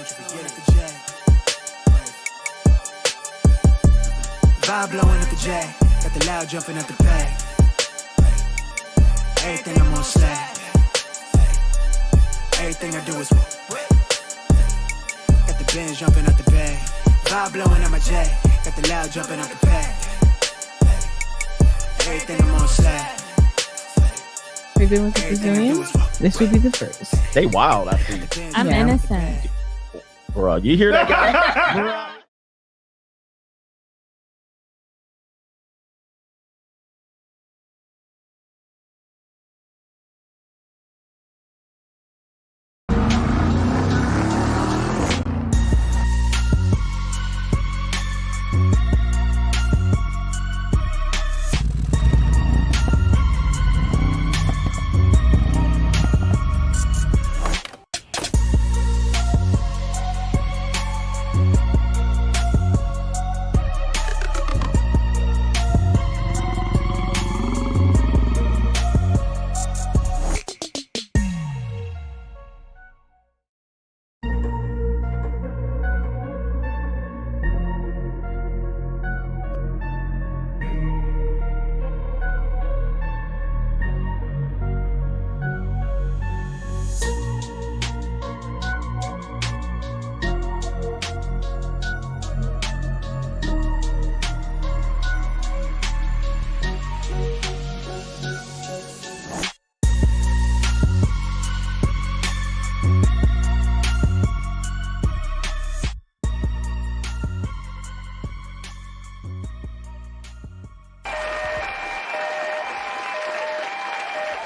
Vibe blowing at the J, got the loud jumping at the pay. Everything I'm on slack. Everything I do is got the Benz jumping at the bay. Vibe blowing at my J, got the loud jumping at the pay. Everything I'm on slack. We've been with the Brazilians. This would be the first. They wild, I think. I'm innocent. Bro, you hear that guy?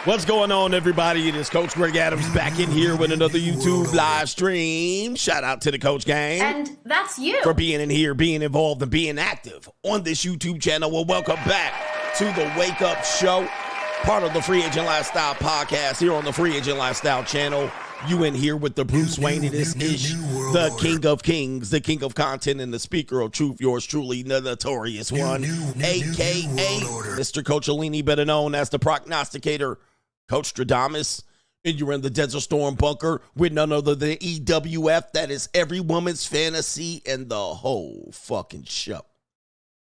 What's going on, everybody? It is Coach Greg Adams back in here with another YouTube live stream. Shout out to the Coach Gang. And that's you. For being in here, being involved, and being active on this YouTube channel. Well, welcome back to the Wake Up Show, part of the Free Agent Lifestyle podcast here on the Free Agent Lifestyle channel. You in here with the Bruce Wayne. This is the King of Kings, the King of Content, and the Speaker of Truth. Yours truly, the Notorious One, a.k.a. Mr. Coachellini, better known as the Prognosticator, Coach Stradamus. And you're in the Desert Storm bunker with none other than EWF. That is every woman's fantasy and the whole fucking show.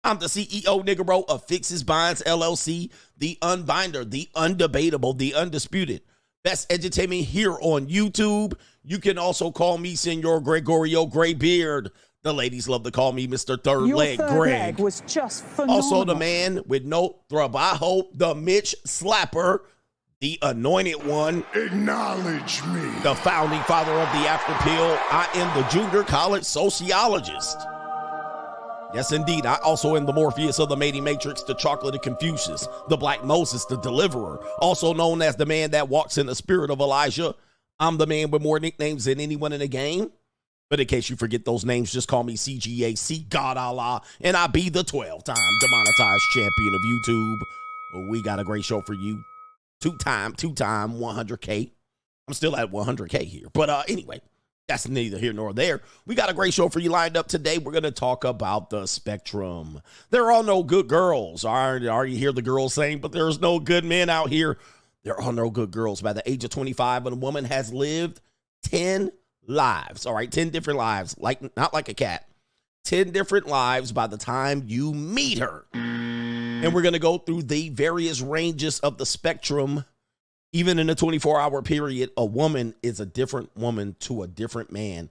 I'm the CEO, Niggero, of Fixes Binds LLC, the unbinder, the undebatable, the undisputed best entertainment here on YouTube. You can also call me Senor Gregorio Graybeard. The ladies love to call me Mr. Third Leg Greg. Leg was just phenomenal. Also the man with no trabajo, the Mitch Slapper, the anointed one. Acknowledge me. The founding father of the After Pill. I am the junior college sociologist. Yes, indeed. I also am the Morpheus of the Mating Matrix, the Chocolate of Confucius, the Black Moses, the Deliverer, also known as the man that walks in the spirit of Elijah. I'm the man with more nicknames than anyone in the game. But in case you forget those names, just call me CGA, see God Allah, and I be the 12-time demonetized champion of YouTube. We got a great show for you. Two-time 100K. I'm still at 100K here. But anyway, that's neither here nor there. We got a great show for you lined up today. We're going to talk about the spectrum. There are no good girls. Are you hear the girls saying, but there's no good men out here. There are no good girls. By the age of 25, when a woman has lived 10 lives, all right, 10 different lives, like not like a cat, 10 different lives by the time you meet her. And we're going to go through the various ranges of the spectrum. Even in a 24-hour period, a woman is a different woman to a different man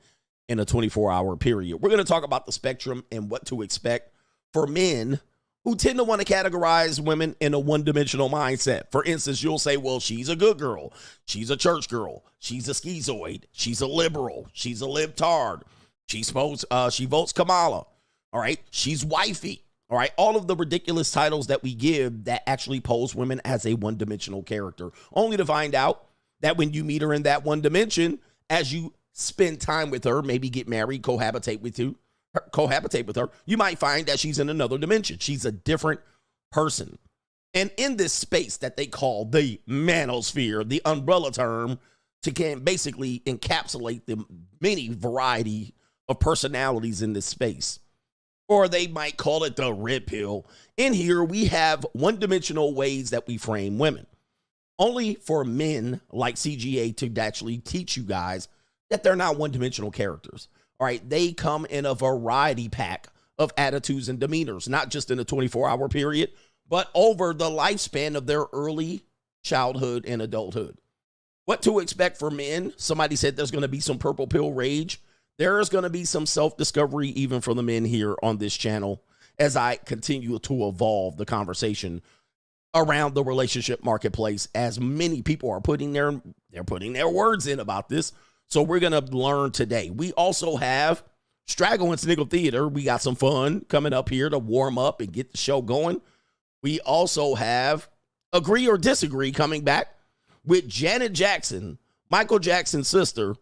in a 24-hour period. We're going to talk about the spectrum and what to expect for men who tend to want to categorize women in a one-dimensional mindset. For instance, you'll say, well, she's a good girl. She's a church girl. She's a schizoid. She's a liberal. She's a libtard. She votes Kamala. All right. She's wifey. All right, all of the ridiculous titles that we give that actually pose women as a one-dimensional character, only to find out that when you meet her in that one dimension, as you spend time with her, maybe get married, cohabitate with her, you might find that she's in another dimension. She's a different person. And in this space that they call the manosphere, the umbrella term, can basically encapsulate the many variety of personalities in this space. Or they might call it the red pill. In here, we have one-dimensional ways that we frame women. Only for men like CGA to actually teach you guys that they're not one-dimensional characters. All right, they come in a variety pack of attitudes and demeanors, not just in a 24-hour period, but over the lifespan of their early childhood and adulthood. What to expect for men? Somebody said there's going to be some purple pill rage. There is going to be some self-discovery even for the men here on this channel as I continue to evolve the conversation around the relationship marketplace, as many people are putting their words in about this. So we're going to learn today. We also have Straggle and Sniggle Theater. We got some fun coming up here to warm up and get the show going. We also have Agree or Disagree coming back with Janet Jackson, Michael Jackson's sister.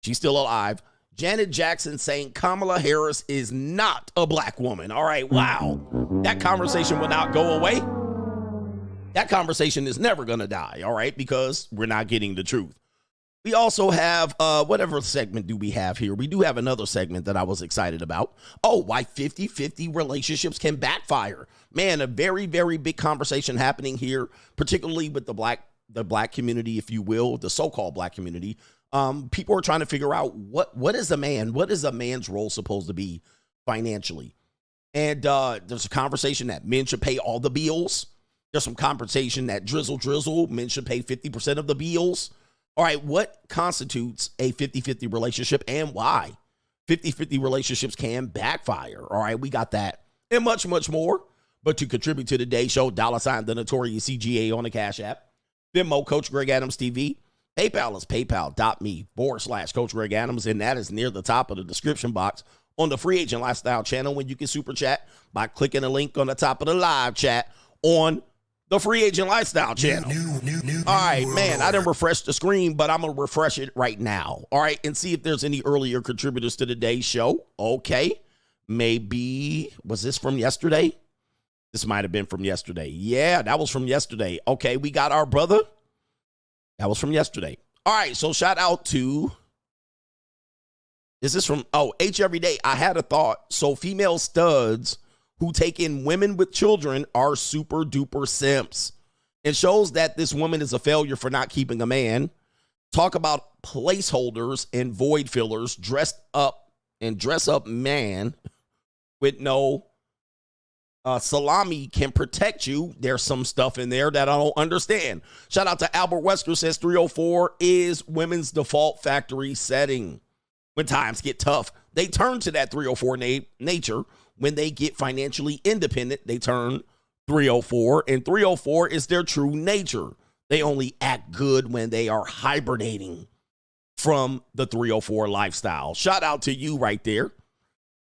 She's still alive. Janet Jackson saying Kamala Harris is not a black woman. All right, wow. That conversation will not go away. That conversation is never going to die, all right, because we're not getting the truth. We also have, whatever segment do we have here? We do have another segment that I was excited about. Oh, why 50-50 relationships can backfire. Man, a very, very big conversation happening here, particularly with the black community, if you will, the so-called black community. People are trying to figure out what is a man's role supposed to be financially. And there's a conversation that men should pay all the bills. There's some conversation that drizzle, men should pay 50% of the bills. All right, what constitutes a 50-50 relationship and why 50-50 relationships can backfire? All right, we got that and much, much more. But to contribute to today's show, $ the Notorious CGA on the Cash App. Venmo, Coach Greg Adams TV. PayPal is paypal.me/Coach Greg Adams, and that is near the top of the description box on the Free Agent Lifestyle channel when you can super chat by clicking the link on the top of the live chat on the Free Agent Lifestyle channel. All right, man, I didn't refresh the screen, but I'm going to refresh it right now. All right, and see if there's any earlier contributors to today's show. Okay, maybe, was this from yesterday? This might have been from yesterday. Yeah, that was from yesterday. Okay, we got our brother. That was from yesterday. All right, so shout out to, is this from, H Everyday. I had a thought. So female studs who take in women with children are super duper simps. It shows that this woman is a failure for not keeping a man. Talk about placeholders and void fillers, dress up man with no salami can protect you. There's some stuff in there that I don't understand. Shout out to Albert Wesker, says 304 is women's default factory setting. When times get tough, they turn to that 304 nature. When they get financially independent, they turn 304, and 304 is their true nature. They only act good when they are hibernating from the 304 lifestyle. Shout out to you right there.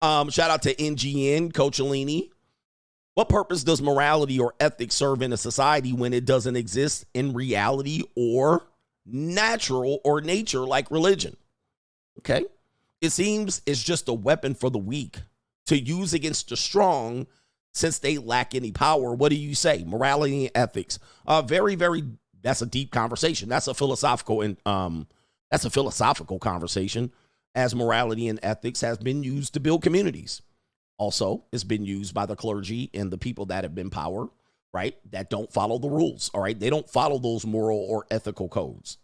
Shout out to NGN, Coach Alini. What purpose does morality or ethics serve in a society when it doesn't exist in reality or natural or nature like religion? Okay. It seems it's just a weapon for the weak to use against the strong since they lack any power. What do you say? Morality and ethics. Very, very, that's a deep conversation. That's a philosophical conversation, as morality and ethics has been used to build communities. Also, it's been used by the clergy and the people that have been power, right? That don't follow the rules. All right. They don't follow those moral or ethical codes,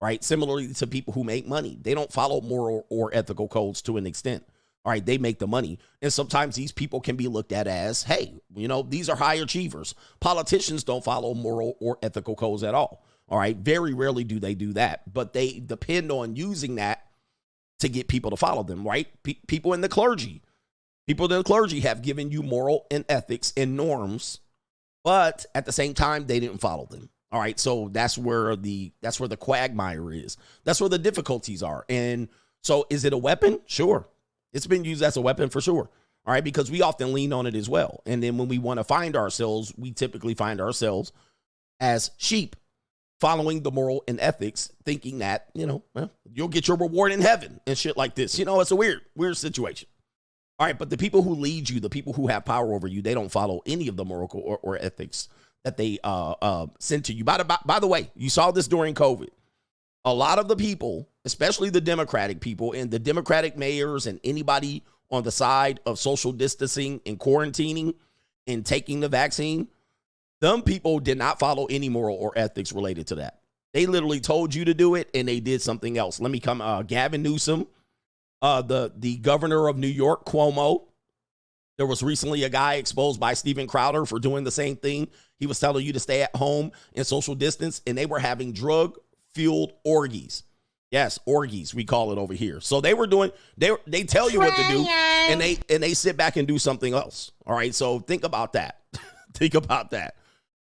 right? Similarly to people who make money, they don't follow moral or ethical codes to an extent. All right, they make the money. And sometimes these people can be looked at as, hey, these are high achievers. Politicians don't follow moral or ethical codes at all. All right, very rarely do they do that. But they depend on using that to get people to follow them, right? People in the clergy. People in the clergy have given you moral and ethics and norms, but at the same time, they didn't follow them. All right, so that's where the quagmire is. That's where the difficulties are. And so is it a weapon? Sure. It's been used as a weapon for sure. All right, because we often lean on it as well. And then when we want to find ourselves, we typically find ourselves as sheep following the moral and ethics, thinking that, you'll get your reward in heaven and shit like this. It's a weird situation. All right, but the people who lead you, the people who have power over you, they don't follow any of the moral or ethics that they send to you. By the way, you saw this during COVID. A lot of the people, especially the Democratic people and the Democratic mayors and anybody on the side of social distancing and quarantining and taking the vaccine, them people did not follow any moral or ethics related to that. They literally told you to do it, and they did something else. Let me come. Gavin Newsom, the governor of New York, Cuomo. There was recently a guy exposed by Steven Crowder for doing the same thing. He was telling you to stay at home and social distance, and they were having drug-fueled orgies. Yes, orgies, we call it over here. So they were doing, they tell you what to do, and they sit back and do something else. All right, so think about that. Think about that.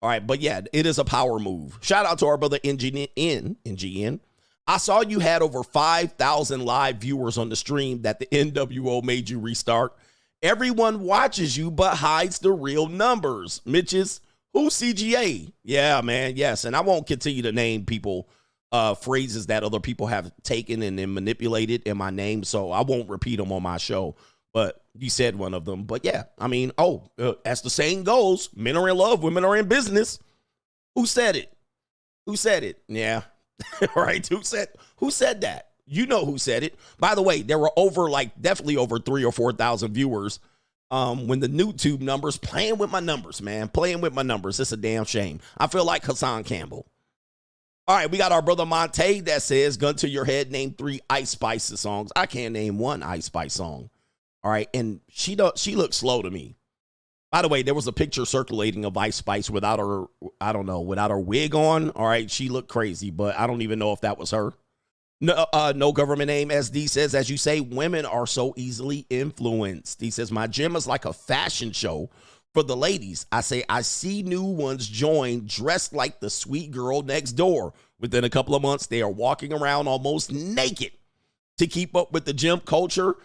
All right, but yeah, it is a power move. Shout out to our brother NGN. I saw you had over 5,000 live viewers on the stream that the NWO made you restart. Everyone watches you but hides the real numbers. Mitch's, who's CGA? Yeah, man, yes. And I won't continue to name people, phrases that other people have taken and then manipulated in my name, so I won't repeat them on my show. But you said one of them. But yeah, I mean, as the saying goes, men are in love, women are in business. Who said it? Who said it? Yeah. Right? Who said that? You know who said it. By the way, there were definitely over 3,000 or 4,000 viewers when the YouTube numbers, playing with my numbers, man. Playing with my numbers. It's a damn shame. I feel like Hassan Campbell. All right, we got our brother Monte that says, gun to your head, name 3 Ice Spice songs. I can't name one Ice Spice song. All right, and she looks slow to me. By the way, there was a picture circulating of Ice Spice without her, without her wig on. All right, she looked crazy, but I don't even know if that was her. No government name, SD says, as you say, women are so easily influenced. He says, my gym is like a fashion show for the ladies. I say, I see new ones join dressed like the sweet girl next door. Within a couple of months, they are walking around almost naked to keep up with the gym culture.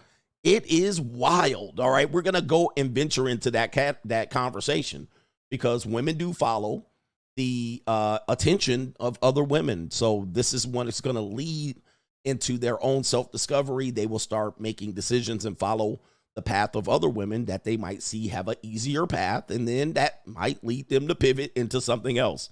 It is wild. All right, we're going to go and venture into that conversation because women do follow the attention of other women. So this is when it's going to lead into their own self-discovery. They will start making decisions and follow the path of other women that they might see have an easier path, and then that might lead them to pivot into something else.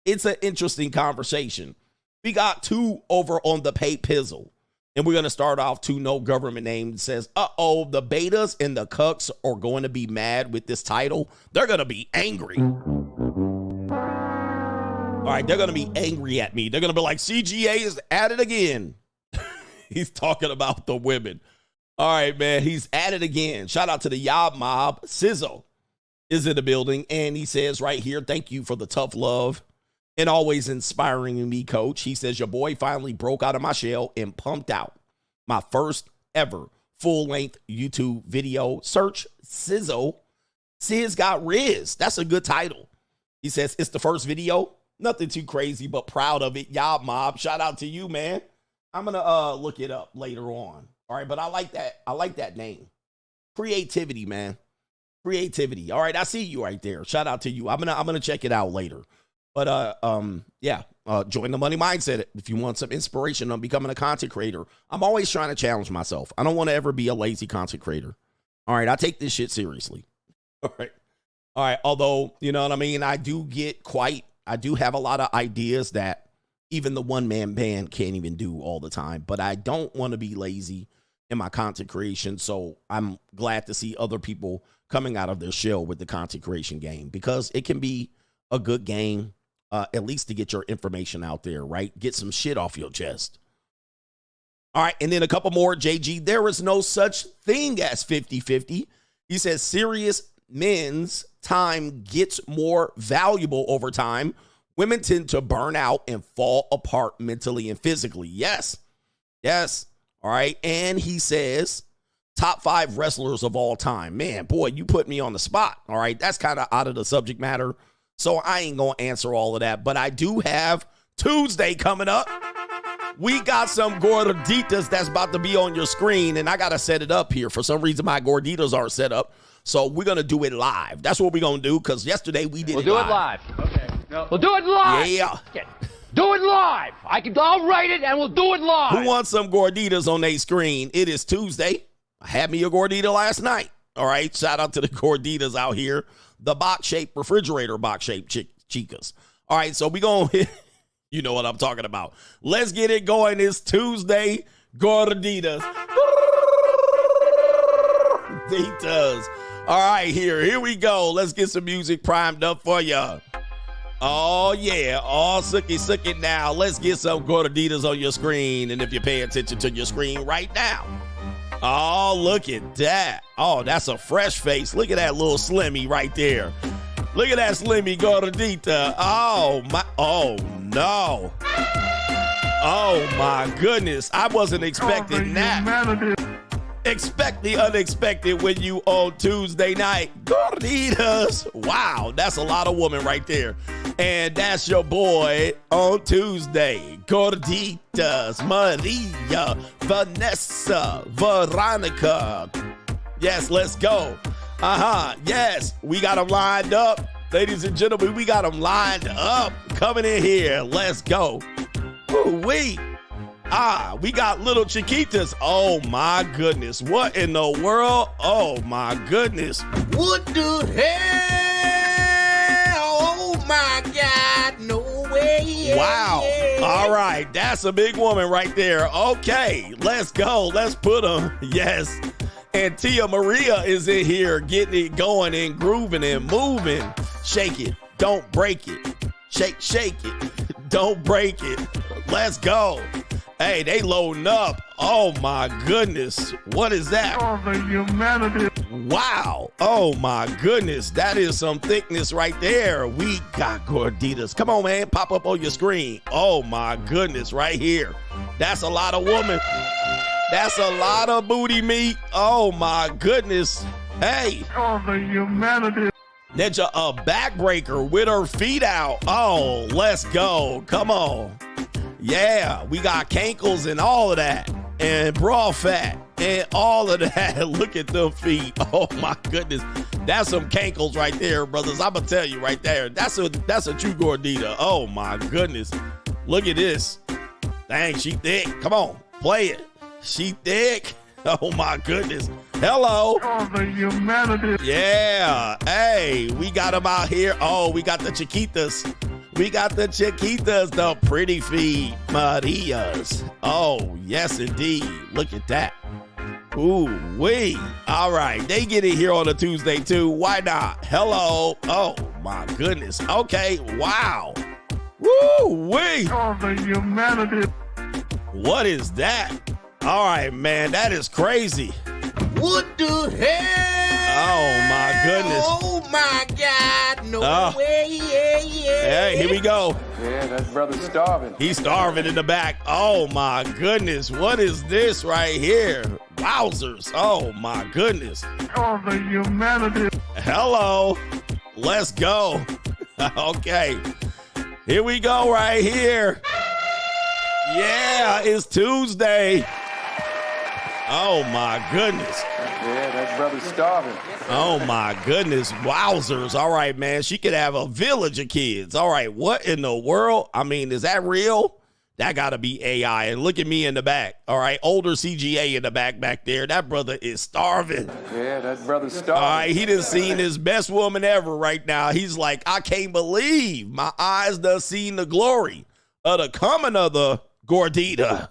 It's an interesting conversation. We got 2 over on the pay pizzle, and we're going to start off to no government name. It says, the betas and the cucks are going to be mad with this title. They're going to be angry. All right, they're going to be angry at me. They're going to be like, CGA is at it again. He's talking about the women. All right, man, he's at it again. Shout out to the Yob Mob. Sizzle is in the building, and he says right here, thank you for the tough love and always inspiring me, coach. He says, your boy finally broke out of my shell and pumped out my first ever full-length YouTube video. Search Sizzle. Sis got Riz. That's a good title. He says, it's the first video. Nothing too crazy, but proud of it. Yob Mob, shout out to you, man. I'm going to look it up later on. All right, but I like that. I like that name. Creativity, man. Creativity. All right, I see you right there. Shout out to you. I'm gonna check it out later. But join the Money Mindset if you want some inspiration on becoming a content creator. I'm always trying to challenge myself. I don't want to ever be a lazy content creator. All right, I take this shit seriously. All right. Although, you know what I mean, I do have a lot of ideas that even the one-man band can't even do all the time. But I don't want to be lazy in my content creation. So I'm glad to see other people coming out of their shell with the content creation game, because it can be a good game, at least to get your information out there, right? Get some shit off your chest. All right, and then a couple more. JG, there is no such thing as 50-50. He says serious men's time gets more valuable over time. Women tend to burn out and fall apart mentally and physically. Yes. All right. And he says top 5 wrestlers of all time. Man, boy, you put me on the spot. All right. That's kind of out of the subject matter, so I ain't going to answer all of that. But I do have Tuesday coming up. We got some Gorditas that's about to be on your screen, and I got to set it up here. For some reason, my Gorditas aren't set up, so we're going to do it live. That's what we're going to do, because yesterday we did it live. We'll do it live. Okay. No. We'll do it live. Yeah. Do it live. I'll write it, and we'll do it live. Who wants some Gorditas on their screen? It is Tuesday. I had me a Gordita last night. All right. Shout out to the Gorditas out here. The box-shaped refrigerator box-shaped chicas. All right. So we going to, you know what I'm talking about. Let's get it going. It's Tuesday. Gorditas. Gorditas. All right. Here we go. Let's get some music primed up for you. Oh, yeah. Oh, suck it now. Let's get some Gorditas on your screen. And if you pay attention to your screen right now. Oh, look at that. Oh, that's a fresh face. Look at that little Slimmy right there. Look at that Slimmy Gordita. Oh, my. Oh, no. Oh, my goodness. I wasn't expecting that. Expect the unexpected when you on Tuesday night. Gorditas. Wow, that's a lot of woman right there. And that's your boy on Tuesday. Gorditas, Maria, Vanessa, Veronica. Yes, let's go. Yes, we got them lined up. Ladies and gentlemen, we got them lined up. Coming in here. Let's go. Ooh-wee. We got little Chiquitas. Oh, my goodness. What in the world? Oh, my goodness. What the hell? Oh, my God. No way. Wow. All right. That's a big woman right there. Okay. Let's go. Let's put them. Yes. And Tia Maria is in here getting it going and grooving and moving. Shake it. Don't break it. Shake it. Don't break it. Let's go. Hey, they loading up. Oh, my goodness. What is that? Oh, the humanity. Wow. Oh, my goodness. That is some thickness right there. We got Gorditas. Come on, man. Pop up on your screen. Oh, my goodness. Right here. That's a lot of woman. That's a lot of booty meat. Oh, my goodness. Hey. Oh, the humanity. Ninja, a backbreaker with her feet out. Oh, let's go. Come on. Yeah, we got cankles and all of that, and bra fat and all of that. Look at them feet. Oh my goodness, that's some cankles right there, brothers. I'm gonna tell you right there. That's a true Gordita. Oh my goodness, look at this. Dang, she thick. Come on, play it. She thick. Oh my goodness. Hello. Oh, the humanity. Yeah. Hey, we got them out here. Oh, we got the Chiquitas. We got the Chiquitas, the pretty feet, Marias. Oh, yes, indeed. Look at that. Ooh-wee. All right. They get it here on a Tuesday, too. Why not? Hello. Oh, my goodness. Okay. Wow. Woo-wee. Oh, the humanity. What is that? All right, man. That is crazy. What the hell? Oh, my goodness. Oh, my God. No way. Hey, here we go. Yeah, that brother's starving. He's starving in the back. Oh, my goodness. What is this right here? Wowzers. Oh, my goodness. Oh, the humanity. Hello. Let's go. Okay. Here we go right here. Yeah, it's Tuesday. Oh, my goodness. Yeah, that brother's starving. Oh, my goodness. Wowzers. All right, man. She could have a village of kids. All right. What in the world? I mean, is that real? That got to be AI. And look at me in the back. All right. Older CGA in the back there. That brother is starving. Yeah, that brother's starving. All right. He done seen his best woman ever right now. He's like, I can't believe my eyes done seen the glory of the coming of the Gordita.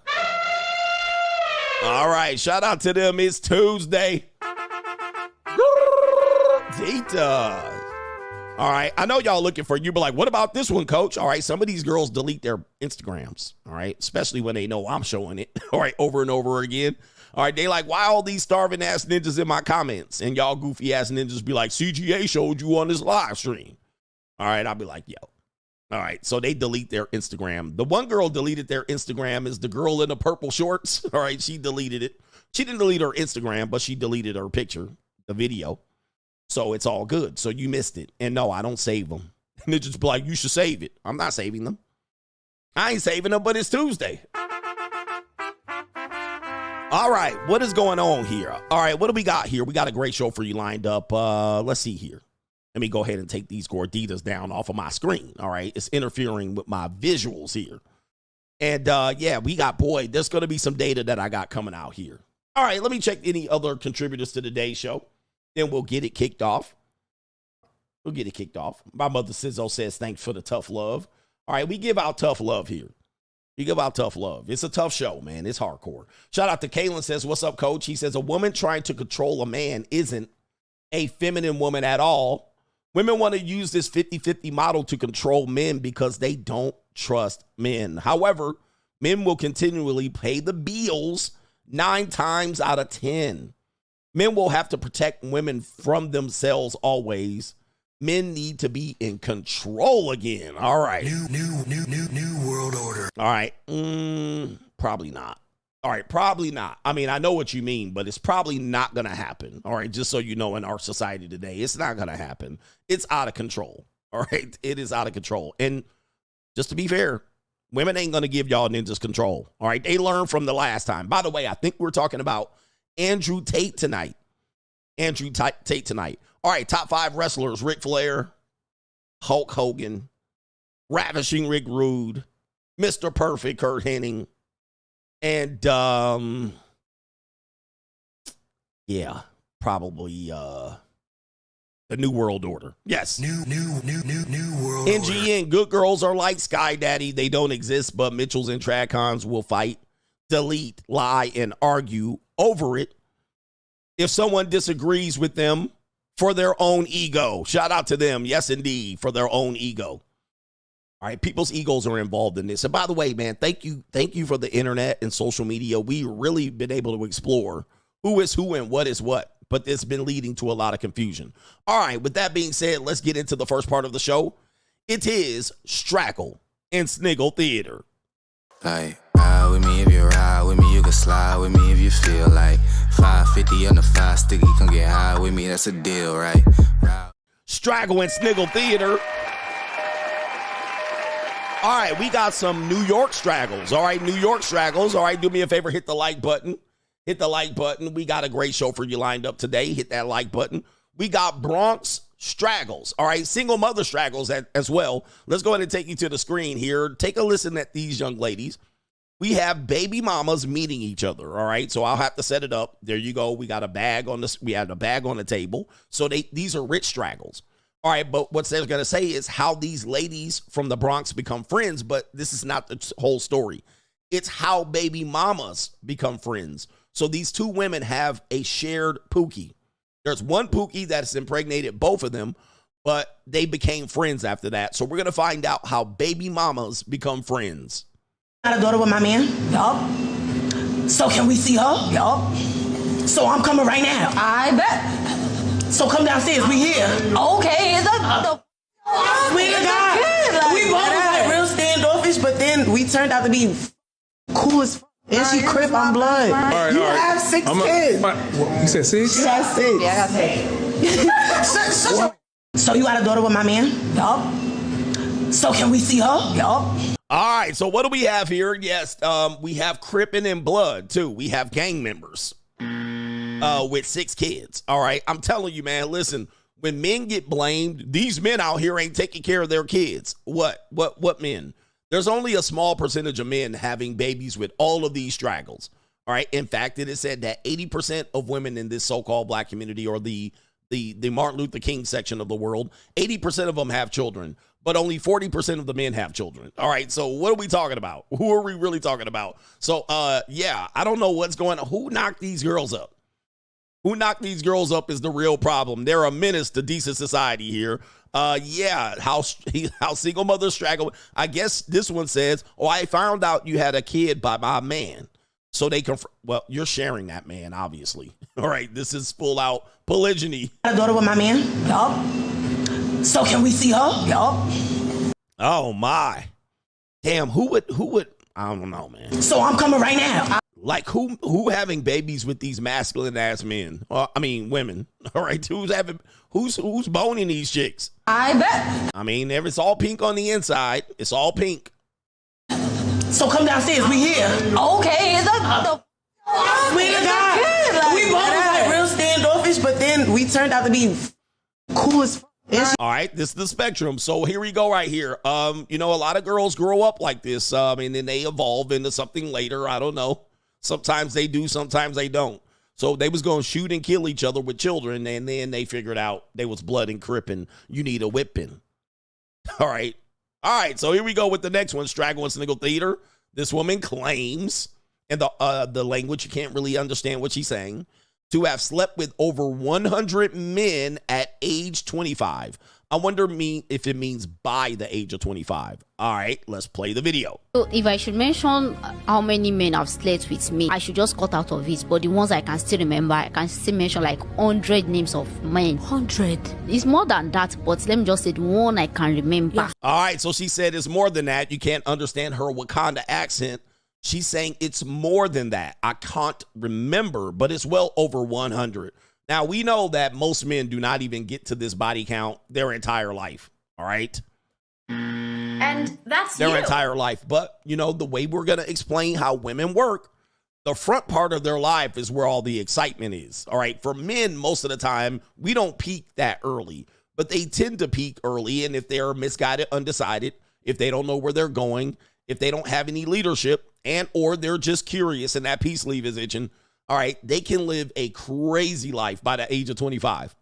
All right. Shout out to them. It's Tuesday. Gordita. All right. I know y'all looking for, you be like, what about this one, coach? All right. Some of these girls delete their Instagrams. All right. Especially when they know I'm showing it. All right. Over and over again. All right. They like, why all these starving ass ninjas in my comments? And y'all goofy ass ninjas be like, CGA showed you on this live stream. All right. I'll be like, yo. All right. So they delete their Instagram. The one girl deleted their Instagram is the girl in the purple shorts. All right. She deleted it. She didn't delete her Instagram, but she deleted her picture, the video. So it's all good. So you missed it. And no, I don't save them. And they just be like, you should save it. I'm not saving them. I ain't saving them, but it's Tuesday. All right. What is going on here? All right. What do we got here? We got a great show for you lined up. Let's see here. Let me go ahead and take these Gorditas down off of my screen. All right. It's interfering with my visuals here. And yeah, we got, boy, there's going to be some data that I got coming out here. All right. Let me check any other contributors to today's show. Then we'll get it kicked off. We'll get it kicked off. My mother Sizzo says, thanks for the tough love. All right. We give out tough love here. We give out tough love. It's a tough show, man. It's hardcore. Shout out to Kaylin says, what's up, coach? He says, a woman trying to control a man isn't a feminine woman at all. Women want to use this 50-50 model to control men because they don't trust men. However, men will continually pay the bills 9 times out of 10. Men will have to protect women from themselves always. Men need to be in control again. All right. New world order. All right. Probably not. All right, probably not. I mean, I know what you mean, but it's probably not going to happen. All right, just so you know, in our society today, it's not going to happen. It's out of control. All right, it is out of control. And just to be fair, women ain't going to give y'all ninjas control. All right, they learned from the last time. By the way, I think we're talking about Andrew Tate tonight. Tate tonight. All right, top 5 wrestlers: Ric Flair, Hulk Hogan, Ravishing Rick Rude, Mr. Perfect Kurt Hennig, and yeah, probably the New World Order. Yes. New world order. NGN, good girls are like Sky Daddy. They don't exist, but Mitchells and Tradcons will fight, delete, lie, and argue over it if someone disagrees with them for their own ego. Shout out to them. Yes, indeed, for their own ego. All right, people's egos are involved in this. And by the way, man, thank you for the internet and social media. We really been able to explore who is who and what is what, but it's been leading to a lot of confusion. All right, with that being said, let's get into the first part of the show. It is Straggle and Sniggle Theater. Like, ride with me if you ride with me, you can slide with me if you feel like 550 on the 5 sticky, come get high with me, that's a deal, right? Straggle and Sniggle Theater. All right, we got some New York straggles. All right, New York straggles. All right, do me a favor, hit the like button. Hit the like button. We got a great show for you lined up today. Hit that like button. We got Bronx straggles. All right, single mother straggles as well. Let's go ahead and take you to the screen here. Take a listen at these young ladies. We have baby mamas meeting each other. All right, so I'll have to set it up. There you go. We got a bag on this. We had a bag on the table. So these are rich straggles. All right, but what they're going to say is how these ladies from the Bronx become friends, but this is not the whole story. It's how baby mamas become friends. So these two women have a shared pookie. There's one pookie that's impregnated both of them, but they became friends after that. So we're going to find out how baby mamas become friends. I got a daughter with my man. Yup. So can we see her? Yup. So I'm coming right now. I bet. So come downstairs, we here. Okay, is that the... Swear to God, we both was like real standoffish, but then we turned out to be cool as fuck. And she crip on blood. All right, you have 6 kids. You said 6? She has 6. Yeah, I got 6. So you got a daughter with my man? Yup. So can we see her? Yup. All right, so what do we have here? Yes, we have cripping and blood, too. We have gang members. With 6 kids. All right. I'm telling you, man, listen, when men get blamed, these men out here ain't taking care of their kids. What men? There's only a small percentage of men having babies with all of these straggles. All right. In fact, it is said that 80% of women in this so-called black community, or the Martin Luther King section of the world, 80% of them have children, but only 40% of the men have children. All right. So what are we talking about? Who are we really talking about? So, yeah, I don't know what's going on. Who knocked these girls up? Who knocked these girls up is the real problem. They're a menace to decent society here. Yeah, how single mothers straggle. I guess this one says, oh, I found out you had a kid by my man. So they can, well, you're sharing that man, obviously. All right, this is full out polygyny. I got a daughter with my man. Yup. So can we see her? Yup. Oh my. Damn, who would, I don't know, man. So I'm coming right now. Like who having babies with these masculine ass men? I mean women. All right, who's boning these chicks? I bet. I mean, it's all pink on the inside. It's all pink. So come downstairs, we here. Okay, is that the... Swear to God, we both was like real standoffish, but then we turned out to be cool as fuck. All right, this is the spectrum. So here we go right here. You know, a lot of girls grow up like this, and then they evolve into something later. I don't know. Sometimes they do, sometimes they don't. So they was going to shoot and kill each other with children, and then they figured out there was blood and crip, and you need a whipping. All right. All right, so here we go with the next one, Straggle and Sniggle Theater. This woman claims, and the language, you can't really understand what she's saying, to have slept with over 100 men at age 25. I wonder if it means by the age of 25. All right, let's play the video. So if I should mention how many men have slept with me, I should just cut out of it. But the ones I can still remember, I can still mention like 100 names of men. 100. It's more than that, but let me just say the one I can remember. Yeah. All right, so she said it's more than that. You can't understand her Wakanda accent. She's saying it's more than that. I can't remember, but it's well over 100. Now, we know that most men do not even get to this body count their entire life, all right? And that's their entire life. But, you know, the way we're going to explain how women work, the front part of their life is where all the excitement is, all right? For men, most of the time, we don't peak that early, but they tend to peak early. And if they're misguided, undecided, if they don't know where they're going, if they don't have any leadership, and or they're just curious and that peace leave is itching, all right, they can live a crazy life by the age of 25.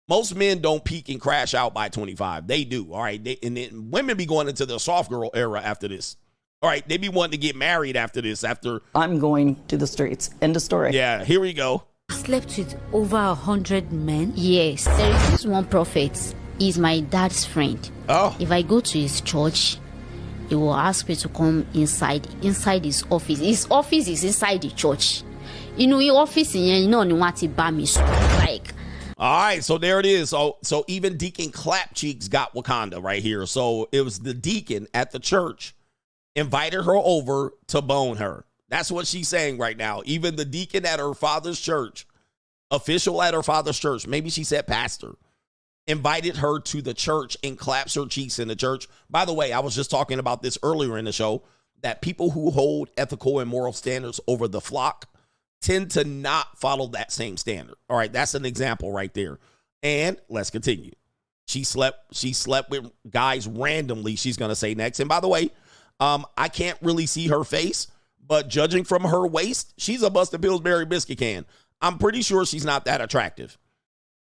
Most men don't peak and crash out by 25. They do, all right? And then women be going into the soft girl era after this. All right, they be wanting to get married after this, after... I'm going to the streets. End of story. Yeah, here we go. I slept with over 100 men. Yes, there is this one prophet. He's my dad's friend. Oh. If I go to his church, he will ask me to come inside his office. His office is inside the church. You know, your office, you know, what to buy me. Like, all right, so there it is. So even Deacon Clapcheeks got Wakanda right here. So it was the deacon at the church invited her over to bone her. That's what she's saying right now. Even the deacon at her father's church, official at her father's church, maybe she said pastor, invited her to the church and claps her cheeks in the church. By the way, I was just talking about this earlier in the show, that people who hold ethical and moral standards over the flock tend to not follow that same standard. All right, that's an example right there. And let's continue. She slept with guys randomly, she's going to say next. And by the way, I can't really see her face, but judging from her waist, she's a busted Pillsbury biscuit can. I'm pretty sure she's not that attractive.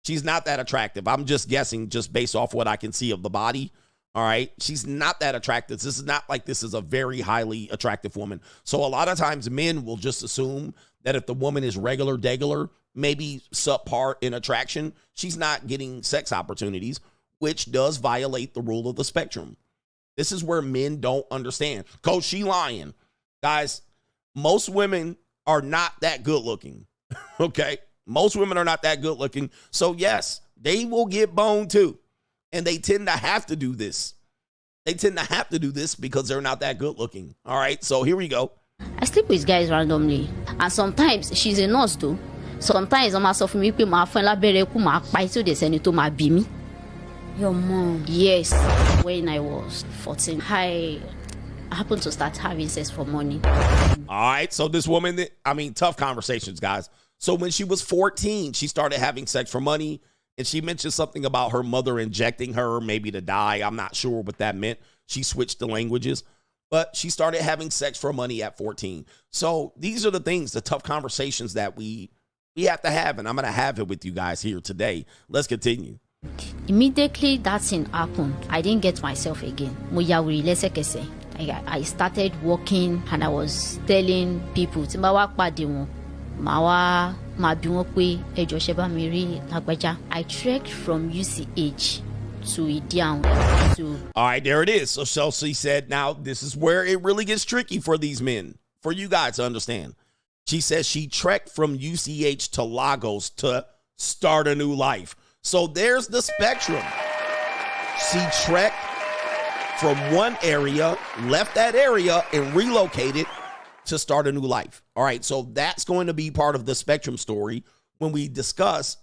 She's not that attractive. I'm just guessing just based off what I can see of the body. All right. She's not that attractive. This is not like this is a very highly attractive woman. So a lot of times men will just assume that if the woman is regular, maybe subpar in attraction, she's not getting sex opportunities, which does violate the rule of the spectrum. This is where men don't understand. Coach, she lying. Guys, most women are not that good looking. Okay. Most women are not that good looking. So yes, they will get boned too. And they tend to have to do this. They tend to have to do this because they're not that good looking. All right. So here we go. I sleep with guys randomly. And sometimes she's a nurse too. Sometimes I'm myself me my friend la bere ku ma pa so they send it to my bimi. Your mom. Yes. When I was 14, I happened to start having sex for money. All right. So this woman, tough conversations, guys. So when she was 14, she started having sex for money. And she mentioned something about her mother injecting her, maybe to die. I'm not sure what that meant. She switched the languages. But she started having sex for money at 14. So these are the things, the tough conversations that we have to have. And I'm going to have it with you guys here today. Let's continue. Immediately that thing happened, I didn't get myself again. I started working and I was telling people, I trekked from UCH to Idian. All right, there it is. So Chelsea said, now this is where it really gets tricky for these men, for you guys to understand. She says she trekked from UCH to Lagos to start a new life. So there's the spectrum. She trekked from one area, left that area, and relocated to start a new life. All right, so that's going to be part of the spectrum story when we discuss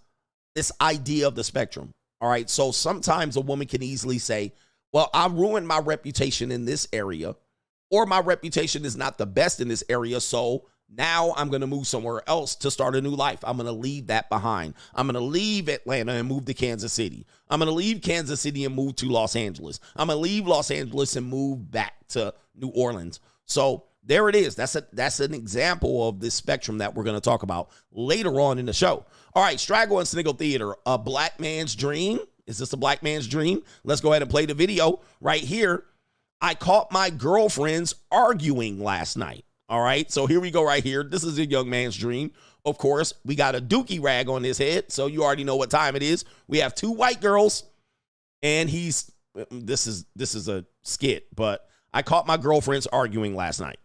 this idea of the spectrum. All right, so sometimes a woman can easily say, well, I ruined my reputation in this area, or my reputation is not the best in this area, so now I'm going to move somewhere else to start a new life. I'm going to leave that behind. I'm going to leave Atlanta and move to Kansas City. I'm going to leave Kansas City and move to Los Angeles. I'm going to leave Los Angeles and move back to New Orleans. So there it is. That's an example of this spectrum that we're going to talk about later on in the show. All right, Straggle and Sniggle Theater, a black man's dream. Is this a black man's dream? Let's go ahead and play the video right here. I caught my girlfriends arguing last night. All right, so here we go right here. This is a young man's dream. Of course, we got a dookie rag on his head, so you already know what time it is. We have two white girls And this is a skit, but I caught my girlfriends arguing last night.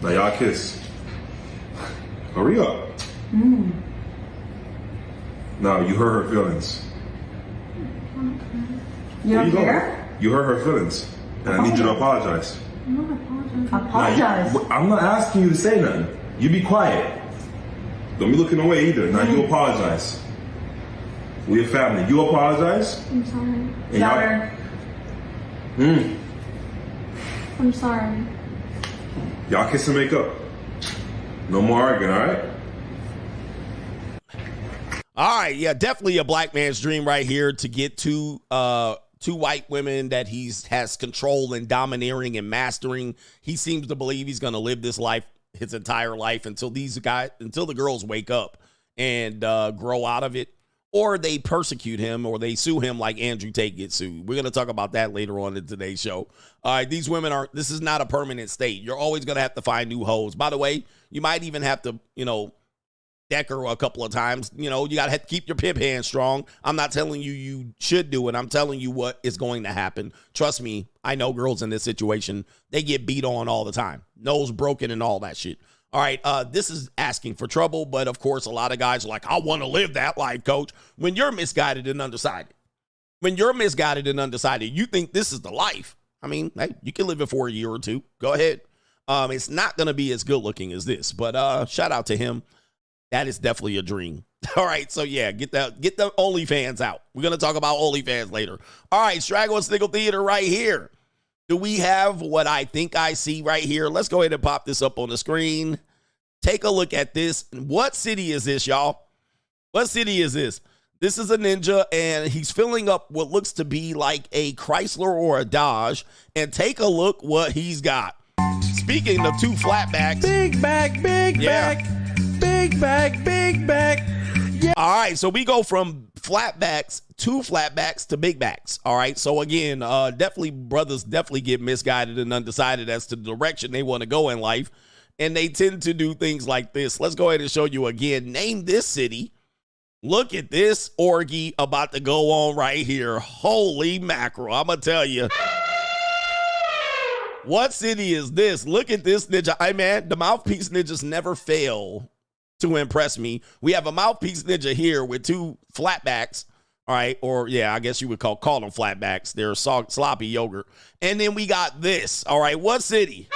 Now y'all kiss. Hurry up. Now you hurt her feelings. You don't care? You hurt her feelings. And I need you to apologize. I'm not apologizing. Apologize. I'm not asking you to say nothing. You be quiet. Don't be looking away either. Now you apologize. We a family. You apologize. I'm sorry. Louder. I'm sorry. Y'all kiss and make up. No more arguing, all right? All right, yeah, definitely a black man's dream right here to get two white women that he has control and domineering and mastering. He seems to believe he's going to live this life his entire life until the girls wake up and grow out of it, or they persecute him or they sue him like Andrew Tate gets sued. We're going to talk about that later on in today's show. All right, these women this is not a permanent state. You're always going to have to find new hoes. By the way, you might even have to, deck her a couple of times. You got to have to keep your pimp hand strong. I'm not telling you should do it. I'm telling you what is going to happen. Trust me, I know girls in this situation, they get beat on all the time. Nose broken and all that shit. All right, this is asking for trouble, but of course, a lot of guys are like, I want to live that life, coach. When you're misguided and undecided, you think this is the life. I mean, hey, you can live it for a year or two. Go ahead. It's not going to be as good looking as this, but shout out to him. That is definitely a dream. All right, so yeah, get the OnlyFans out. We're going to talk about OnlyFans later. All right, Straggle and Sniggle Theater right here. Do we have what I think I see right here? Let's go ahead and pop this up on the screen. Take a look at this. What city is this, y'all? What city is this? This is a ninja, and he's filling up what looks to be like a Chrysler or a Dodge. And take a look what he's got. Speaking of two flatbacks. Big back. Big back. Yeah. All right, so we go from flatbacks to big backs. All right, so again, brothers definitely get misguided and undecided as to the direction they want to go in life, and they tend to do things like this. Let's go ahead and show you again. Name this city. Look at this orgy about to go on right here. Holy mackerel, I'm gonna tell you. What city is this? Look at this ninja. Hey man, the mouthpiece ninjas never fail to impress me. We have a mouthpiece ninja here with two flatbacks. All right, or yeah, I guess you would call them flatbacks. They're sloppy yogurt. And then we got this. All right, what city?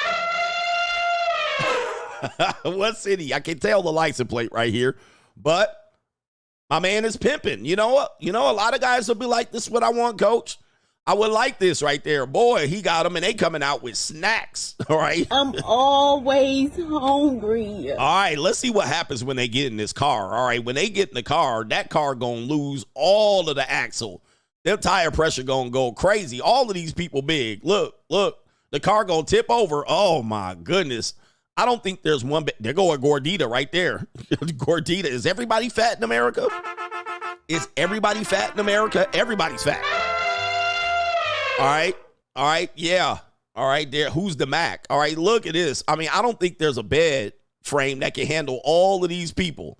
What city? I can tell the license plate right here, but my man is pimping. You know what? A lot of guys will be like, this is what I want, coach. I would like this right there. Boy, he got them, and they coming out with snacks, all right? I'm always hungry. All right, let's see what happens when they get in this car. All right, when they get in the car, that car going to lose all of the axle. Their tire pressure going to go crazy. All of these people big. Look, the car going to tip over. Oh, my goodness. I don't think there's one. They're going Gordita right there. Gordita. Is everybody fat in America? Is everybody fat in America? Everybody's fat. All right, yeah. All right, there. Who's the Mac? All right, look at this. I mean, I don't think there's a bed frame that can handle all of these people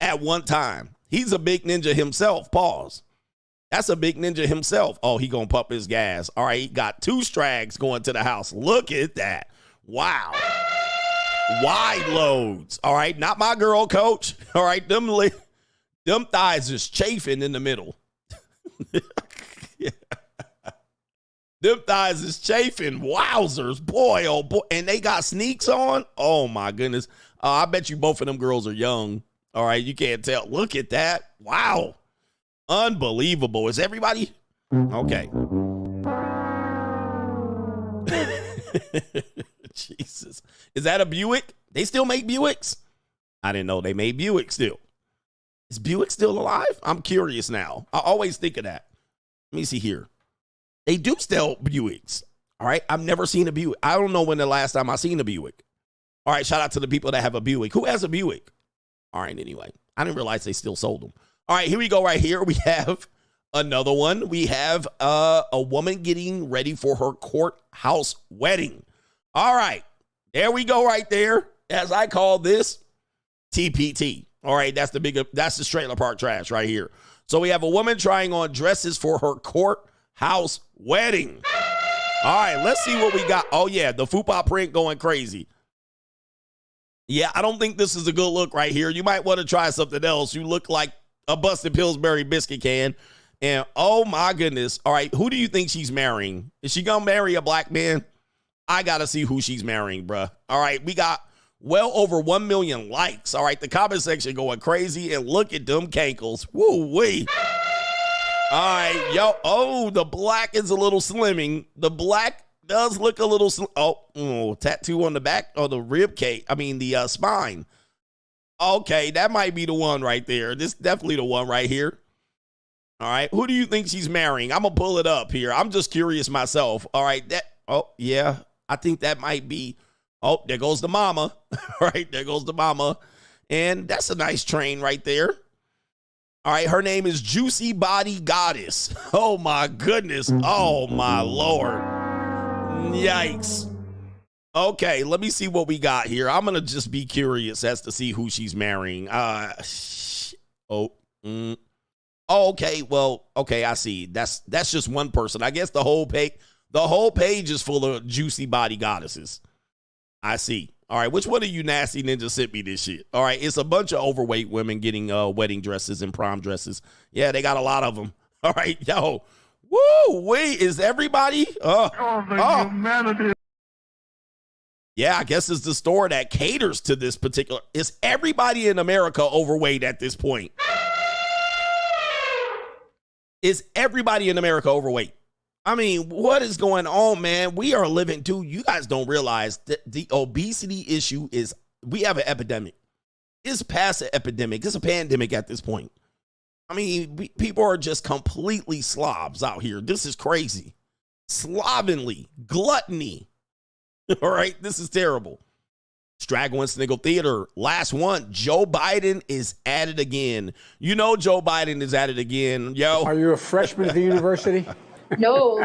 at one time. He's a big ninja himself. Pause. That's a big ninja himself. Oh, he gonna pump his gas. All right, he got two Strags going to the house. Look at that. Wow. Wide loads. All right, not my girl, coach. All right, them thighs is chafing in the middle. Yeah. Them thighs is chafing. Wowzers. Boy, oh boy. And they got sneaks on. Oh, my goodness. I bet you both of them girls are young. All right. You can't tell. Look at that. Wow. Unbelievable. Is everybody? Okay. Jesus. Is that a Buick? They still make Buicks? I didn't know they made Buick still. Is Buick still alive? I'm curious now. I always think of that. Let me see here. They do sell Buicks. All right. I've never seen a Buick. I don't know when the last time I seen a Buick. All right. Shout out to the people that have a Buick. Who has a Buick? All right. Anyway, I didn't realize they still sold them. All right. Here we go. Right here. We have another one. We have a woman getting ready for her courthouse wedding. All right. There we go right there. As I call this TPT. All right, that's the trailer park trash right here. So we have a woman trying on dresses for her courthouse wedding. All right, let's see what we got. Oh, yeah, the fupa print going crazy. Yeah, I don't think this is a good look right here. You might want to try something else. You look like a busted Pillsbury biscuit can. And, oh, my goodness. All right, who do you think she's marrying? Is she going to marry a black man? I got to see who she's marrying, bruh. All right, we got well over 1 million likes. All right, the comment section going crazy. And look at them cankles. Woo-wee. All right, yo. Oh, the black is a little slimming. The black does look a little tattoo on the back of the rib cage. I mean, the spine. Okay, that might be the one right there. This is definitely the one right here. All right, who do you think she's marrying? I'm going to pull it up here. I'm just curious myself. All right, yeah, I think that might be. Oh, there goes the mama. All right, there goes the mama. And that's a nice train right there. All right, her name is Juicy Body Goddess. Oh, my goodness. Oh, my Lord. Yikes. Okay, let me see what we got here. I'm going to just be curious as to see who she's marrying. Okay, well, okay, I see. That's just one person. I guess the whole page is full of Juicy Body Goddesses. I see. All right, which one of you nasty ninjas sent me this shit? All right, it's a bunch of overweight women getting wedding dresses and prom dresses. Yeah, they got a lot of them. All right, yo. Woo, wait, is everybody? Humanity. Yeah, I guess it's the store that caters to this particular. Is everybody in America overweight at this point? Is everybody in America overweight? I mean, what is going on, man? We are living, dude. You guys don't realize that the obesity issue is, we have an epidemic. It's past an epidemic. It's a pandemic at this point. I mean, people are just completely slobs out here. This is crazy. Slovenly, gluttony. All right, this is terrible. Straggle and Sniggle Theater. Last one. Joe Biden is at it again. You know Joe Biden is at it again, yo. Are you a freshman at the university? No.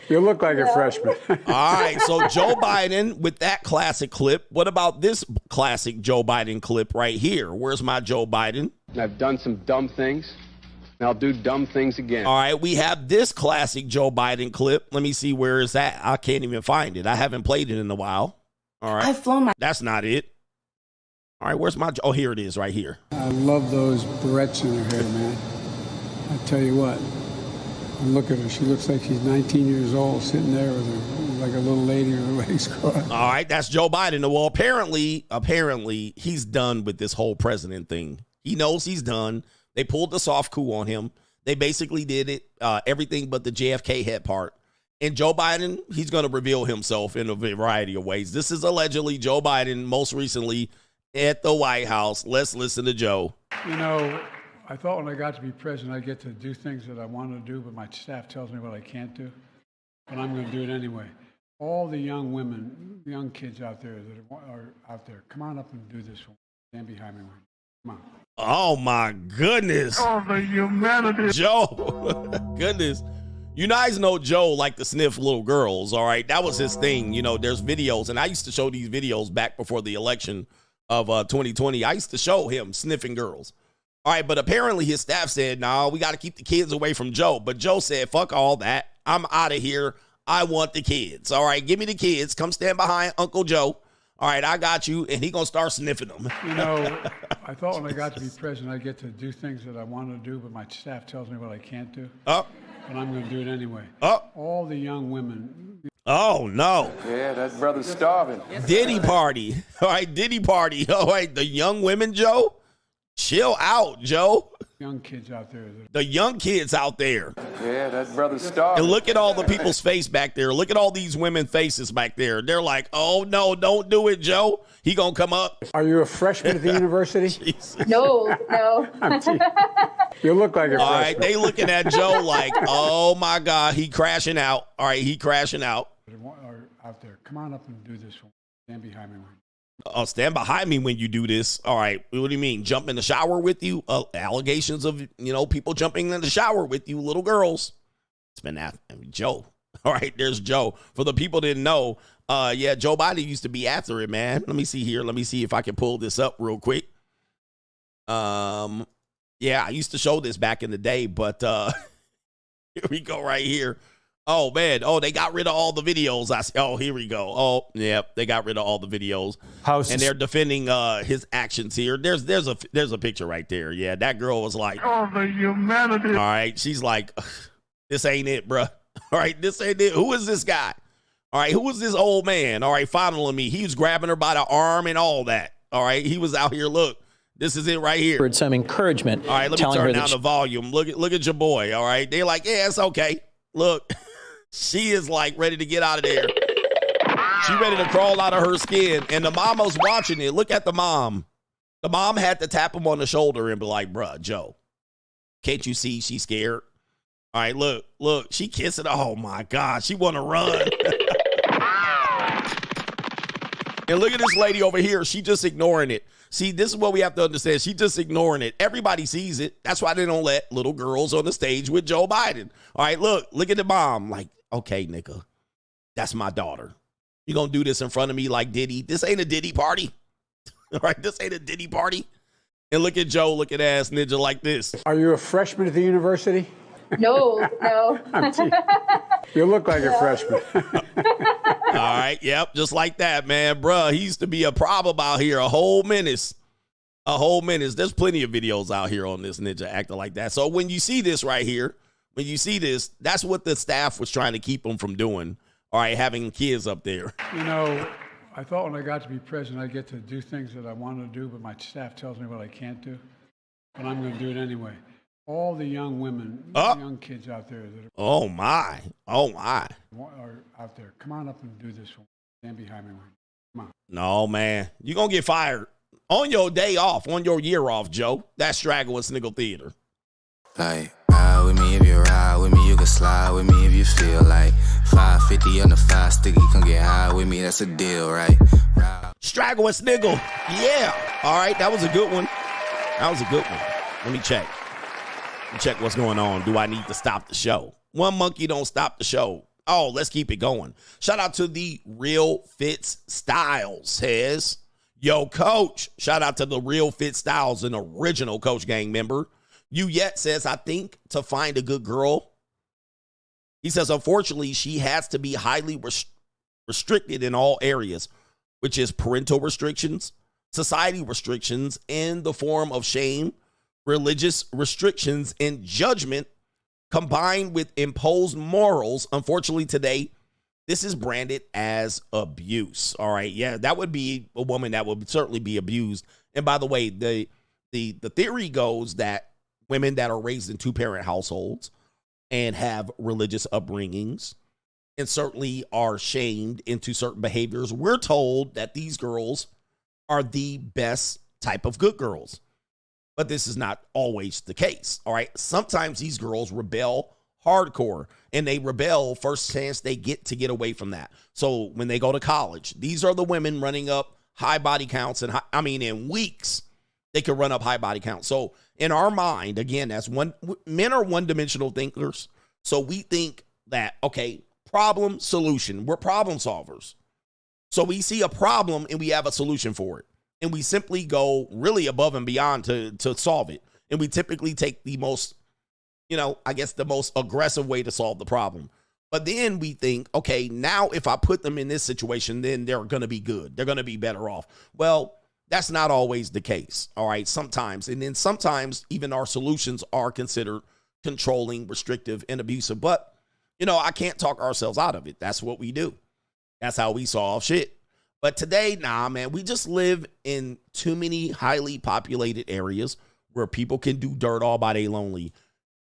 You look like a freshman. All right, so Joe Biden with that classic clip. What about this classic Joe Biden clip right here? Where's my Joe Biden? I've done some dumb things, and I'll do dumb things again. All right, we have this classic Joe Biden clip. Let me see, where is that? I can't even find it. I haven't played it in a while. All right. I've flown my... That's not it. All right, where's my... Oh, here it is right here. I love those barrettes in her hair, man. I tell you what. Look at her. She looks like she's 19 years old, sitting there with her, like a little lady with her legs crossed. All right, that's Joe Biden. Well, apparently, he's done with this whole president thing. He knows he's done. They pulled the soft coup on him. They basically did it, everything but the JFK head part. And Joe Biden, he's going to reveal himself in a variety of ways. This is allegedly Joe Biden, most recently at the White House. Let's listen to Joe. You know, I thought when I got to be president, I'd get to do things that I want to do, but my staff tells me what I can't do. But I'm going to do it anyway. All the young women, young kids out there that are out there, come on up and do this one. Stand behind me. Come on. Oh, my goodness. Oh, the humanity. Joe, goodness. You guys know Joe like to sniff little girls, all right? That was his thing. You know, there's videos, and I used to show these videos back before the election of 2020. I used to show him sniffing girls. All right, but apparently his staff said, no, we got to keep the kids away from Joe. But Joe said, fuck all that. I'm out of here. I want the kids. All right, give me the kids. Come stand behind Uncle Joe. All right, I got you. And he going to start sniffing them. You know, I thought when I got to be president, I'd get to do things that I want to do, but my staff tells me what I can't do. Oh. But I'm going to do it anyway. Oh. All the young women. Oh, no. Yeah, that brother's starving. Diddy party. All right, Diddy party. All right, the young women, Joe. Chill out, Joe. Young kids out there. The young kids out there. Yeah, that brother's starving. And look at all the people's face back there. Look at all these women's faces back there. They're like, oh, no, don't do it, Joe. He going to come up. Are you a freshman at the university? No. You look like a freshman. All right, they looking at Joe like, oh, my God, he crashing out. All right, he crashing out. Out there. Come on up and do this one. Stand behind me. Oh, stand behind me when you do this. All right. What do you mean? Jump in the shower with you? Allegations of, people jumping in the shower with you, little girls. It's been that. Joe. All right. There's Joe. For the people that didn't know, Yeah, Joe Biden used to be after it, man. Let me see here. Let me see if I can pull this up real quick. Yeah, I used to show this back in the day, but here we go right here. Oh, man. Oh, they got rid of all the videos. Oh, here we go. Oh, yeah, they got rid of all the videos. And they're defending his actions here. There's a picture right there. Yeah, that girl was like, Oh, the humanity. all right, she's like, this ain't it, bruh. All right, this ain't it. Who is this guy? All right, who is this old man? All right, following me. He was grabbing her by the arm and all that. All right, he was out here. Look, this is it right here. Some encouragement. All right, let me turn down the volume. Look at your boy. All right, they're like, yeah, it's okay. Look, she is like ready to get out of there. She ready to crawl out of her skin, and the mama's watching it. Look at the mom. The mom had to tap him on the shoulder and be like, bruh, Joe, can't you see she's scared? All right, look, she kissing. Oh my God, she want to run. And look at this lady over here. She just ignoring it. See, this is what we have to understand. She just ignoring it. Everybody sees it. That's why they don't let little girls on the stage with Joe Biden. All right, look at the mom. Like, okay, nigga, that's my daughter. You gonna do this in front of me like Diddy? This ain't a Diddy party. All right, this ain't a Diddy party. And look at Joe looking ass ninja like this. Are you a freshman at the university? No. You look like a freshman. All right, yep, just like that, man. Bruh, he used to be a problem out here, a whole menace. There's plenty of videos out here on this ninja acting like that. So when you see this right here, that's what the staff was trying to keep him from doing. All right, having kids up there. You know, I thought when I got to be president, I'd get to do things that I wanted to do, but my staff tells me what I can't do. But I'm going to do it anyway. All the young women, young kids out there that are, oh my, are out there. Come on up and do this one. Stand behind me. Come on. No, man. You're going to get fired on your day off, on your year off, Joe. That's Straggle and Sniggle Theater. Like, ride with me if you ride with me, you can slide with me if you feel like 550 on the 5 sticky, come get high with me, that's a deal, right? Straggle and Sniggle. Yeah. All right, that was a good one. Let me check. Check what's going on. Do I need to stop the show? One monkey don't stop the show. Oh, let's keep it going. Shout out to the Real Fits Styles. Says, yo, coach. Shout out to the Real Fit Styles, an original Coach Gang member. You Yet says, I think to find a good girl. He says, unfortunately, she has to be highly restricted in all areas, which is parental restrictions, society restrictions in the form of shame, religious restrictions and judgment combined with imposed morals. Unfortunately, today, this is branded as abuse. All right. Yeah, that would be a woman that would certainly be abused. And by the way, the theory goes that women that are raised in 2-parent households and have religious upbringings and certainly are shamed into certain behaviors, we're told that these girls are the best type of good girls. But this is not always the case, all right? Sometimes these girls rebel hardcore, and they rebel first chance they get away from that. So when they go to college, these are the women running up high body counts, and in weeks, they could run up high body counts. So in our mind, again, men are one-dimensional thinkers, so we think that, okay, problem, solution. We're problem solvers. So we see a problem, and we have a solution for it. And we simply go really above and beyond to solve it. And we typically take the most, the most aggressive way to solve the problem. But then we think, okay, now if I put them in this situation, then they're going to be good. They're going to be better off. Well, that's not always the case. All right. Sometimes. And then sometimes even our solutions are considered controlling, restrictive, and abusive. But, I can't talk ourselves out of it. That's what we do. That's how we solve shit. But today, nah, man, we just live in too many highly populated areas where people can do dirt all by day lonely.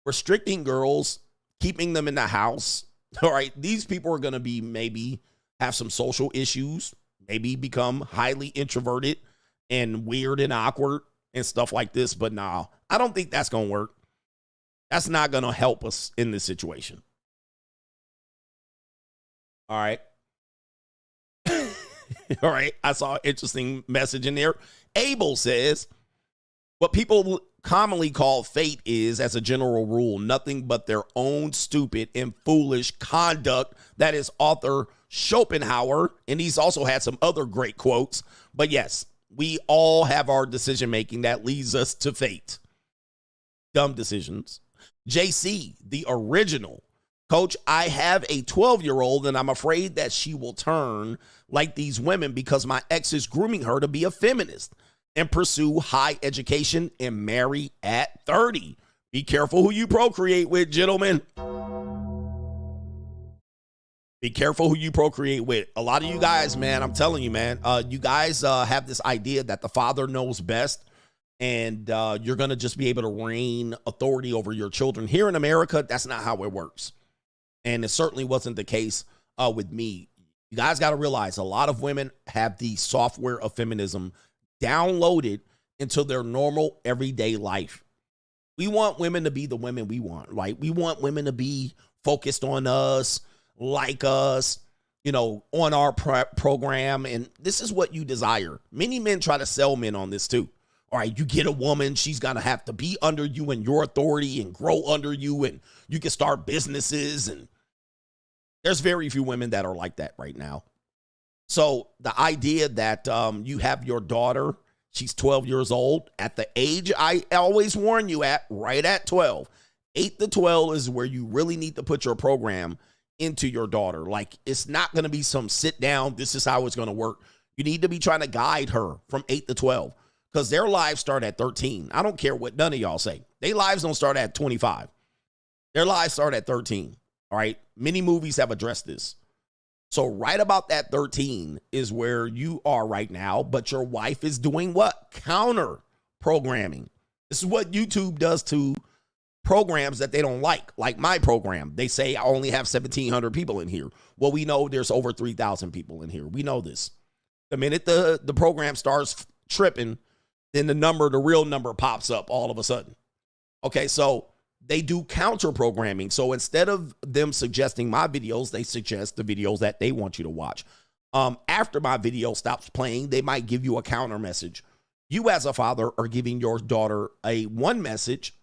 Restricting girls, keeping them in the house. All right, these people are going to be maybe have some social issues, maybe become highly introverted and weird and awkward and stuff like this. But nah, I don't think that's going to work. That's not going to help us in this situation. All right. All right. I saw an interesting message in there. Abel says, what people commonly called fate is, as a general rule, nothing but their own stupid and foolish conduct. That is author Schopenhauer, and he's also had some other great quotes. But yes, we all have our decision making that leads us to fate. Dumb decisions. JC, the original. Coach, I have a 12-year-old and I'm afraid that she will turn like these women because my ex is grooming her to be a feminist and pursue high education and marry at 30. Be careful who you procreate with, gentlemen. Be careful who you procreate with. A lot of you guys, man, I'm telling you, man, you guys have this idea that the father knows best and you're going to just be able to reign authority over your children. Here in America, that's not how it works. And it certainly wasn't the case with me. You guys got to realize a lot of women have the software of feminism downloaded into their normal everyday life. We want women to be the women we want, right? We want women to be focused on us, like us, you know, on our program. And this is what you desire. Many men try to sell men on this too. All right, you get a woman, she's going to have to be under you and your authority and grow under you, and you can start businesses. And there's very few women that are like that right now. So the idea that you have your daughter, she's 12 years old, at the age I always warn you at, right at 12. 8 to 12 is where you really need to put your program into your daughter. Like, it's not going to be some sit down, this is how it's going to work. You need to be trying to guide her from 8 to 12 because their lives start at 13. I don't care what none of y'all say. Their lives don't start at 25. Their lives start at 13. All right. Many movies have addressed this. So right about that 13 is where you are right now, but your wife is doing what? Counter programming. This is what YouTube does to programs that they don't like my program. They say I only have 1,700 people in here. Well, we know there's over 3,000 people in here. We know this. The minute the program starts tripping, then the real number pops up all of a sudden. Okay, so they do counter programming. So instead of them suggesting my videos, they suggest the videos that they want you to watch. After my video stops playing, they might give you a counter message. You as a father are giving your daughter one message,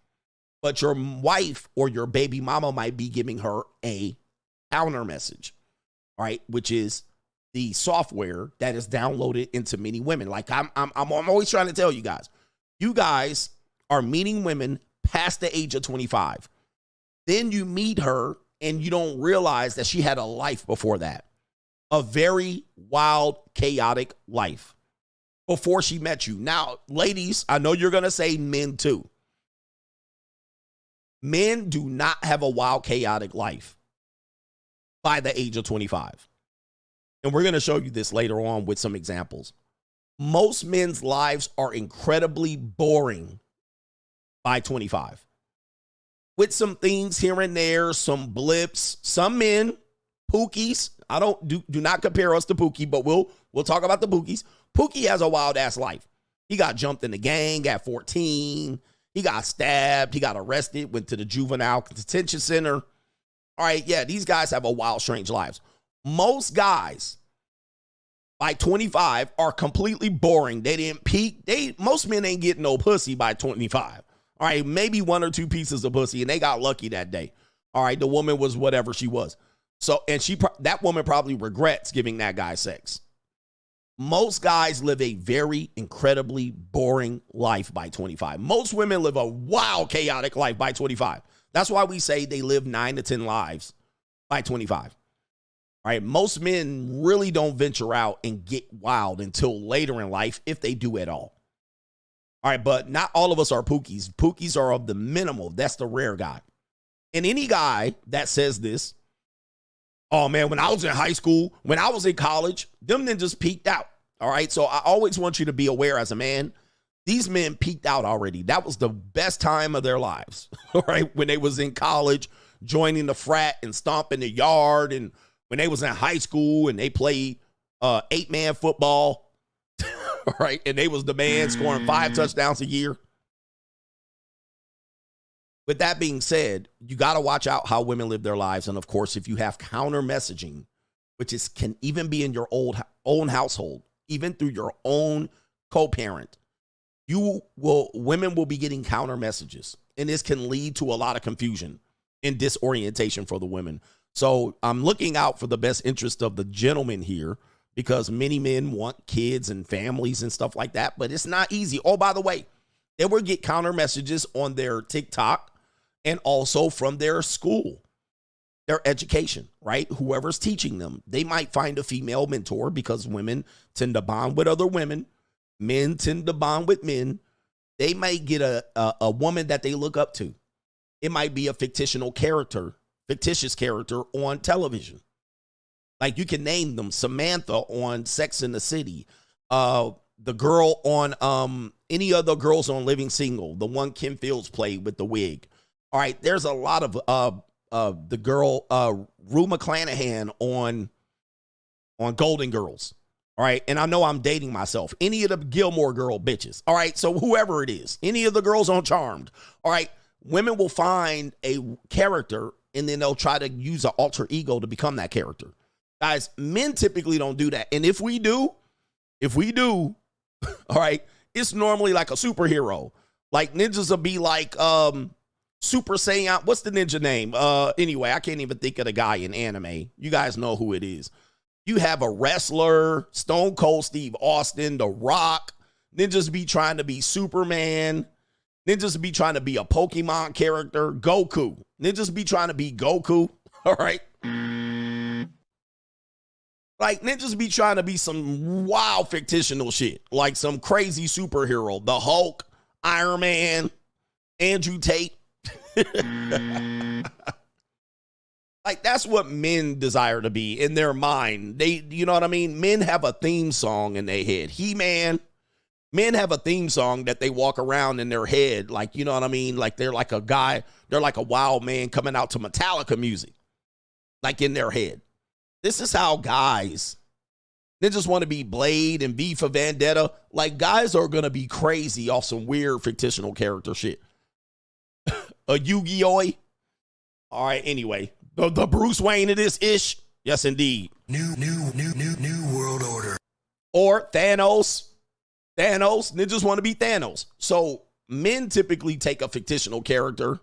but your wife or your baby mama might be giving her a counter message, all right, which is the software that is downloaded into many women. Like I'm always trying to tell you guys are meeting women past the age of 25. Then you meet her and you don't realize that she had a life before that. A very wild, chaotic life before she met you. Now, ladies, I know you're going to say men too. Men do not have a wild, chaotic life by the age of 25. And we're going to show you this later on with some examples. Most men's lives are incredibly boring by 25. With some things here and there, some blips, some men, Pookies. I don't do not compare us to Pookie, but we'll talk about the Pookies. Pookie has a wild ass life. He got jumped in the gang at 14. He got stabbed. He got arrested, went to the juvenile detention center. All right, yeah, these guys have a wild, strange lives. Most guys by 25 are completely boring. They didn't peak. Most men ain't getting no pussy by 25. All right, maybe 1 or 2 pieces of pussy, and they got lucky that day. All right, the woman was whatever she was. So, and that woman probably regrets giving that guy sex. Most guys live a very incredibly boring life by 25. Most women live a wild, chaotic life by 25. That's why we say they live 9 to 10 lives by 25. All right, most men really don't venture out and get wild until later in life, if they do at all. All right, but not all of us are Pookies. Pookies are of the minimal. That's the rare guy. And any guy that says this, oh man, when I was in high school, when I was in college, them then just peaked out. All right, so I always want you to be aware as a man, these men peaked out already. That was the best time of their lives. All right, when they was in college, joining the frat and stomping the yard, and when they was in high school and they played 8-man football. All right, and they was the man scoring 5 touchdowns a year. With that being said, you got to watch out how women live their lives. And of course, if you have counter messaging, which can even be in your own household, even through your own co-parent, women will be getting counter messages, and this can lead to a lot of confusion and disorientation for the women. So I'm looking out for the best interest of the gentleman here, because many men want kids and families and stuff like that, but it's not easy. Oh, by the way, they will get counter messages on their TikTok and also from their school, their education, right? Whoever's teaching them, they might find a female mentor, because women tend to bond with other women. Men tend to bond with men. They might get a woman that they look up to. It might be a fictitious character on television. Like, you can name them: Samantha on Sex and the City, the girl on any other girls on Living Single, the one Kim Fields played with the wig. All right, there's a lot of the girl Rue McClanahan on Golden Girls. All right, and I know I'm dating myself. Any of the Gilmore Girl bitches. All right, so whoever it is, any of the girls on Charmed. All right, women will find a character and then they'll try to use an alter ego to become that character. Guys, men typically don't do that. And if we do, all right, it's normally like a superhero. Like, ninjas will be like Super Saiyan. What's the ninja name? Anyway, I can't even think of the guy in anime. You guys know who it is. You have a wrestler, Stone Cold Steve Austin, The Rock. Ninjas be trying to be Superman. Ninjas be trying to be a Pokemon character. Goku. Ninjas be trying to be Goku. All right. Like, ninjas be trying to be some wild fictional shit. Like some crazy superhero. The Hulk, Iron Man, Andrew Tate. Like, that's what men desire to be in their mind. You know what I mean? Men have a theme song in their head. He-Man. Men have a theme song that they walk around in their head. Like, you know what I mean? Like, they're like a guy. They're like a wild man coming out to Metallica music. Like, in their head. This is how guys, they just want to be Blade and V for Vendetta. Like, guys are going to be crazy off some weird fictional character shit. A Yu-Gi-Oh! All right, anyway. The Bruce Wayne of this ish. Yes, indeed. New world order. Or Thanos. Ninjas want to be Thanos. So men typically take a fictional character.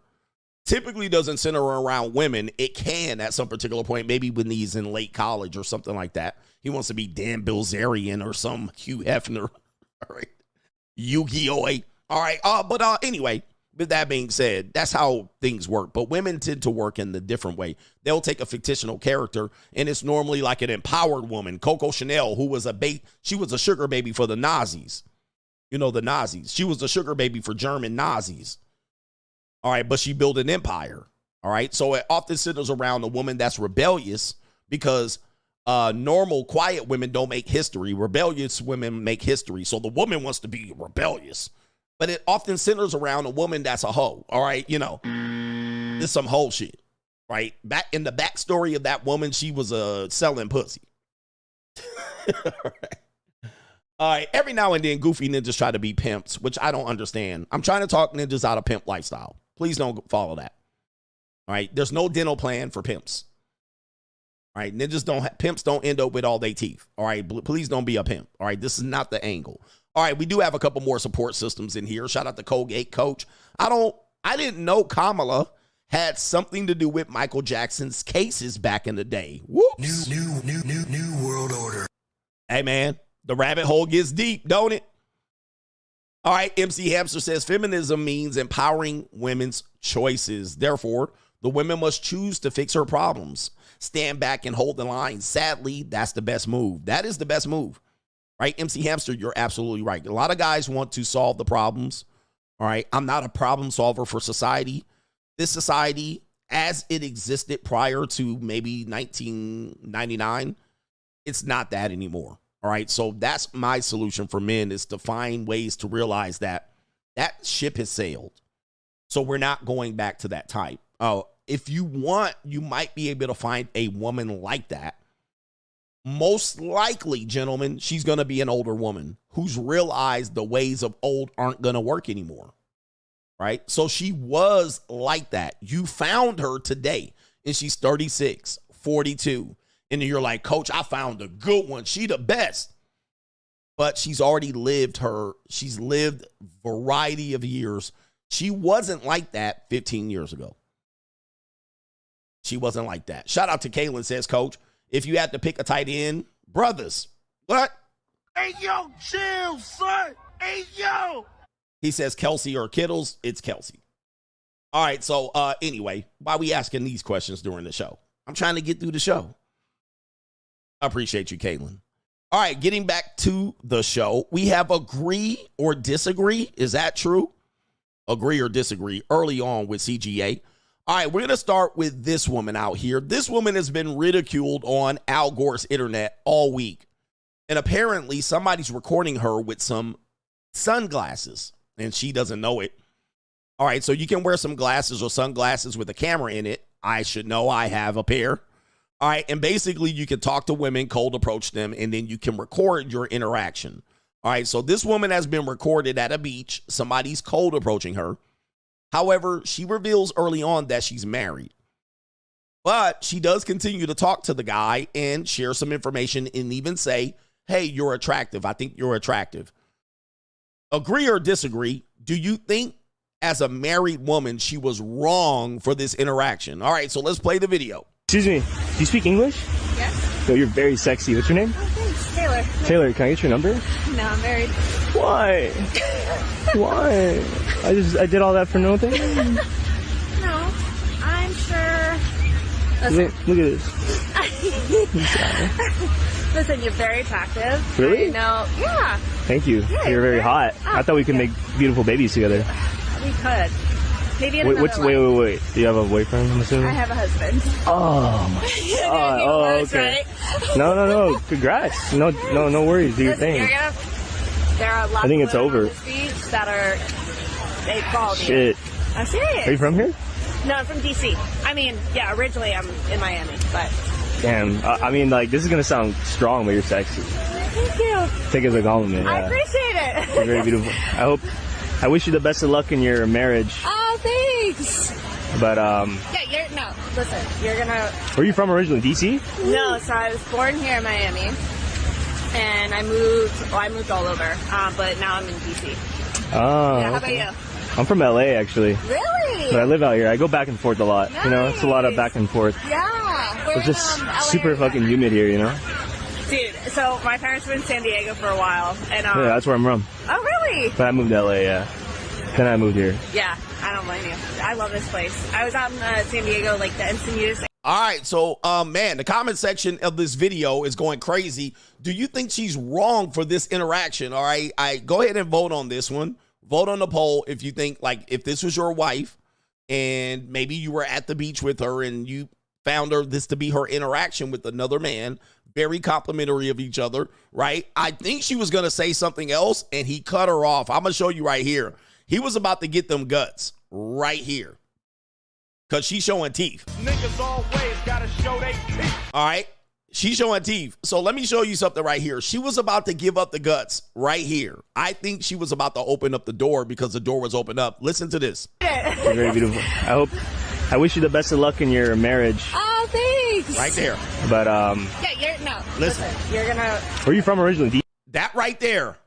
Typically doesn't center around women. It can at some particular point, maybe when he's in late college or something like that. He wants to be Dan Bilzerian or some Hugh Hefner. All right. Yu-Gi-Oh! All right. But anyway, with that being said, that's how things work. But women tend to work in the different way. They'll take a fictional character, and it's normally like an empowered woman. Coco Chanel, who was she was a sugar baby for the Nazis. You know, the Nazis. She was a sugar baby for German Nazis. All right, but she built an empire. All right, so it often centers around a woman that's rebellious, because normal, quiet women don't make history. Rebellious women make history. So the woman wants to be rebellious. But it often centers around a woman that's a hoe. All right, you know, it's some hoe shit, right? Back in the backstory of that woman, she was selling pussy. All right, every now and then, goofy ninjas try to be pimps, which I don't understand. I'm trying to talk ninjas out of pimp lifestyle. Please don't follow that. All right, there's no dental plan for pimps. All right, pimps don't end up with all their teeth. All right, please don't be a pimp. All right, this is not the angle. All right, we do have a couple more support systems in here. Shout out to Colgate Coach. I didn't know Kamala had something to do with Michael Jackson's cases back in the day. Whoops. New world order. Hey, man, the rabbit hole gets deep, don't it? All right, MC Hamster says feminism means empowering women's choices. Therefore, the women must choose to fix her problems. Stand back and hold the line. Sadly, that's the best move. That is the best move. Right, MC Hamster, you're absolutely right. A lot of guys want to solve the problems. All right, I'm not a problem solver for society. This society, as it existed prior to maybe 1999, it's not that anymore. All right, so that's my solution for men, is to find ways to realize that that ship has sailed. So we're not going back to that type. If you want, you might be able to find a woman like that. Most likely, gentlemen, she's going to be an older woman who's realized the ways of old aren't going to work anymore, right? So she was like that. You found her today, and she's 36, 42, and you're like, Coach, I found a good one. She the best. but she's already she's lived variety of years. She wasn't like that 15 years ago. She wasn't like that. Shout out to Kaylin, says, Coach, if you had to pick a tight end, brothers. What? Hey, yo, chill, son. Hey, yo. He says Kelsey or Kittles. It's Kelsey. All right, so anyway, why we asking these questions during the show? I'm trying to get through the show. I appreciate you, Caitlin. All right, getting back to the show, we have agree or disagree. Is that true? Agree or disagree early on with CGA. All right, we're going to start with this woman out here. This woman has been ridiculed on Al Gore's internet all week. And apparently somebody's recording her with some sunglasses, and she doesn't know it. All right, so you can wear some glasses or sunglasses with a camera in it. I should know I have a pair. All right, and basically you can talk to women, cold approach them, and then you can record your interaction. All right, so this woman has been recorded at a beach. Somebody's cold approaching her. However, she reveals early on that she's married. But she does continue to talk to the guy and share some information and even say, hey, you're attractive. I think you're attractive. Agree or disagree? Do you think as a married woman, she was wrong for this interaction? All right, so let's play the video. Excuse me, do you speak English? Yes. Yo, you're very sexy. What's your name? Oh, thanks. Taylor. Taylor, can I get your number? No, I'm married. Why? Why? I did all that for nothing? No, I'm sure. Listen. Look at this. Listen, you're very attractive. Really? No. Yeah. Thank you. Yeah, you're very hot. I thought we could make beautiful babies together. We could. Maybe in Wait, another wait. Do you have a boyfriend, I'm assuming? I have a husband. Oh, my God. Oh, okay. Right? No. Congrats. No worries. Do your Listen, thing. There are lots I think of it's women over. on this beach that are they quality. Shit. I'm serious. Are you from here? No, I'm from DC. I mean, yeah, originally I'm in Miami, but. Damn. I mean, like, this is going to sound strong, but you're sexy. Thank you. Take it as a compliment. Yeah. I appreciate it. You're very beautiful. I wish you the best of luck in your marriage. Oh, thanks. But, Yeah, listen, you're gonna. Where are you from originally? DC? No, so I was born here in Miami. And I moved all over, but now I'm in DC. Oh. Yeah, how about you? I'm from LA, actually. Really? But I live out here. I go back and forth a lot. Nice. You know, it's a lot of back and forth. Yeah. It's just super fucking humid here, you know? Dude, so my parents were in San Diego for a while. And Yeah, that's where I'm from. Oh, really? But I moved to LA, yeah. Then I moved here. Yeah, I don't blame you. I love this place. I was out in San Diego, like the Encinitas. All right, so, man, the comment section of this video is going crazy. Do you think she's wrong for this interaction? All right, go ahead and vote on this one. Vote on the poll if you think, like, if this was your wife and maybe you were at the beach with her and you found this to be her interaction with another man, very complimentary of each other, right? I think she was going to say something else and he cut her off. I'm going to show you right here. He was about to get them guts right here. Because she's showing teeth. Niggas always gotta show they teeth. All right. She's showing teeth. So let me show you something right here. She was about to give up the guts right here. I think she was about to open up the door because the door was opened up. Listen to this. You're very beautiful. I wish you the best of luck in your marriage. Oh, thanks. Right there. But, listen. You're gonna. Where are you from originally? That right there.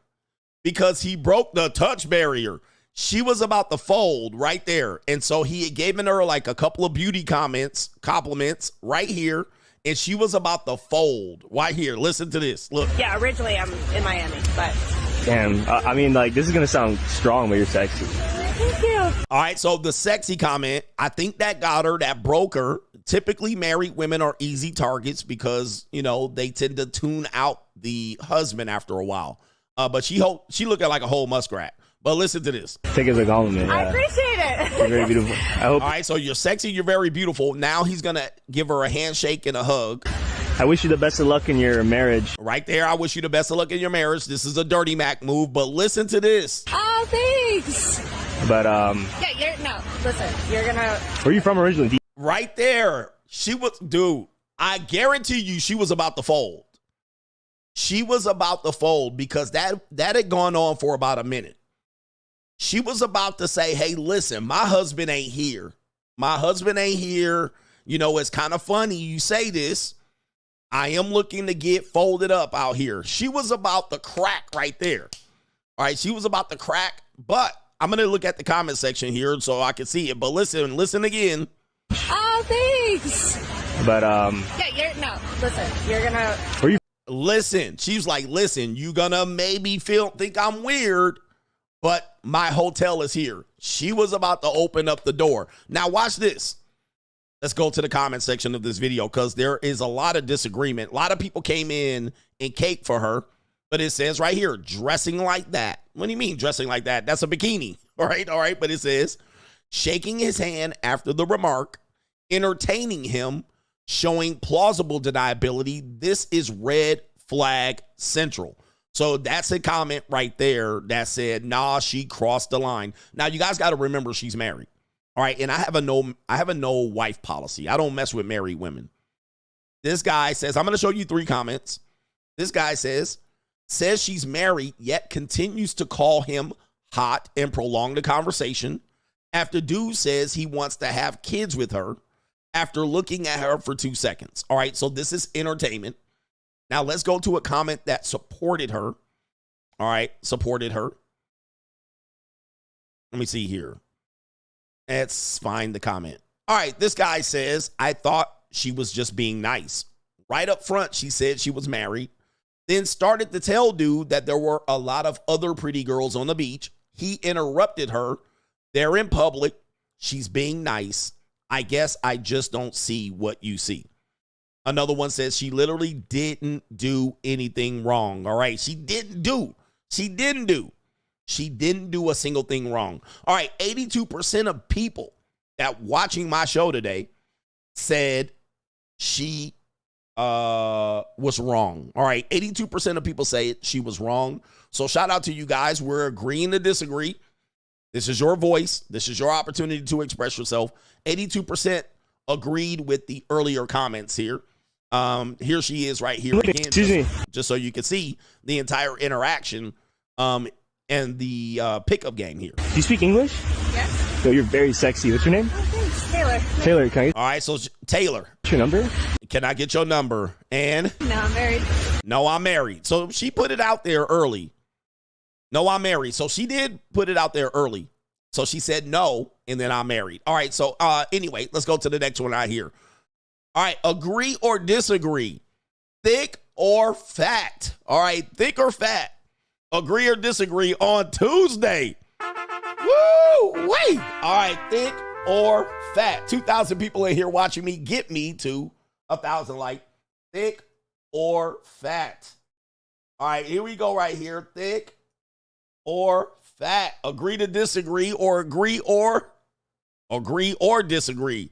Because he broke the touch barrier. She was about to fold right there. And so he had given her like a couple of beauty compliments right here. And she was about to fold right here. Listen to this. Look. Yeah, originally I'm in Miami, but. Damn. I mean, like, this is going to sound strong, but you're sexy. Thank you. All right. So the sexy comment, I think that got her, that broke her. Typically married women are easy targets because, you know, they tend to tune out the husband after a while. But she looking like a whole muskrat. But listen to this. Take it as a compliment. Yeah. I appreciate it. You're very beautiful. All right, so you're sexy, you're very beautiful. Now he's going to give her a handshake and a hug. I wish you the best of luck in your marriage. Right there, I wish you the best of luck in your marriage. This is a dirty Mac move, but listen to this. Oh, thanks. But, listen, you're gonna. Where are you from originally? Right there. Dude, I guarantee you she was about to fold. She was about to fold because that had gone on for about a minute. She was about to say, hey, listen, my husband ain't here. My husband ain't here. You know, it's kind of funny you say this, I am looking to get folded up out here. She was about to crack right there. All right, she was about to crack, but I'm going to look at the comment section here so I can see it. But listen again. Oh, thanks. But you're gonna. Are you? Listen, she's like, listen, you gonna maybe think I'm weird, but my hotel is here. She was about to open up the door. Now watch this. Let's go to the comment section of this video because there is a lot of disagreement. A lot of people came in and cake for her, but it says right here, dressing like that. What do you mean dressing like that? That's a bikini. All right. But it says shaking his hand after the remark, entertaining him, showing plausible deniability. This is red flag central. So that's a comment right there that said, nah, she crossed the line. Now you guys got to remember she's married. All right. And I have a no wife policy. I don't mess with married women. This guy says, I'm going to show you 3 comments. This guy says she's married, yet continues to call him hot and prolong the conversation. After dude says he wants to have kids with her after looking at her for 2 seconds. All right. So this is entertainment. Now let's go to a comment that supported her. All right. Supported her. Let me see here. Let's find the comment. All right. This guy says, I thought she was just being nice. Right up front, she said she was married. Then started to tell dude that there were a lot of other pretty girls on the beach. He interrupted her. They're in public. She's being nice. I guess I just don't see what you see. Another one says she literally didn't do anything wrong. All right. She didn't do a single thing wrong. All right. 82% of people that watching my show today said she was wrong. All right. 82% of people say she was wrong. So shout out to you guys. We're agreeing to disagree. This is your voice. This is your opportunity to express yourself. 82% agreed with the earlier comments here. Here she is right here again, just so you can see the entire interaction and the pickup game here. Do you speak English? Yes. No, you're very sexy. What's your name? Oh, thanks. Taylor. Taylor, can I? All right, so Taylor. What's your number? Can I get your number? And? No, I'm married. No, I'm married. So she put it out there early. No, I'm married. So she did put it out there early. So she said no, and then I'm married. All right, so anyway, let's go to the next one right here. All right, agree or disagree? Thick or fat? All right, thick or fat? Agree or disagree on Tuesday? Woo! Wait! All right, thick or fat? 2,000 people in here watching me. Get me to 1,000 like thick or fat. All right, here we go right here. Thick or fat? Agree to disagree or agree or disagree?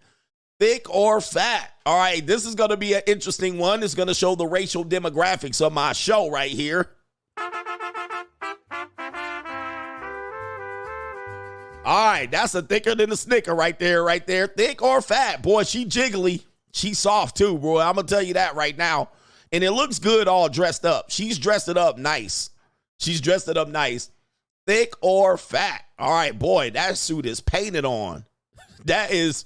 Thick or fat? All right, this is going to be an interesting one. It's going to show the racial demographics of my show right here. All right, that's a thicker than a snicker right there. Thick or fat? Boy, she jiggly. She's soft too, bro. I'm going to tell you that right now. And it looks good all dressed up. She's dressed it up nice. Thick or fat? All right, boy, that suit is painted on. That is,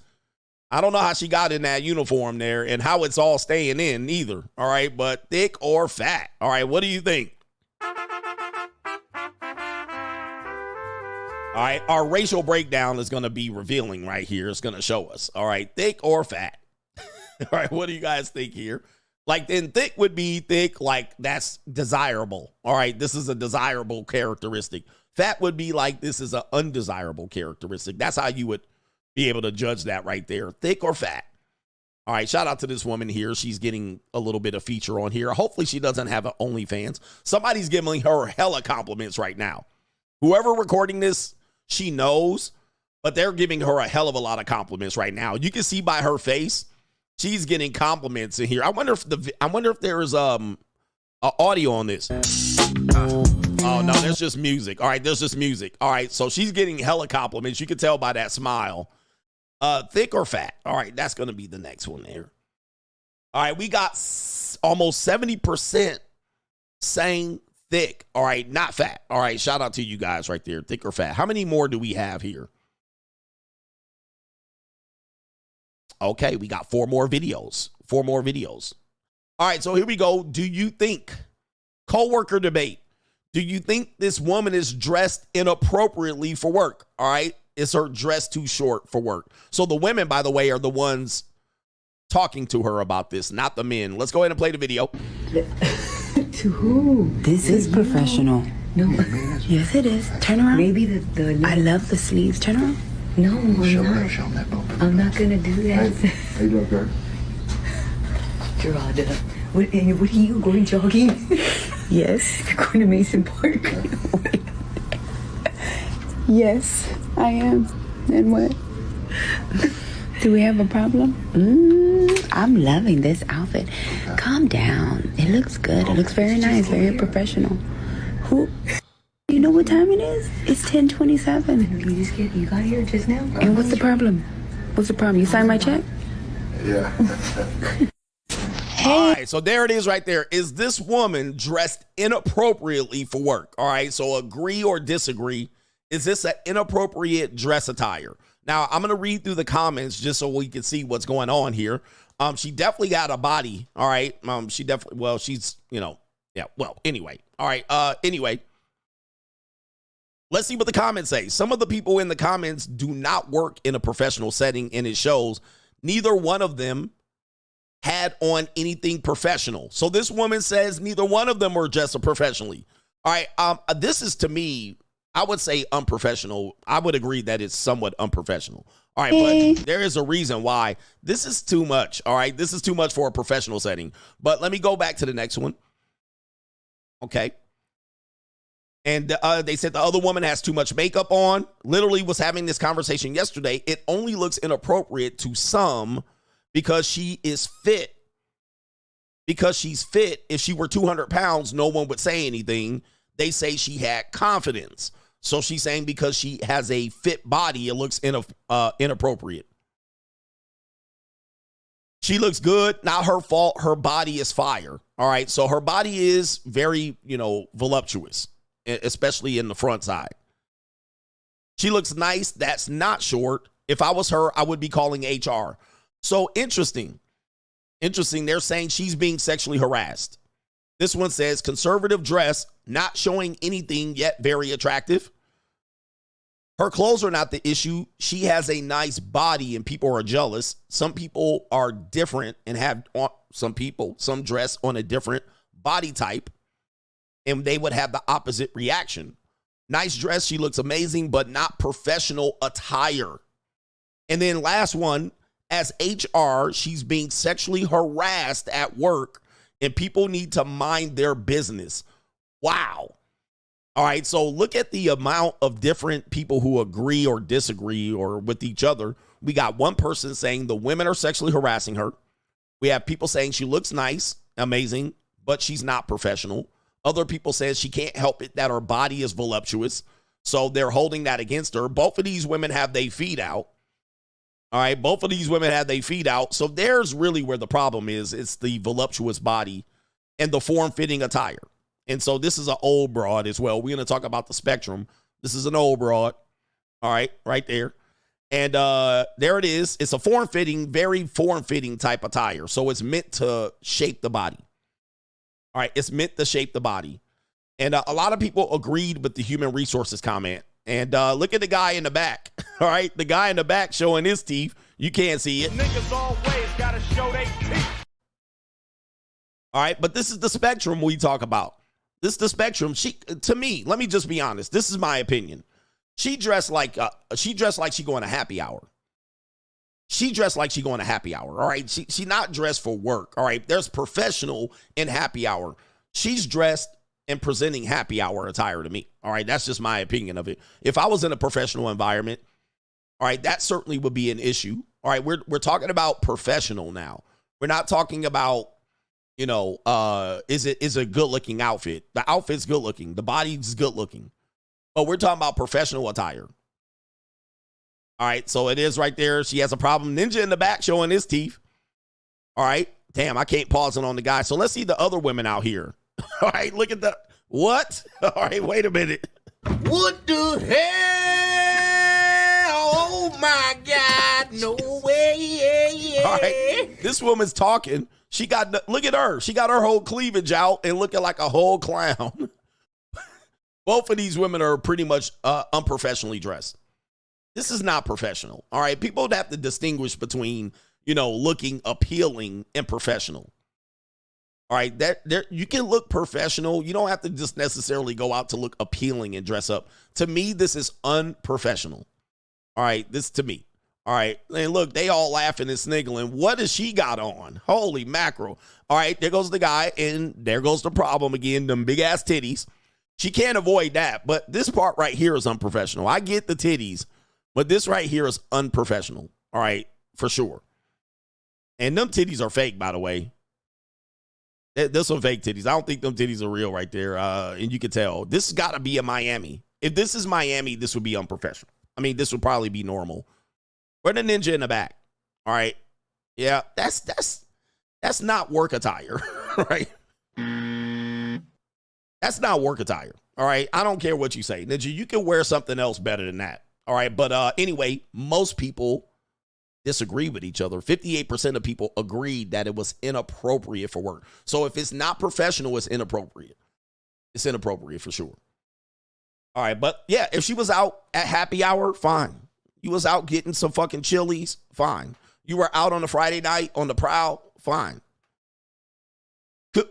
I don't know how she got in that uniform there and how it's all staying in either. All right, but thick or fat? All right, what do you think? All right, our racial breakdown is going to be revealing right here. It's going to show us. All right, thick or fat? All right, what do you guys think here? Like, then thick would be thick, like that's desirable. All right, this is a desirable characteristic. Fat would be like this is an undesirable characteristic. That's how you would be able to judge that right there. Thick or fat? All right, shout out to this woman here. She's getting a little bit of feature on here. Hopefully she doesn't have an OnlyFans. Somebody's giving her hella compliments right now. Whoever recording this, she knows, but they're giving her a hell of a lot of compliments right now. You can see by her face, she's getting compliments in here. I wonder if there's audio on this. Oh no, there's just music. All right, there's just music. All right, so she's getting hella compliments. You can tell by that smile. Thick or fat? All right, that's going to be the next one there. All right, we got almost 70% saying thick. All right, not fat. All right, shout out to you guys right there. Thick or fat? How many more do we have here? Okay, we got 4 more videos. All right, so here we go. Do you think, coworker debate, do you think this woman is dressed inappropriately for work? All right, is her dress too short for work? So the women, by the way, are the ones talking to her about this, not the men. Let's go ahead and play the video. To who? This is professional. No. Yes, it is. Turn around. Maybe the I love the sleeves. Turn around. No, I'm not gonna do that. How you doing, girl? Geralda, what are you going jogging? Yes. You're going to Mason Park. Yes, I am. And what? Do we have a problem? I'm loving this outfit. Calm down. It looks good. It looks very nice, very professional. Who? You know what time it is? It's 10:27. You got here just now? And what's the problem? What's the problem? You signed my check? Yeah. All right, so there it is right there. Is this woman dressed inappropriately for work? All right, so agree or disagree. Is this an inappropriate dress attire? Now, I'm going to read through the comments just so we can see what's going on here. She definitely got a body, all right? She definitely, well, she's, yeah, well, anyway. All right, anyway. Let's see what the comments say. Some of the people in the comments do not work in a professional setting, and it shows neither one of them had on anything professional. So this woman says neither one of them were dressed professionally. All right, this is, to me, I would say unprofessional. I would agree that it's somewhat unprofessional. All right, but there is a reason why. This is too much, all right? This is too much for a professional setting. But let me go back to the next one. Okay. And they said the other woman has too much makeup on. Literally was having this conversation yesterday. It only looks inappropriate to some because she is fit. Because she's fit. If she were 200 pounds, no one would say anything. They say she had confidence. So she's saying because she has a fit body, it looks inappropriate. She looks good. Not her fault. Her body is fire. All right. So her body is very, voluptuous, especially in the front side. She looks nice. That's not short. If I was her, I would be calling HR. So interesting. They're saying she's being sexually harassed. This one says conservative dress, not showing anything yet very attractive. Her clothes are not the issue. She has a nice body and people are jealous. Some people are different and have some dress on a different body type and they would have the opposite reaction. Nice dress. She looks amazing, but not professional attire. And then last one, as HR, she's being sexually harassed at work and people need to mind their business. Wow. All right, so look at the amount of different people who agree or disagree or with each other. We got one person saying the women are sexually harassing her. We have people saying she looks nice, amazing, but she's not professional. Other people say she can't help it that her body is voluptuous, so they're holding that against her. Both of these women have their feet out. All right, both of these women have their feet out. So there's really where the problem is. It's the voluptuous body and the form-fitting attire. And so this is an old broad as well. We're going to talk about the spectrum. This is an old broad. All right, right there. And there it is. It's a form-fitting, very form-fitting type attire. So it's meant to shape the body. All right, it's meant to shape the body. And a lot of people agreed with the human resources comment. And look at the guy in the back. All right, the guy in the back showing his teeth. You can't see it. Niggas always gotta show their teeth. All right, but this is the spectrum we talk about. This is the spectrum. To me, let me just be honest. This is my opinion. She dressed like she going to happy hour. She dressed like she going to happy hour. All right, she not dressed for work. All right, there's professional in happy hour. She's dressed and presenting happy hour attire to me. All right, that's just my opinion of it. If I was in a professional environment, all right, that certainly would be an issue. All right, we're talking about professional now. We're not talking about, is it a good looking outfit? The outfit's good looking. The body's good looking. But we're talking about professional attire. All right, so it is right there. She has a problem. Ninja in the back showing his teeth. All right, damn, I can't pause it on the guy. So let's see the other women out here. All right, look at what? All right, wait a minute. What the hell? Oh my God, no way. All right, this woman's talking. She got, look at her. She got her whole cleavage out and looking like a whole clown. Both of these women are pretty much unprofessionally dressed. This is not professional. All right, people have to distinguish between, you know, looking appealing and professional. All right, you can look professional. You don't have to just necessarily go out to look appealing and dress up. To me, this is unprofessional. All right, this to me. All right, and look, they all laughing and sniggling. What has she got on? Holy mackerel. All right, there goes the guy, and there goes the problem again, them big-ass titties. She can't avoid that, but this part right here is unprofessional. I get the titties, but this right here is unprofessional. All right, for sure. And them titties are fake, by the way. There's some fake titties. I don't think them titties are real right there, and you can tell. This has got to be in Miami. If this is Miami, this would be unprofessional. I mean, this would probably be normal. Where the ninja in the back? All right. Yeah, that's not work attire, right? That's not work attire. All right. I don't care what you say. Ninja, you can wear something else better than that. All right. But anyway, most people disagree with each other. 58% of people agreed that it was inappropriate for work. So if it's not professional, it's inappropriate. It's inappropriate for sure. All right. But yeah, if she was out at happy hour, fine. You was out getting some fucking Chili's, fine. You were out on a Friday night on the prowl, fine.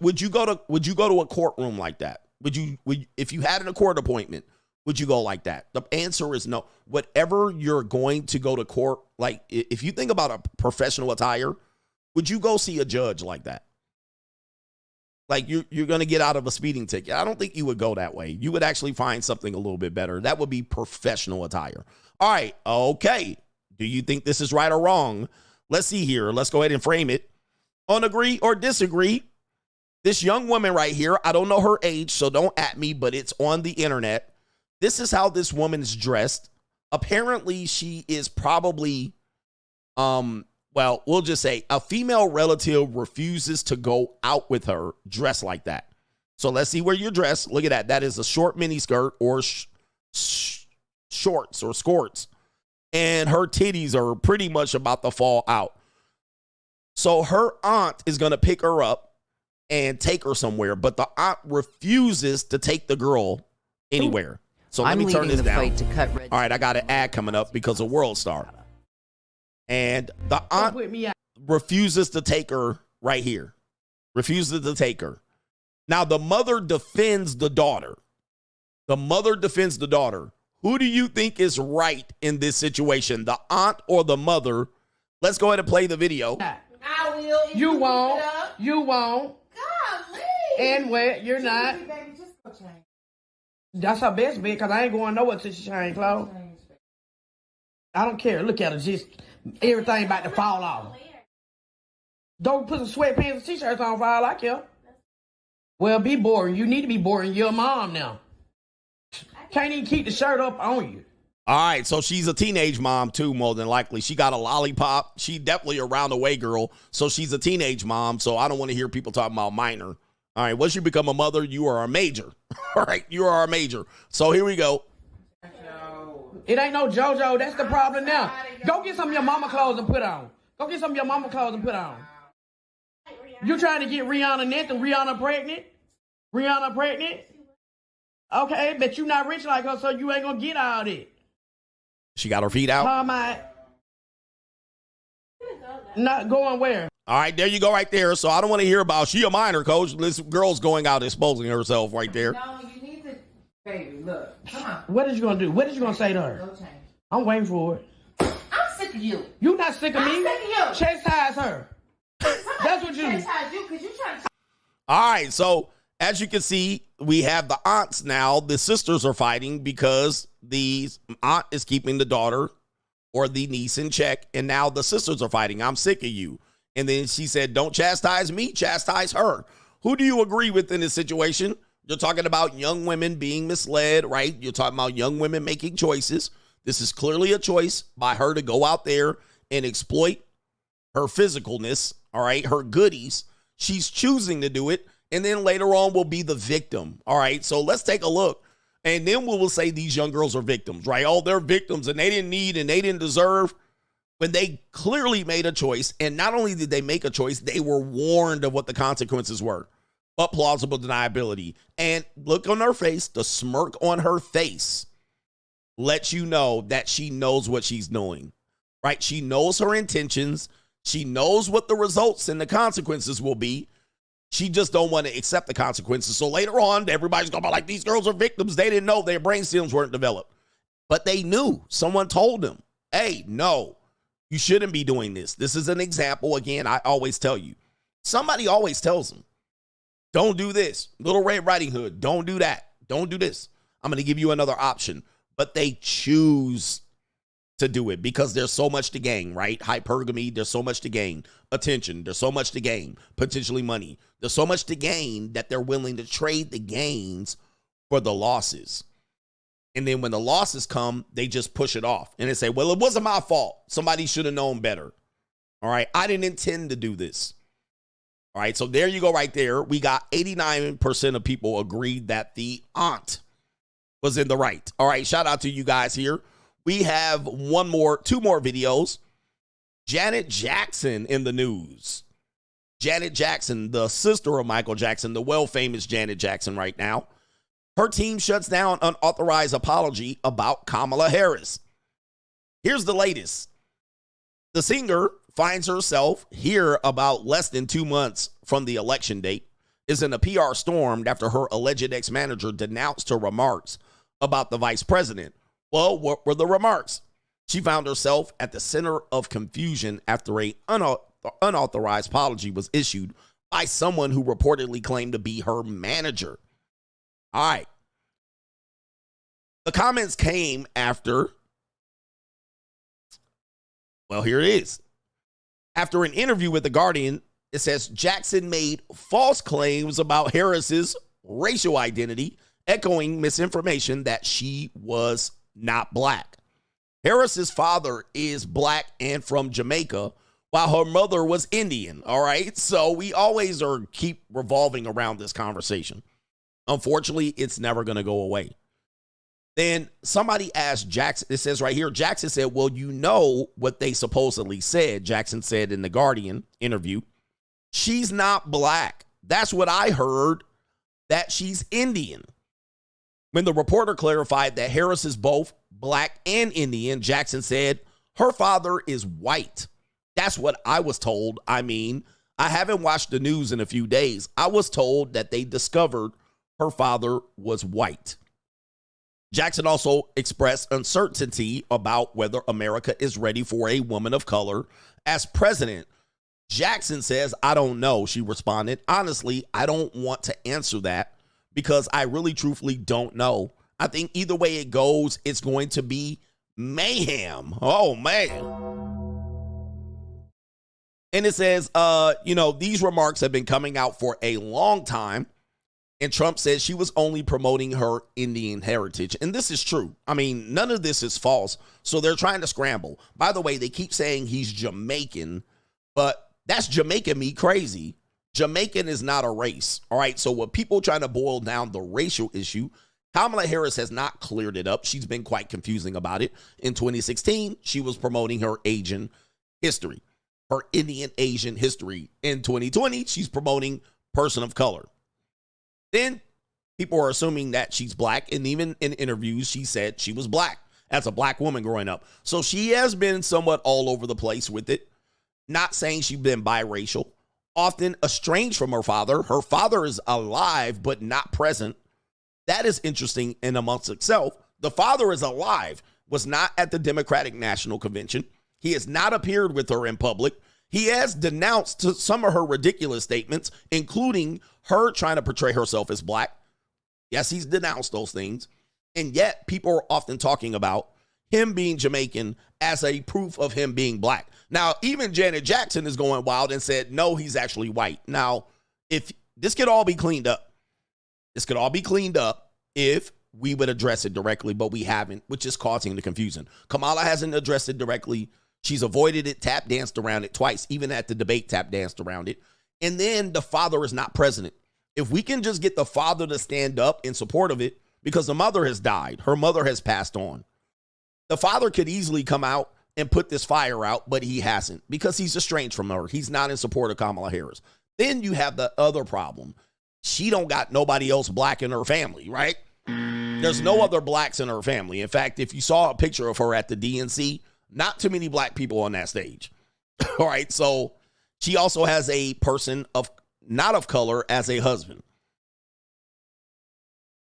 Would you go to a courtroom like that? Would if you had a court appointment, would you go like that? The answer is no. Whatever you're going to go to court, like if you think about a professional attire, would you go see a judge like that? Like you're going to get out of a speeding ticket. I don't think you would go that way. You would actually find something a little bit better. That would be professional attire. All right. Okay. Do you think this is right or wrong? Let's see here. Let's go ahead and frame it. On agree or disagree. This young woman right here, I don't know her age, so don't at me, but it's on the internet. This is how this woman is dressed. Apparently, she is probably, well, we'll just say a female relative refuses to go out with her dressed like that. So let's see where you're dressed. Look at that. That is a short mini skirt or shorts or skirts. And her titties are pretty much about to fall out. So her aunt is going to pick her up and take her somewhere, but the aunt refuses to take the girl anywhere. So let me turn this down. All right, I got an ad coming up because of World Star. And the aunt refuses to take her right here. Refuses to take her. Now, the mother defends the daughter. The mother defends the daughter. Who do you think is right in this situation, the aunt or the mother? Let's go ahead and play the video. I will. You won't. You won't. Golly. And what? You're not. That's her best bet because I ain't going nowhere till she change clothes. I don't care. Look at her. Just everything about to fall off. Don't put some sweatpants and t-shirts on for all I care. Well, be boring. You need to be boring. You're a mom now. Can't even keep the shirt up on you. All right, so she's a teenage mom too, more than likely. She got a lollipop. She definitely a round away girl, so she's a teenage mom, so I don't want to hear people talking about minor. All right, once you become a mother, you are a major. All right, you are a major. So here we go. It ain't no JoJo. That's the problem now. Go get some of your mama clothes and put on. Go get some of your mama clothes and put on. You trying to get Rihanna next and Rihanna pregnant? Rihanna pregnant? Okay, but you not rich like her, so you ain't gonna get all that. She got her feet out. Not going where? All right, there you go right there. So I don't want to hear about she a minor, coach. This girl's going out exposing herself right there. No, you need to, baby, look. Come on. What is you going to do? What is you going to say to her? No change. I'm waiting for it. I'm sick of you. You not sick of me? I'm sick of you. Chastise her. That's what you do. Chastise you because you trying to... All right, so as you can see, we have the aunts now. The sisters are fighting because the aunt is keeping the daughter or the niece in check, and now the sisters are fighting. I'm sick of you. And then she said, don't chastise me, chastise her. Who do you agree with in this situation? You're talking about young women being misled, right? You're talking about young women making choices. This is clearly a choice by her to go out there and exploit her physicalness, all right, her goodies. She's choosing to do it, and then later on will be the victim, all right? So let's take a look. And then we will say these young girls are victims, right? Oh, they're victims and they didn't need and they didn't deserve, when they clearly made a choice. And not only did they make a choice, they were warned of what the consequences were. But plausible deniability. And look on her face, the smirk on her face lets you know that she knows what she's doing, right? She knows her intentions. She knows what the results and the consequences will be. She just don't want to accept the consequences. So later on, everybody's going to be like, these girls are victims. They didn't know their brain stems weren't developed. But they knew. Someone told them, hey, no, you shouldn't be doing this. This is an example. Again, I always tell you. Somebody always tells them, don't do this. Little Red Riding Hood, don't do that. Don't do this. I'm going to give you another option. But they choose to do it because there's so much to gain, right? Hypergamy, there's so much to gain. Attention, there's so much to gain. Potentially money. There's so much to gain that they're willing to trade the gains for the losses. And then when the losses come, they just push it off. And they say, well, it wasn't my fault. Somebody should have known better. All right, I didn't intend to do this. All right, so there you go right there. We got 89% of people agreed that the aunt was in the right. All right, shout out to you guys here. We have two more videos. Janet Jackson in the news. Janet Jackson, the sister of Michael Jackson, the well-famous Janet Jackson right now. Her team shuts down unauthorized apology about Kamala Harris. Here's the latest. The singer finds herself here about less than 2 months from the election date, is in a PR storm after her alleged ex-manager denounced her remarks about the vice president. Well, what were the remarks? She found herself at the center of confusion after an unauthorized apology was issued by someone who reportedly claimed to be her manager. All right. The comments came after, well, here it is. After an interview with The Guardian, it says Jackson made false claims about Harris's racial identity, echoing misinformation that she was not black. Harris's father is black and from Jamaica, while her mother was Indian. All right. So we always keep revolving around this conversation. Unfortunately, it's never going to go away. Then somebody asked Jackson, it says right here, Jackson said, well, you know what they supposedly said. Jackson said in the Guardian interview, she's not black. That's what I heard, that she's Indian. When the reporter clarified that Harris is both black and Indian, Jackson said, her father is white. That's what I was told. I mean, I haven't watched the news in a few days. I was told that they discovered her father was white. Jackson also expressed uncertainty about whether America is ready for a woman of color as president. Jackson says, I don't know, she responded. Honestly, I don't want to answer that because I really truthfully don't know. I think either way it goes, it's going to be mayhem. Oh, man. And it says, these remarks have been coming out for a long time. And Trump said she was only promoting her Indian heritage. And this is true. I mean, none of this is false. So they're trying to scramble. By the way, they keep saying he's Jamaican, but that's Jamaican me crazy. Jamaican is not a race. All right. So what people trying to boil down the racial issue, Kamala Harris has not cleared it up. She's been quite confusing about it. In 2016, she was promoting her Asian history, her Indian Asian history. In 2020, she's promoting person of color. Then people are assuming that she's black. And even in interviews, she said she was black as a black woman growing up. So she has been somewhat all over the place with it. Not saying she's been biracial. Often estranged from her father. Her father is alive, but not present. That is interesting in amongst itself. The father is alive, was not at the Democratic National Convention. He has not appeared with her in public. He has denounced some of her ridiculous statements, including her trying to portray herself as black. Yes, he's denounced those things. And yet people are often talking about him being Jamaican as a proof of him being black. Now, even Janet Jackson is going wild and said, no, he's actually white. Now, if this could all be cleaned up, if we would address it directly, but we haven't, which is causing the confusion. Kamala hasn't addressed it directly. She's avoided it, tap danced around it twice, even at the debate, tap danced around it. And then the father is not president. If we can just get the father to stand up in support of it, because the mother has died. Her mother has passed on. The father could easily come out and put this fire out, but he hasn't because he's estranged from her. He's not in support of Kamala Harris. Then you have the other problem. She don't got nobody else black in her family, right? There's no other blacks in her family. In fact, if you saw a picture of her at the DNC, not too many black people on that stage. All right, so she also has a person of not of color as a husband.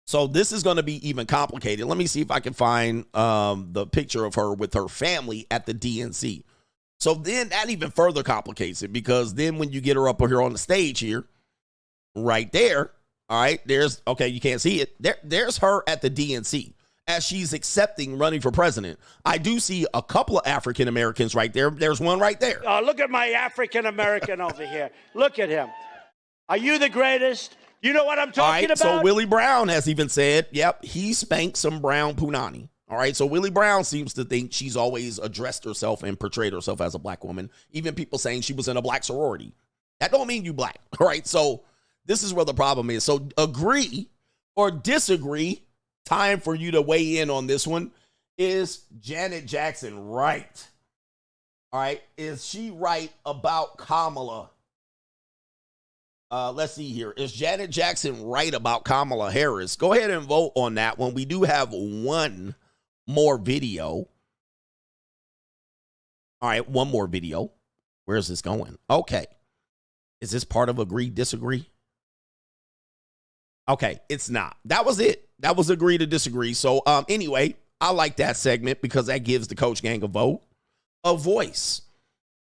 So this is going to be even complicated. Let me see if I can find the picture of her with her family at the DNC. So then that even further complicates it, because then when you get her up here on the stage here, right there, all right, there's, okay, you can't see it. There's her at the DNC as she's accepting running for president. I do see a couple of African Americans right there. There's one right there. Look at my African American over here. Look at him. Are you the greatest? You know what I'm talking about? So Willie Brown has even said, yep, he spanked some brown punani. All right, so Willie Brown seems to think she's always addressed herself and portrayed herself as a black woman. Even people saying she was in a black sorority. That don't mean you black. All right, so this is where the problem is. So agree or disagree. Time for you to weigh in on this one. Is Janet Jackson right? All right, is she right about Kamala? Let's see here. Is Janet Jackson right about Kamala Harris? Go ahead and vote on that one. We do have one more video. All right, one more video. Where's this going? Okay. Is this part of agree, disagree? Okay, it's not. That was it. That was agree to disagree. So anyway, I like that segment because that gives the Coach Gang a vote, a voice.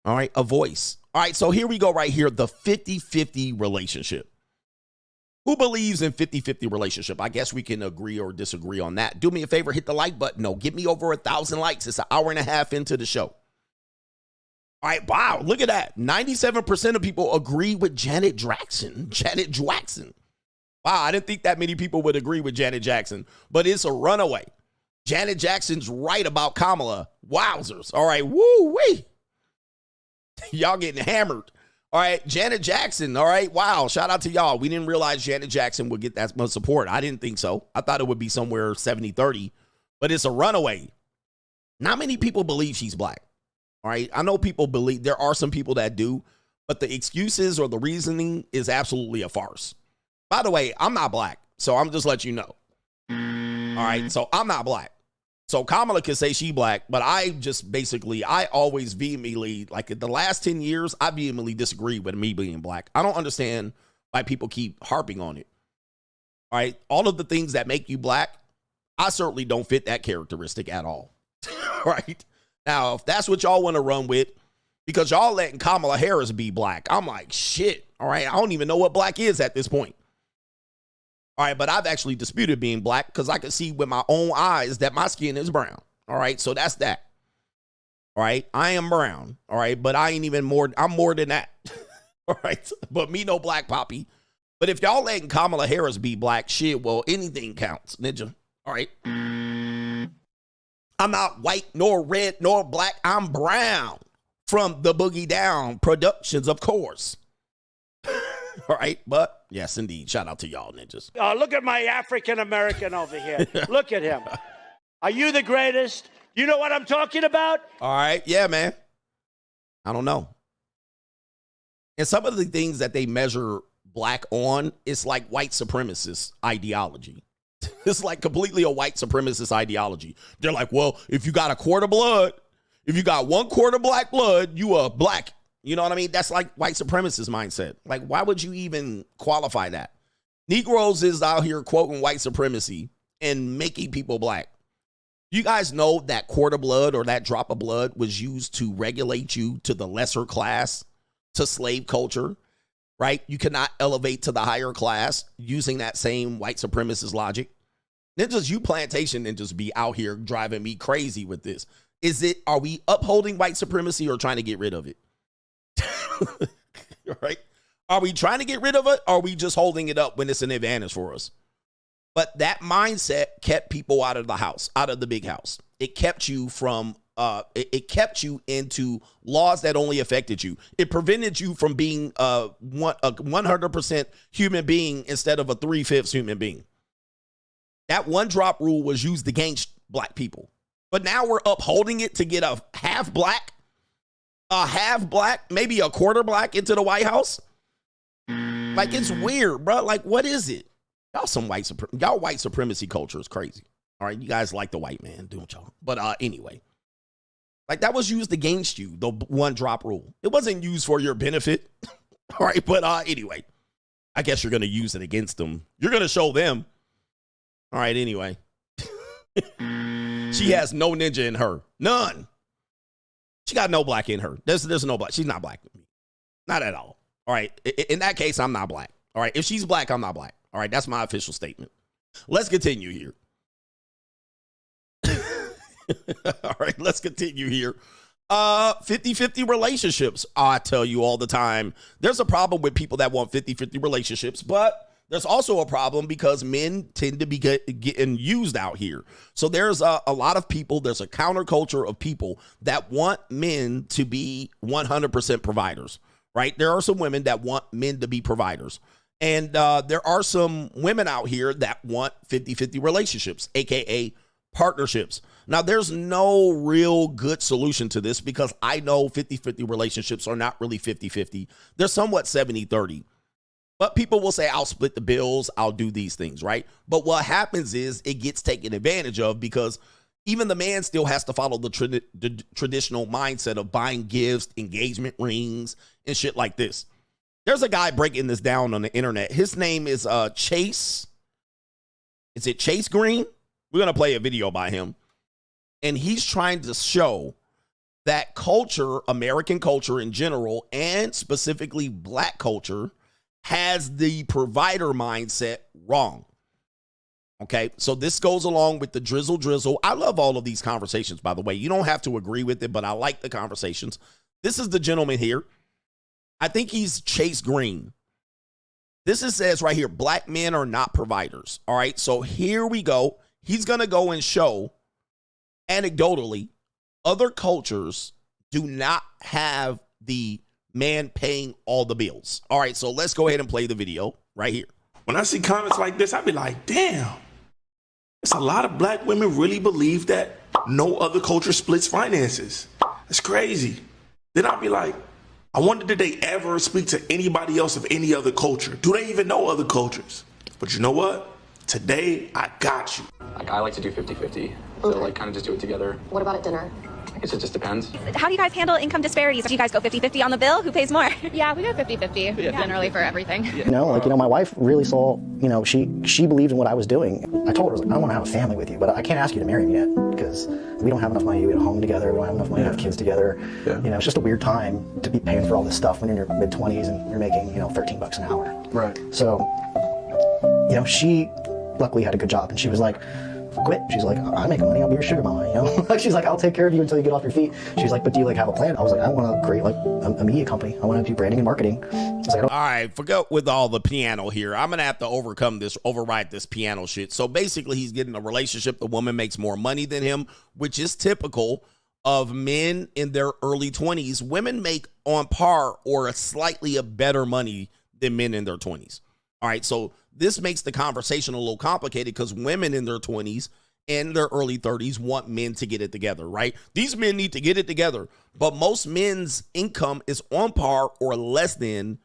All right, a voice. All right, so here we go right here, the 50-50 relationship. Who believes in 50-50 relationship? I guess we can agree or disagree on that. Do me a favor, hit the like button. No, get me over 1,000 likes. It's an hour and a half into the show. All right, wow, look at that. 97% of people agree with Janet Jackson. Janet Jackson. Wow, I didn't think that many people would agree with Janet Jackson, but it's a runaway. Janet Jackson's right about Kamala. Wowzers. All right, woo-wee. Y'all getting hammered. All right, Janet Jackson. All right, wow. Shout out to y'all. We didn't realize Janet Jackson would get that much support. I didn't think so. I thought it would be somewhere 70-30, but it's a runaway. Not many people believe she's black. All right, I know people believe, there are some people that do, but the excuses or the reasoning is absolutely a farce. By the way, I'm not black, so I'm just letting you know. All right, so I'm not black. So Kamala can say she black, but I just basically, I always vehemently, like the last 10 years, I vehemently disagree with me being black. I don't understand why people keep harping on it. All right, all of the things that make you black, I certainly don't fit that characteristic at all. Right? Now, if that's what y'all want to run with, because y'all letting Kamala Harris be black, I'm like, shit. All right, I don't even know what black is at this point. All right, but I've actually disputed being black because I can see with my own eyes that my skin is brown. All right, so that's that. All right, I am brown. All right, but I ain't even more, I'm more than that. All right, but me no black poppy. But if y'all letting Kamala Harris be black, shit, well, anything counts, ninja. All right. I'm not white, nor red, nor black. I'm brown from the Boogie Down Productions, of course. All right, but yes, indeed. Shout out to y'all, ninjas. Look at my African American over here. Look at him. Are you the greatest? You know what I'm talking about? All right, yeah, man. I don't know. And some of the things that they measure black on, it's like white supremacist ideology. It's like completely a white supremacist ideology. They're like, well, if you got a quart of blood, if you got 1 quart of black blood, you are black. You know what I mean? That's like white supremacist mindset. Like, why would you even qualify that? Negroes is out here quoting white supremacy and making people black. You guys know that quart of blood or that drop of blood was used to regulate you to the lesser class, to slave culture, right? You cannot elevate to the higher class using that same white supremacist logic. Ninjas, you plantation ninjas be out here driving me crazy with this. Are we upholding white supremacy or trying to get rid of it? Right? Are we trying to get rid of it? Or are we just holding it up when it's an advantage for us? But that mindset kept people out of the house, out of the big house. It kept you from, it kept you into laws that only affected you. It prevented you from being a 100% human being instead of a 3/5 human being. That one drop rule was used against black people. But now we're upholding it to get a half black, maybe a quarter black into the White House. Like, it's weird, bro. Like, what is it? Y'all white supremacy culture is crazy. All right, you guys like the white man, don't y'all? But anyway, like, that was used against you, the one drop rule. It wasn't used for your benefit. All right, but anyway, I guess you're going to use it against them. You're going to show them. All right, anyway. She has no ninja in her. None. She got no black in her. There's no black. She's not black with me. Not at all. All right, in that case, I'm not black. All right, if she's black, I'm not black. All right, that's my official statement. Let's continue here. All right, let's continue here. 50-50 relationships. I tell you all the time, there's a problem with people that want 50-50 relationships, but there's also a problem because men tend to be getting used out here. So there's a lot of people, there's a counterculture of people that want men to be 100% providers, right? There are some women that want men to be providers. And there are some women out here that want 50-50 relationships, AKA partnerships. Now, there's no real good solution to this because I know 50-50 relationships are not really 50-50. They're somewhat 70-30. But people will say, I'll split the bills, I'll do these things, right? But what happens is it gets taken advantage of because even the man still has to follow the traditional mindset of buying gifts, engagement rings, and shit like this. There's a guy breaking this down on the internet. His name is Chase. Is it Chase Green? We're going to play a video by him. And he's trying to show that culture, American culture in general, and specifically black culture, has the provider mindset wrong. Okay, so this goes along with the drizzle. I love all of these conversations, by the way. You don't have to agree with it, but I like the conversations. This is the gentleman here. I think he's Chase Green. This says right here, black men are not providers. All right, so here we go. He's going to go and show, anecdotally, other cultures do not have the man paying all the bills. All right, so let's go ahead and play the video right here. When I see comments like this, I be like, damn, it's a lot of black women really believe that no other culture splits finances. It's crazy. Then I'll be like, I wonder, did they ever speak to anybody else of any other culture? Do they even know other cultures? But you know what? Today, I got you. Like, I like to do 50-50. So, like, kind of just do it together. What about at dinner? I guess it just depends. How do you guys handle income disparities? Do you guys go 50-50 on the bill? Who pays more? Yeah, we go 50-50 generally for everything. You know, like, my wife really saw, she believed in what I was doing. I told her, I don't want to have a family with you, but I can't ask you to marry me yet because we don't have enough money to get a home together. We don't have enough money to have kids together. Yeah. It's just a weird time to be paying for all this stuff when you're in your mid-20s and you're making, $13 an hour. Right. So, she luckily had a good job and she was like, quit. She's like, I'm making money, I'll be your sugar mama, She's like, I'll take care of you until you get off your feet. She's like, but do you have a plan? I was like, I want to create a media company. I want to do branding and marketing. Like, all right, forget with all the piano here. I'm going to have to override this piano shit. So basically he's getting a relationship. The woman makes more money than him, which is typical of men in their early 20s. Women make on par or slightly better money than men in their 20s. All right, so this makes the conversation a little complicated because women in their 20s and their early 30s want men to get it together, right? These men need to get it together, but most men's income is on par or less than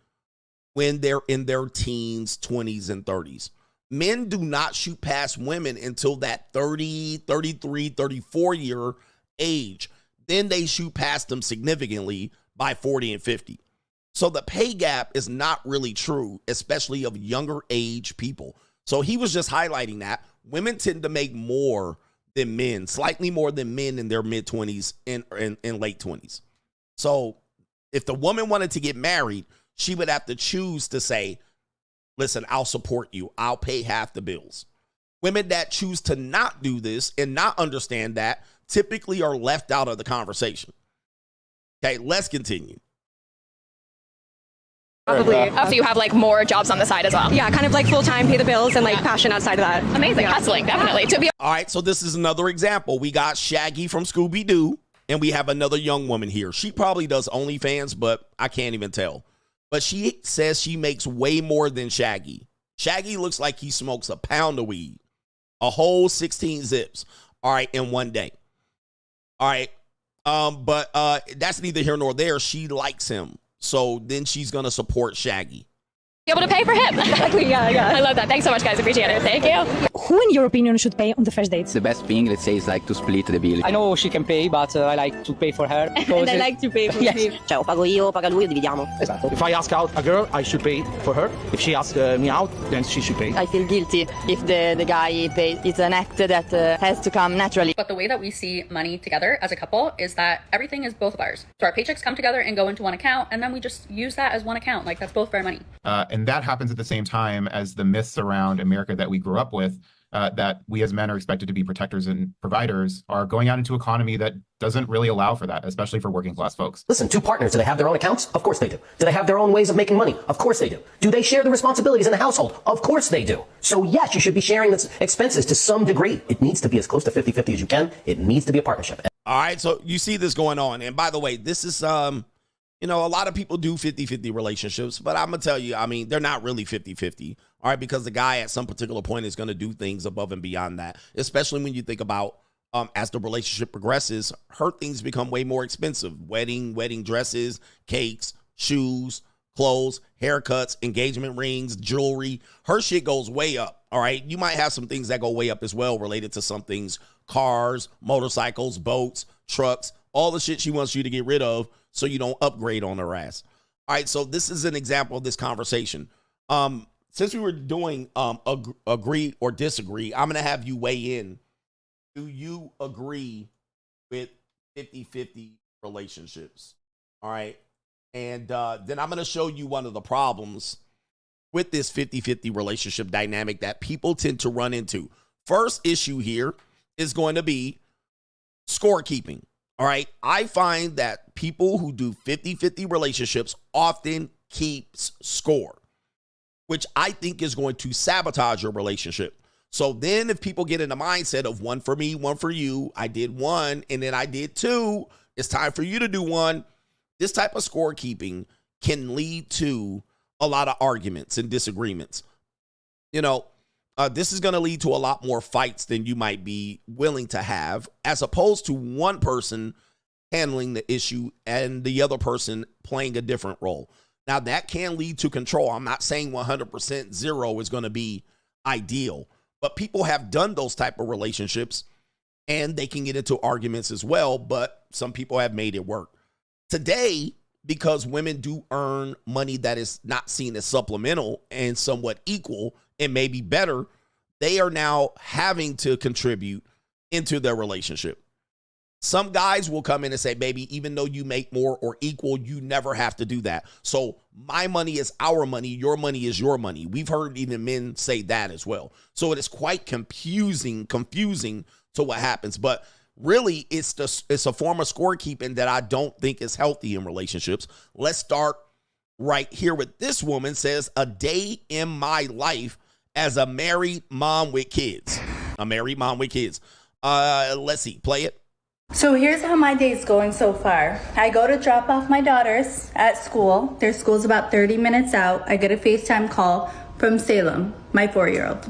when they're in their teens, 20s, and 30s. Men do not shoot past women until that 30, 33, 34-year age. Then they shoot past them significantly by 40 and 50. So the pay gap is not really true, especially of younger age people. So he was just highlighting that women tend to make more than men, slightly more than men in their mid-20s and late 20s. So if the woman wanted to get married, she would have to choose to say, listen, I'll support you. I'll pay half the bills. Women that choose to not do this and not understand that typically are left out of the conversation. Okay, let's continue. Probably after you have more jobs on the side as well. Yeah, kind of full-time, pay the bills, and passion outside of that. Amazing. Hustling, definitely. All right, so this is another example. We got Shaggy from Scooby-Doo, and we have another young woman here. She probably does OnlyFans, but I can't even tell. But she says she makes way more than Shaggy. Shaggy looks like he smokes a pound of weed. A whole 16 zips. All right, in one day. All right. But that's neither here nor there. She likes him. So then she's going to support Shaggy. Be able to pay for him. Exactly, yeah. I love that. Thanks so much, guys. Appreciate it. Thank you. Who, in your opinion, should pay on the first dates? The best thing, let's say, is like to split the bill. I know she can pay, but I like to pay for her. And I like to pay for yes. me. Cioè, o pago io, paga lui, dividiamo. Esatto. If I ask out a girl, I should pay for her. If she asks me out, then she should pay. I feel guilty if the guy pays. It's an act that has to come naturally. But the way that we see money together as a couple is that everything is both of ours. So our paychecks come together and go into one account, and then we just use that as one account. Like, that's both of our money. And that happens at the same time as the myths around America that we grew up with, that we as men are expected to be protectors and providers, are going out into an economy that doesn't really allow for that, especially for working class folks. Listen, two partners, do they have their own accounts? Of course they do. Do they have their own ways of making money? Of course they do. Do they share the responsibilities in the household? Of course they do. So yes, you should be sharing the expenses to some degree. It needs to be as close to 50-50 as you can. It needs to be a partnership. All right, so you see this going on. And by the way, this is, you know, a lot of people do 50-50 relationships, but I'm going to tell you, I mean, they're not really 50-50. All right, because the guy at some particular point is going to do things above and beyond that, especially when you think about as the relationship progresses, her things become way more expensive. Wedding dresses, cakes, shoes, clothes, haircuts, engagement rings, jewelry. Her shit goes way up. All right, you might have some things that go way up as well related to some things, cars, motorcycles, boats, trucks, all the shit she wants you to get rid of so you don't upgrade on her ass. All right, so this is an example of this conversation. Since we were doing agree or disagree, I'm going to have you weigh in. Do you agree with 50-50 relationships? All right. And then I'm going to show you one of the problems with this 50-50 relationship dynamic that people tend to run into. First issue here is going to be scorekeeping. All right. I find that people who do 50-50 relationships often keeps score, which I think is going to sabotage your relationship. So then if people get in the mindset of one for me, one for you, I did one, and then I did two, it's time for you to do one. This type of scorekeeping can lead to a lot of arguments and disagreements. You know, this is going to lead to a lot more fights than you might be willing to have, as opposed to one person handling the issue and the other person playing a different role. Now, that can lead to control. I'm not saying 100% zero is going to be ideal, but people have done those type of relationships and they can get into arguments as well, but some people have made it work. Today, because women do earn money that is not seen as supplemental and somewhat equal and maybe better, they are now having to contribute into their relationship. Some guys will come in and say, baby, even though you make more or equal, you never have to do that. So my money is our money. Your money is your money. We've heard even men say that as well. So it is quite confusing to what happens. But really, it's a form of scorekeeping that I don't think is healthy in relationships. Let's start right here with this woman. Says, a day in my life as a married mom with kids. A married mom with kids. Let's see. Play it. So here's how my day's going so far. I go to drop off my daughters at school. Their school's about 30 minutes out. I get a FaceTime call from Salem, my 4-year-old.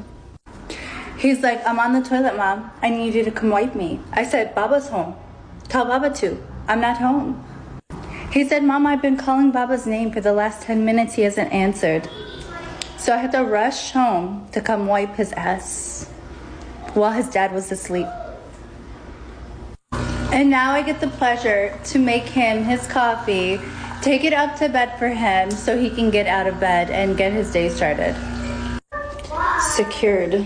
He's like, I'm on the toilet, Mom. I need you to come wipe me. I said, Baba's home. Tell Baba to. I'm not home. He said, Mom, I've been calling Baba's name for the last 10 minutes. He hasn't answered. So I had to rush home to come wipe his ass while his dad was asleep. And now I get the pleasure to make him his coffee, take it up to bed for him so he can get out of bed and get his day started. Secured.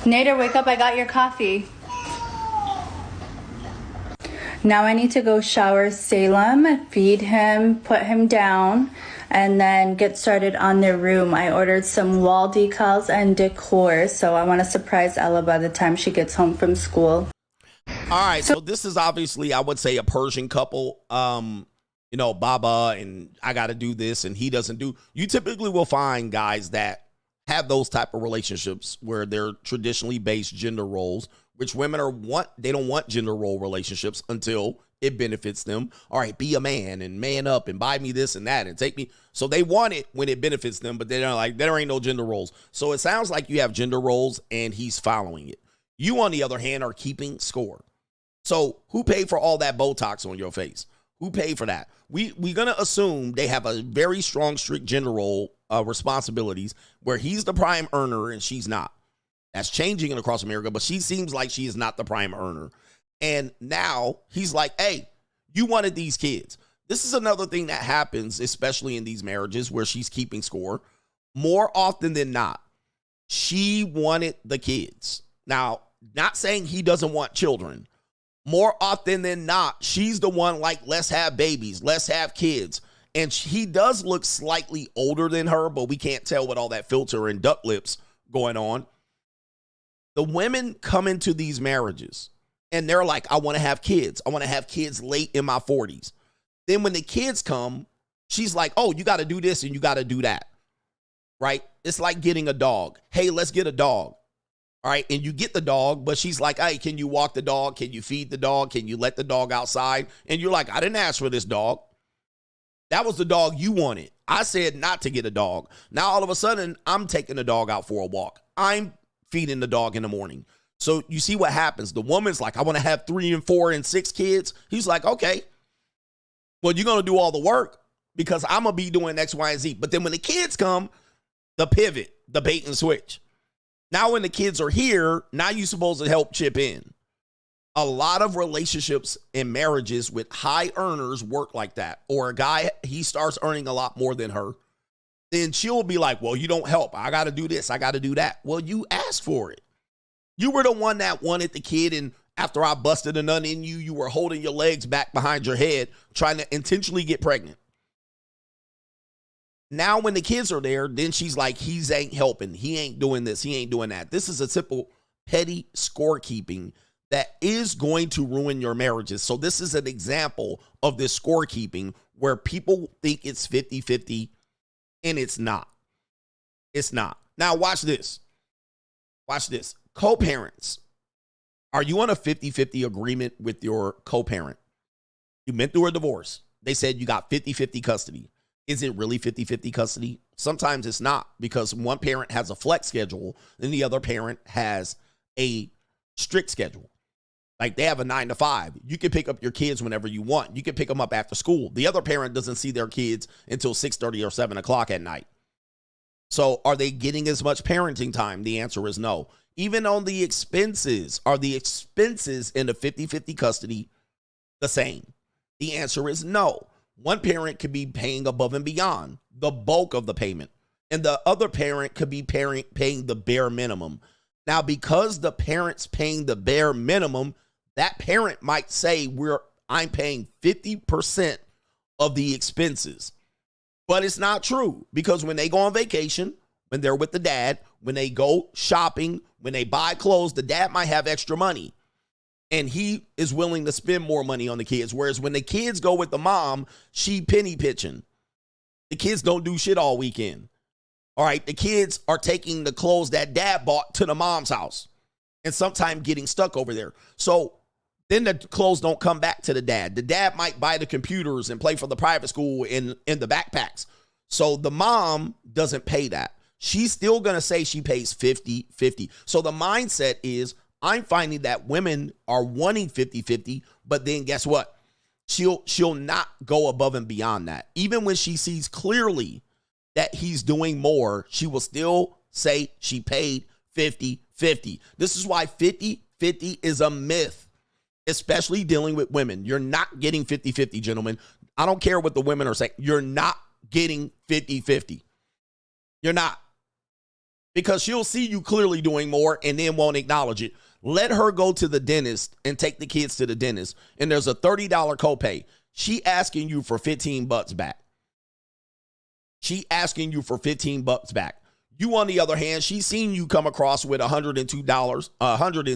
Nader, wake up, I got your coffee. Now I need to go shower Salem, feed him, put him down, and then get started on their room. I ordered some wall decals and decor, so I want to surprise Ella by the time she gets home from school. All right, so this is obviously, I would say, a Persian couple. You know, Baba and I got to do this and he doesn't do. You typically will find guys that have those type of relationships where they're traditionally based gender roles, which women they don't want gender role relationships until it benefits them. All right, be a man and man up and buy me this and that and take me. So they want it when it benefits them, but they're like, there ain't no gender roles. So it sounds like you have gender roles and he's following it. You, on the other hand, are keeping score. So who paid for all that Botox on your face? Who paid for that? We're going to assume they have a very strong, strict gender role responsibilities where he's the prime earner and she's not. That's changing across America, but she seems like she is not the prime earner. And now he's like, hey, you wanted these kids. This is another thing that happens, especially in these marriages where she's keeping score. More often than not, she wanted the kids. Now, not saying he doesn't want children. More often than not, she's the one like, let's have babies, let's have kids. And he does look slightly older than her, but we can't tell with all that filter and duck lips going on. The women come into these marriages and they're like, I want to have kids. I want to have kids late in my 40s. Then when the kids come, she's like, oh, you got to do this and you got to do that. Right? It's like getting a dog. Hey, let's get a dog. All right. And you get the dog, but she's like, hey, can you walk the dog? Can you feed the dog? Can you let the dog outside? And you're like, I didn't ask for this dog. That was the dog you wanted. I said not to get a dog. Now, all of a sudden, I'm taking the dog out for a walk. I'm feeding the dog in the morning. So you see what happens. The woman's like, I want to have 3 and 4 and 6 kids. He's like, okay, well, you're going to do all the work because I'm going to be doing X, Y, and Z. But then when the kids come, the pivot, the bait and switch. Now when the kids are here, now you're supposed to help chip in. A lot of relationships and marriages with high earners work like that. Or a guy, he starts earning a lot more than her. Then she'll be like, well, you don't help. I got to do this. I got to do that. Well, you asked for it. You were the one that wanted the kid. And after I busted a nut in you, you were holding your legs back behind your head, trying to intentionally get pregnant. Now when the kids are there, then she's like, he ain't helping. He ain't doing this. He ain't doing that. This is a simple petty scorekeeping that is going to ruin your marriages. So this is an example of this scorekeeping where people think it's 50-50 and it's not. It's not. Now watch this. Watch this. Co-parents. Are you on a 50-50 agreement with your co-parent? You went through a divorce. They said you got 50-50 custody. Is it really 50-50 custody? Sometimes it's not because one parent has a flex schedule and the other parent has a strict schedule. Like they have a 9 to 5. You can pick up your kids whenever you want. You can pick them up after school. The other parent doesn't see their kids until 6:30 or 7 o'clock at night. So are they getting as much parenting time? The answer is no. Even on the expenses, are the expenses in the 50-50 custody the same? The answer is no. One parent could be paying above and beyond the bulk of the payment, and the other parent could be paying the bare minimum. Now, because the parent's paying the bare minimum, that parent might say, I'm paying 50% of the expenses. But it's not true, because when they go on vacation, when they're with the dad, when they go shopping, when they buy clothes, the dad might have extra money. And he is willing to spend more money on the kids. Whereas when the kids go with the mom, she penny pitching. The kids don't do shit all weekend. All right. The kids are taking the clothes that dad bought to the mom's house and sometimes getting stuck over there. So then the clothes don't come back to the dad. The dad might buy the computers and play for the private school in the backpacks. So the mom doesn't pay that. She's still going to say she pays 50-50. So the mindset is, I'm finding that women are wanting 50-50, but then guess what? She'll not go above and beyond that. Even when she sees clearly that he's doing more, she will still say she paid 50-50. This is why 50-50 is a myth, especially dealing with women. You're not getting 50-50, gentlemen. I don't care what the women are saying. You're not getting 50-50. You're not. Because she'll see you clearly doing more and then won't acknowledge it. Let her go to the dentist and take the kids to the dentist, and there's a $30 copay. She asking you for $15 back. She asking you for $15 back. You, on the other hand, she's seen you come across with $100 and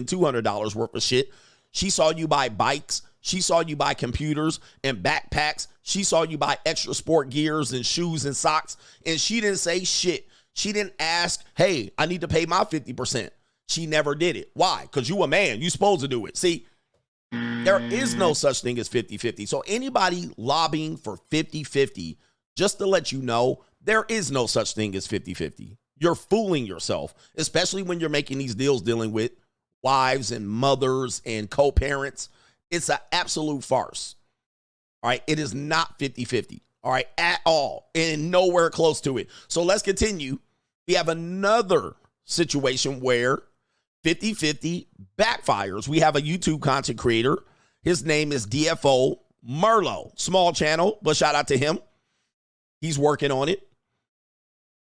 $200 worth of shit. She saw you buy bikes. She saw you buy computers and backpacks. She saw you buy extra sport gears and shoes and socks, and she didn't say shit. She didn't ask, hey, I need to pay my 50%. She never did it. Why? Because you a man. You supposed to do it. See, There is no such thing as 50-50. So anybody lobbying for 50-50, just to let you know, there is no such thing as 50-50. You're fooling yourself, especially when you're making these deals dealing with wives and mothers and co-parents. It's an absolute farce. All right. It is not 50-50. All right. At all. And nowhere close to it. So let's continue. We have another situation where 50-50 backfires. We have a YouTube content creator. His name is DFO Merlot. Small channel, but shout out to him. He's working on it.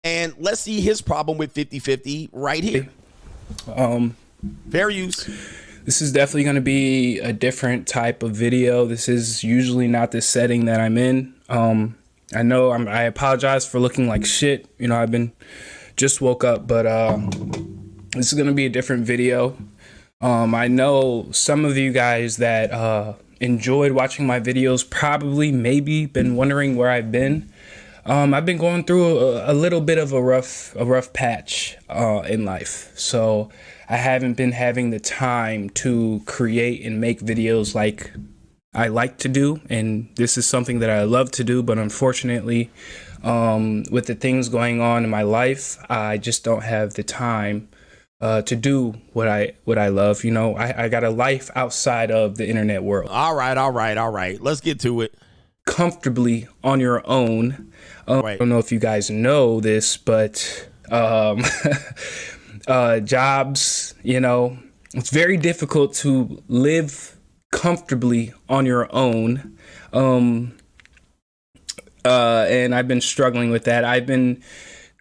And let's see his problem with 50-50 right here. Fair use. This is definitely going to be a different type of video. This is usually not the setting that I'm in. I know I apologize for looking like shit. You know, just woke up, but this is going to be a different video. I know some of you guys that enjoyed watching my videos probably maybe been wondering where I've been. I've been going through a little bit of a rough patch in life. So I haven't been having the time to create and make videos like I like to do. And this is something that I love to do. But unfortunately, with the things going on in my life, I just don't have the time to do what I love. You know, I got a life outside of the internet world. All right. Let's get to it. Comfortably on your own. I don't know if you guys know this, but jobs, you know, it's very difficult to live comfortably on your own. And I've been struggling with that. I've been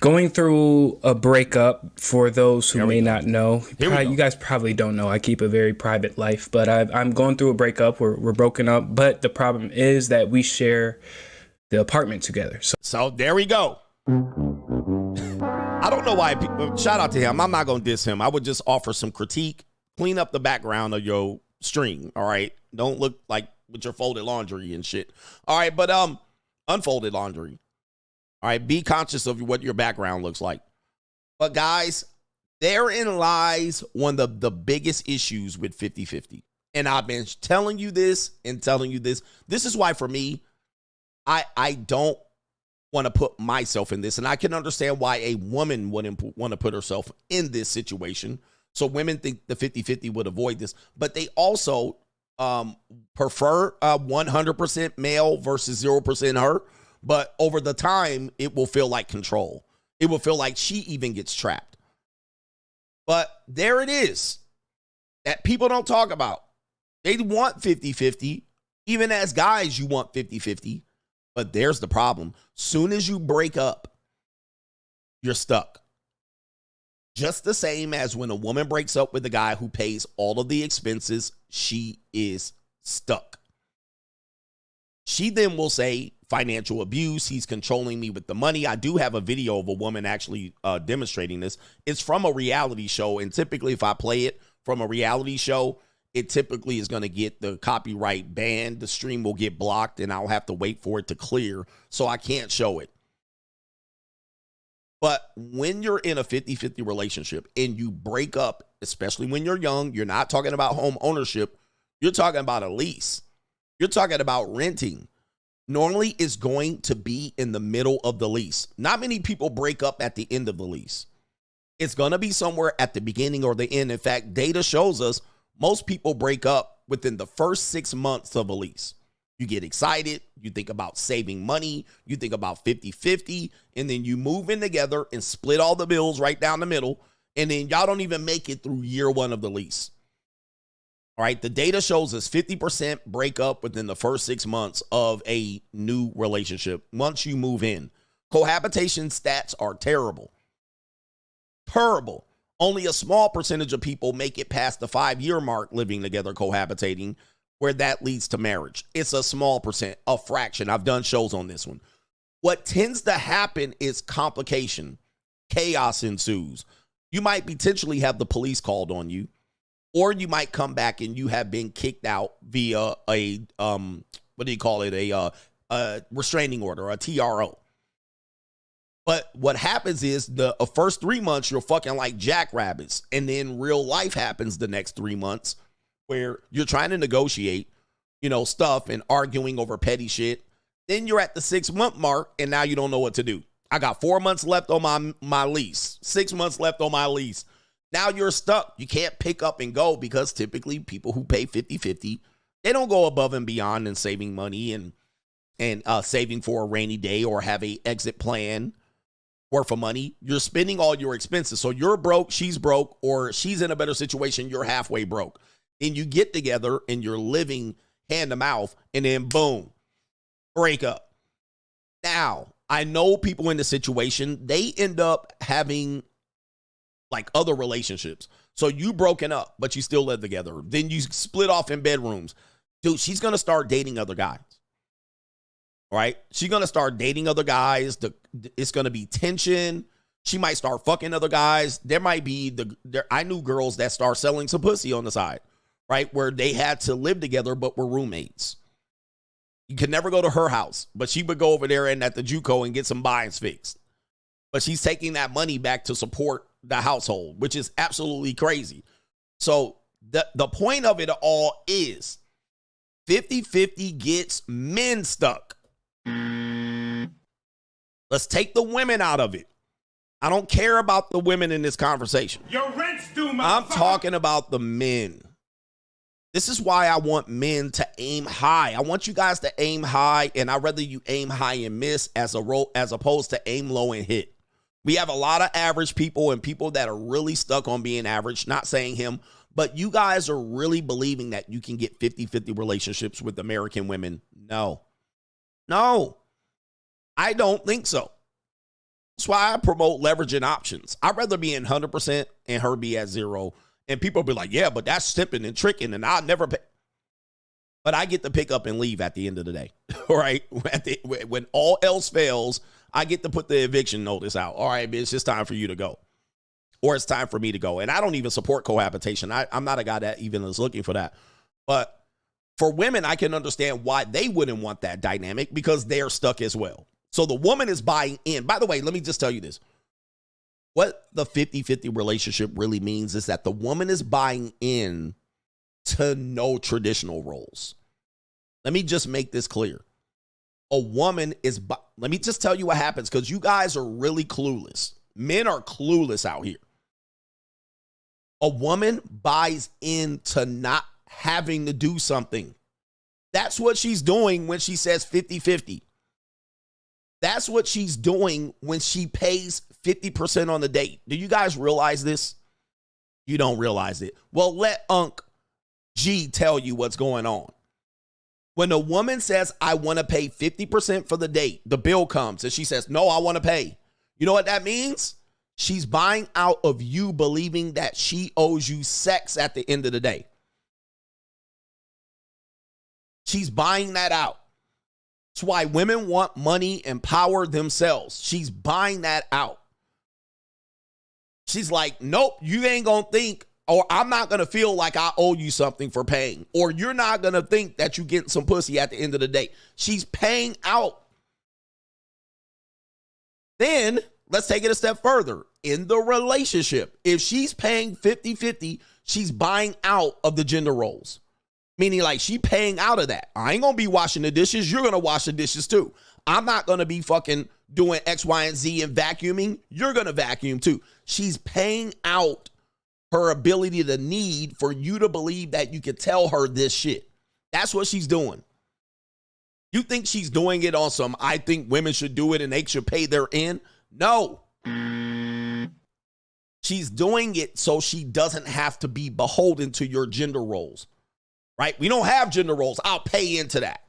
going through a breakup. For those who may not know, you guys probably don't know. I keep a very private life, but I'm going through a breakup. We're broken up, but the problem is that we share the apartment together. So there we go. I don't know why people, shout out to him. I'm not going to diss him. I would just offer some critique. Clean up the background of your stream. All right. Don't look like with your folded laundry and shit. All right. But unfolded laundry. All right. Be conscious of what your background looks like. But guys, therein lies one of the biggest issues with 50-50. And I've been telling you this and telling you this. This is why for me, I don't want to put myself in this. And I can understand why a woman wouldn't want to put herself in this situation. So women think the 50-50 would avoid this. But they also prefer 100% male versus 0% her. But over the time, it will feel like control. It will feel like she even gets trapped. But there it is that people don't talk about. They want 50-50. Even as guys, you want 50-50. But there's the problem. Soon as you break up, you're stuck. Just the same as when a woman breaks up with a guy who pays all of the expenses, she is stuck. She then will say financial abuse. He's controlling me with the money. I do have a video of a woman actually demonstrating this. It's from a reality show. And typically if I play it from a reality show, it typically is going to get the copyright banned. The stream will get blocked and I'll have to wait for it to clear. So I can't show it. But when you're in a 50-50 relationship and you break up, especially when you're young, you're not talking about home ownership. You're talking about a lease. You're talking about renting. Normally it's going to be in the middle of the lease. Not many people break up at the end of the lease. It's going to be somewhere at the beginning or the end. In fact, data shows us most people break up within the first 6 months of a lease. You get excited. You think about saving money. You think about 50-50. And then you move in together and split all the bills right down the middle. And then y'all don't even make it through year one of the lease. All right. The data shows us 50% break up within the first 6 months of a new relationship. Once you move in, cohabitation stats are terrible. Terrible. Only a small percentage of people make it past the 5-year mark living together, cohabitating, where that leads to marriage. It's a small percent, a fraction. I've done shows on this one. What tends to happen is complication. Chaos ensues. You might potentially have the police called on you, or you might come back and you have been kicked out via a, a restraining order, a TRO. But what happens is the first 3 months, you're fucking like jackrabbits. And then real life happens the next 3 months. where you're trying to negotiate, stuff and arguing over petty shit. Then you're at the 6-month mark and now you don't know what to do. I got 4 months left on my lease, 6 months left on my lease. Now you're stuck. You can't pick up and go because typically people who pay 50-50, they don't go above and beyond in saving money and saving for a rainy day or have a exit plan worth of money. You're spending all your expenses. So you're broke, she's broke, or she's in a better situation, you're halfway broke. And you get together and you're living hand to mouth and then boom, break up. Now, I know people in the situation, they end up having like other relationships. So you broken up, but you still live together. Then you split off in bedrooms. Dude, she's going to start dating other guys. Right? She's going to start dating other guys. It's going to be tension. She might start fucking other guys. There might be I knew girls that start selling some pussy on the side, right? Where they had to live together, but were roommates. You could never go to her house, but she would go over there and at the JUCO and get some buys fixed. But she's taking that money back to support the household, which is absolutely crazy. So the point of it all is 50-50 gets men stuck. Let's take the women out of it. I don't care about the women in this conversation. Your rent's due, motherfucker. I'm talking about the men. This is why I want men to aim high. I want you guys to aim high, and I'd rather you aim high and miss as opposed to aim low and hit. We have a lot of average people and people that are really stuck on being average, not saying him, but you guys are really believing that you can get 50-50 relationships with American women. No, I don't think so. That's why I promote leveraging options. I'd rather be in 100% and her be at 0. And people be like, yeah, but that's stimping and tricking and I'll never pay. But I get to pick up and leave at the end of the day. All right. When all else fails, I get to put the eviction notice out. All right, bitch, it's time for you to go. Or it's time for me to go. And I don't even support cohabitation. I'm not a guy that even is looking for that. But for women, I can understand why they wouldn't want that dynamic because they're stuck as well. So the woman is buying in. By the way, let me just tell you this. What the 50-50 relationship really means is that the woman is buying in to no traditional roles. Let me just make this clear. A woman is, let me just tell you what happens because you guys are really clueless. Men are clueless out here. A woman buys into not having to do something. That's what she's doing when she says 50-50. That's what she's doing when she pays 50% on the date. Do you guys realize this? You don't realize it. Well, let Unc G tell you what's going on. When a woman says, I want to pay 50% for the date, the bill comes and she says, no, I want to pay. You know what that means? She's buying out of you believing that she owes you sex at the end of the day. She's buying that out. That's why women want money and power themselves. She's buying that out. She's like, nope, you ain't going to think, or I'm not going to feel like I owe you something for paying, or you're not going to think that you're getting some pussy at the end of the day. She's paying out. Then let's take it a step further. In the relationship, if she's paying 50-50, she's buying out of the gender roles. Meaning like she paying out of that. I ain't going to be washing the dishes. You're going to wash the dishes too. I'm not going to be fucking doing X, Y, and Z and vacuuming. You're going to vacuum too. She's paying out her ability to need for you to believe that you can tell her this shit. That's what she's doing. You think she's doing it on some, I think women should do it and they should pay their end? No. She's doing it so she doesn't have to be beholden to your gender roles. Right? We don't have gender roles. I'll pay into that.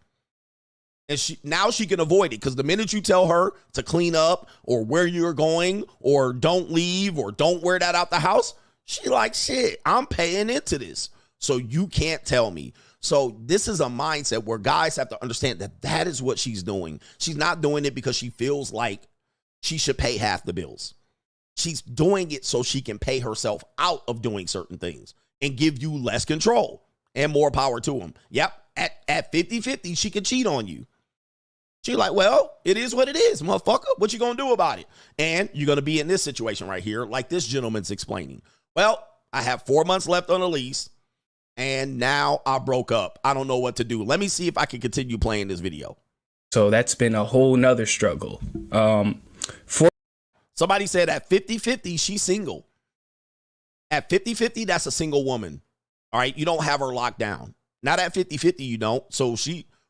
And now she can avoid it because the minute you tell her to clean up or where you're going or don't leave or don't wear that out the house, she like, shit, I'm paying into this. So you can't tell me. So this is a mindset where guys have to understand that that is what she's doing. She's not doing it because she feels like she should pay half the bills. She's doing it so she can pay herself out of doing certain things and give you less control. And more power to him. Yep. At 50-50, she could cheat on you. She's like, well, it is what it is, motherfucker. What you going to do about it? And you're going to be in this situation right here, like this gentleman's explaining. Well, I have 4 months left on the lease. and now I broke up. I don't know what to do. Let me see if I can continue playing this video. So that's been a whole nother struggle. Somebody said at 50-50, she's single. At 50-50, that's a single woman. All right, you don't have her locked down. Not at 50-50, you don't. So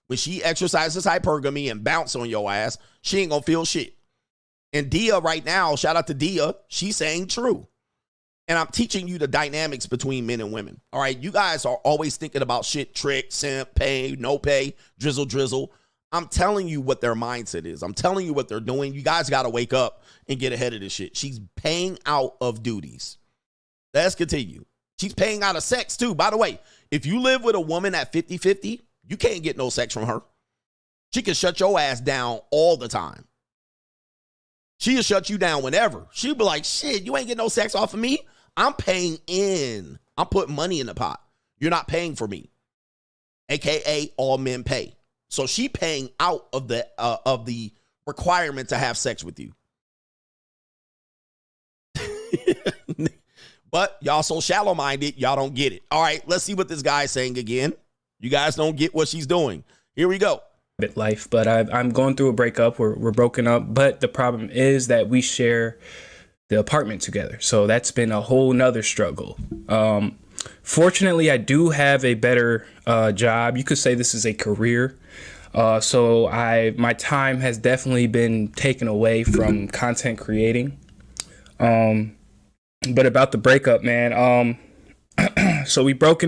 when she exercises hypergamy and bounce on your ass, she ain't gonna feel shit. And Dia right now, shout out to Dia, she's saying true. And I'm teaching you the dynamics between men and women. All right, you guys are always thinking about shit, trick, simp, pay, no pay, drizzle. I'm telling you what their mindset is. I'm telling you what they're doing. You guys got to wake up and get ahead of this shit. She's paying out of duties. Let's continue. She's paying out of sex too. By the way, if you live with a woman at 50-50, you can't get no sex from her. She can shut your ass down all the time. She'll shut you down whenever. She'll be like, shit, you ain't getting no sex off of me. I'm paying in. I'm putting money in the pot. You're not paying for me. AKA all men pay. So she paying out of the requirement to have sex with you. But y'all so shallow-minded, y'all don't get it. All right, let's see what this guy's saying again. You guys don't get what she's doing. Here we go. Life, but I'm going through a breakup. We're broken up, but the problem is that we share the apartment together. So that's been a whole nother struggle. Fortunately, I do have a better job. You could say this is a career. So my time has definitely been taken away from content creating. But about the breakup, man. So we broke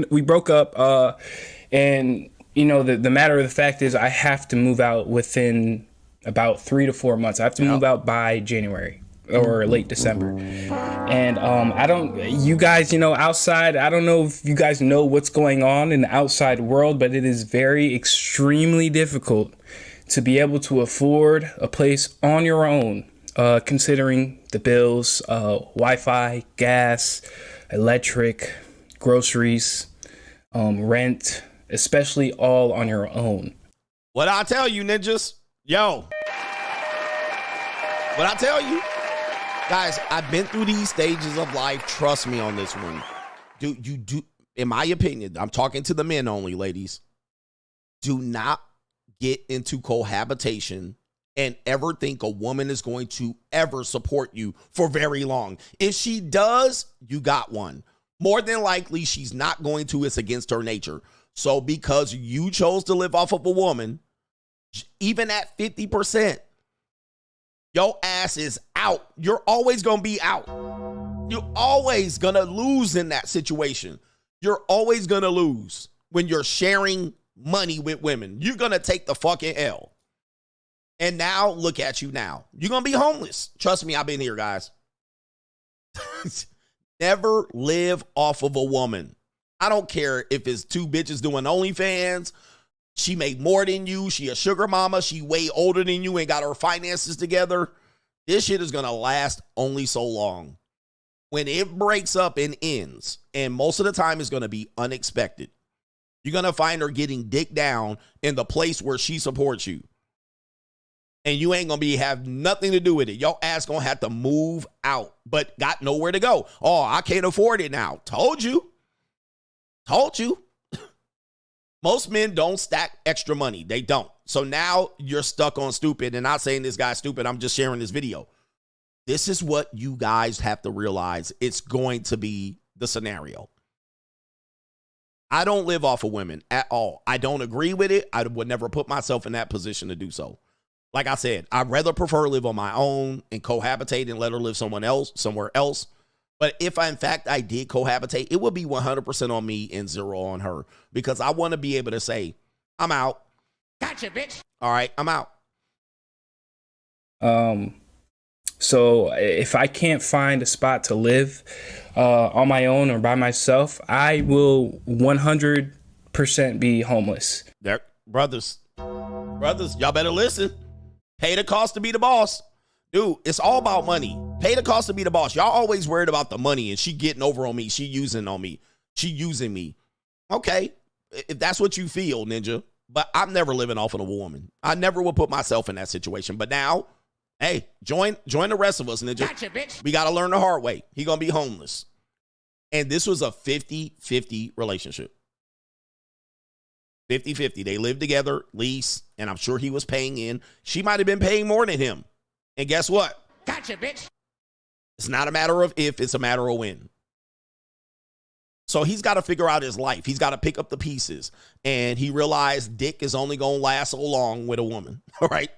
up, and you know, the matter of the fact is I have to move out within about 3 to 4 months. I have to move out by January or late December. And you guys, you know, outside, I don't know if you guys know what's going on in the outside world, but it is very extremely difficult to be able to afford a place on your own, considering the bills, Wi-Fi, gas, electric, groceries, rent, especially all on your own. What I tell you, ninjas, yo. What I tell you, guys, I've been through these stages of life. Trust me on this one. Do in my opinion, I'm talking to the men only, ladies. Do not get into cohabitation and ever think a woman is going to ever support you for very long. If she does, you got one. More than likely, she's not going to. It's against her nature. So because you chose to live off of a woman, even at 50%, your ass is out. You're always going to be out. You're always going to lose in that situation. You're always going to lose when you're sharing money with women. You're going to take the fucking L. And now, look at you now. You're going to be homeless. Trust me, I've been here, guys. Never live off of a woman. I don't care if it's two bitches doing OnlyFans. She make more than you. She a sugar mama. She way older than you and got her finances together. This shit is going to last only so long. When it breaks up and ends, and most of the time it's going to be unexpected, you're going to find her getting dick down in the place where she supports you. And you ain't going to have nothing to do with it. Your ass going to have to move out, but got nowhere to go. Oh, I can't afford it now. Told you. Told you. Most men don't stack extra money. They don't. So now you're stuck on stupid. And not saying this guy's stupid. I'm just sharing this video. This is what you guys have to realize. It's going to be the scenario. I don't live off of women at all. I don't agree with it. I would never put myself in that position to do so. Like I said, I'd rather prefer live on my own and cohabitate and let her live somewhere else. But if in fact I did cohabitate, it would be 100% on me and 0 on her, because I want to be able to say, I'm out. Gotcha, bitch. All right, I'm out. So if I can't find a spot to live on my own or by myself, I will 100% be homeless. There, brothers, y'all better listen. Pay the cost to be the boss. Dude, it's all about money. Pay the cost to be the boss. Y'all always worried about the money and she getting over on me. She using on me. She using me. Okay, if that's what you feel, ninja. But I'm never living off of a woman. I never would put myself in that situation. But now, hey, join the rest of us, ninja. Gotcha, bitch. We got to learn the hard way. He going to be homeless. And this was a 50-50 relationship. 50-50. They lived together, lease, and I'm sure he was paying in. She might have been paying more than him. And guess what? Gotcha, bitch. It's not a matter of if, it's a matter of when. So he's got to figure out his life. He's got to pick up the pieces. And he realized dick is only going to last so long with a woman. All right?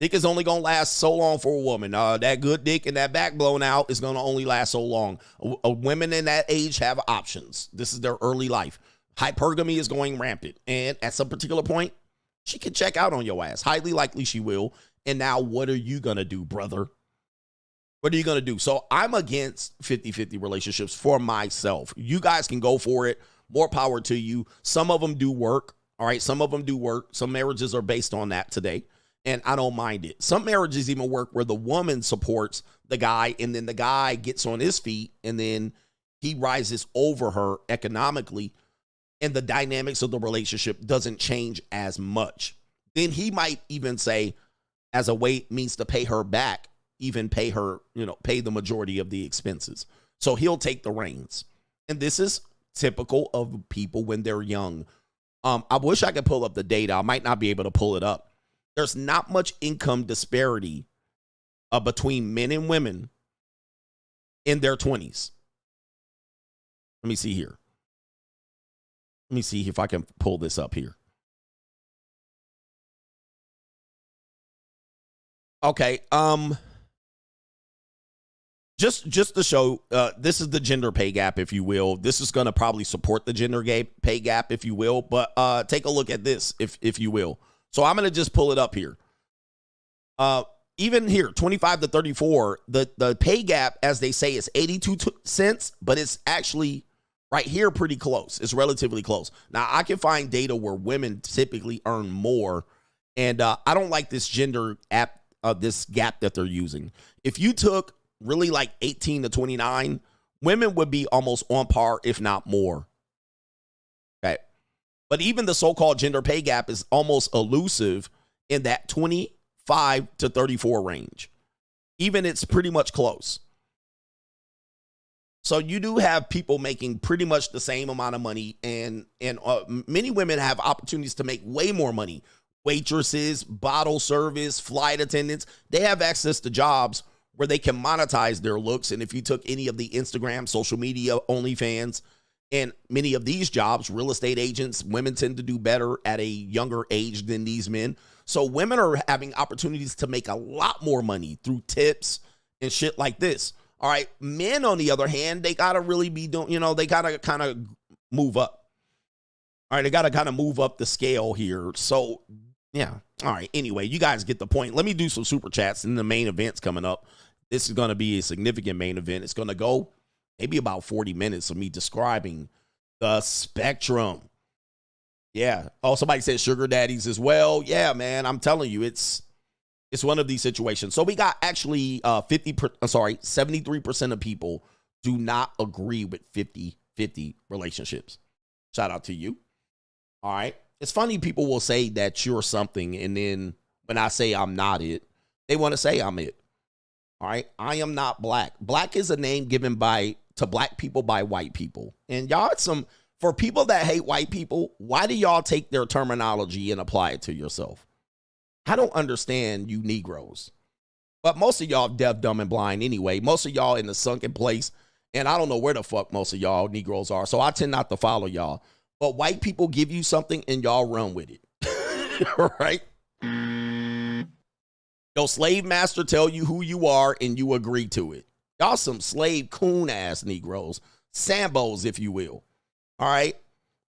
Dick is only going to last so long for a woman. That good dick and that back blown out is going to only last so long. Women in that age have options. This is their early life. Hypergamy is going rampant. And at some particular point, she could check out on your ass. Highly likely she will. And now what are you going to do, brother? What are you going to do? So I'm against 50-50 relationships for myself. You guys can go for it. More power to you. Some of them do work. All right. Some of them do work. Some marriages are based on that today. And I don't mind it. Some marriages even work where the woman supports the guy and then the guy gets on his feet and then he rises over her economically and the dynamics of the relationship doesn't change as much. Then he might even say, as a way means to pay her back, even pay her, pay the majority of the expenses. So he'll take the reins. And this is typical of people when they're young. I wish I could pull up the data. I might not be able to pull it up. There's not much income disparity between men and women in their 20s. Let me see here. Let me see if I can pull this up here. Okay. Just to show, this is the gender pay gap, if you will. This is going to probably support the gender pay gap, if you will. But take a look at this, if you will. So I'm going to just pull it up here. Even here, 25 to 34, the pay gap, as they say, is 82 cents, but it's actually right here pretty close. It's relatively close. Now, I can find data where women typically earn more, and I don't like this gender this gap that they're using. If you took really like 18 to 29, women would be almost on par, if not more. Okay. But even the so-called gender pay gap is almost elusive in that 25 to 34 range. Even it's pretty much close. So you do have people making pretty much the same amount of money, and many women have opportunities to make way more money. Waitresses, bottle service, flight attendants, they have access to jobs where they can monetize their looks. And if you took any of the Instagram, social media, OnlyFans, and many of these jobs, real estate agents, women tend to do better at a younger age than these men. So women are having opportunities to make a lot more money through tips and shit like this. All right. Men, on the other hand, they got to really be doing, they got to kind of move up. All right. They got to kind of move up the scale here. So, yeah. All right. Anyway, you guys get the point. Let me do some super chats and the main event's coming up. This is going to be a significant main event. It's going to go maybe about 40 minutes of me describing the spectrum. Yeah. Oh, somebody said sugar daddies as well. Yeah, man. I'm telling you, it's one of these situations. So we got actually 73% of people do not agree with 50-50 relationships. Shout out to you. All right. It's funny, people will say that you're something, and then when I say I'm not it, they want to say I'm it. All right. I am not black. Black is a name given to black people by white people. And y'all, for people that hate white people, why do y'all take their terminology and apply it to yourself? I don't understand you Negroes. But most of y'all deaf, dumb, and blind anyway. Most of y'all in the sunken place. And I don't know where the fuck most of y'all Negroes are. So I tend not to follow y'all. But white people give you something and y'all run with it. Right? Your slave master tell you who you are and you agree to it. Y'all some slave coon ass Negroes. Sambos, if you will. All right?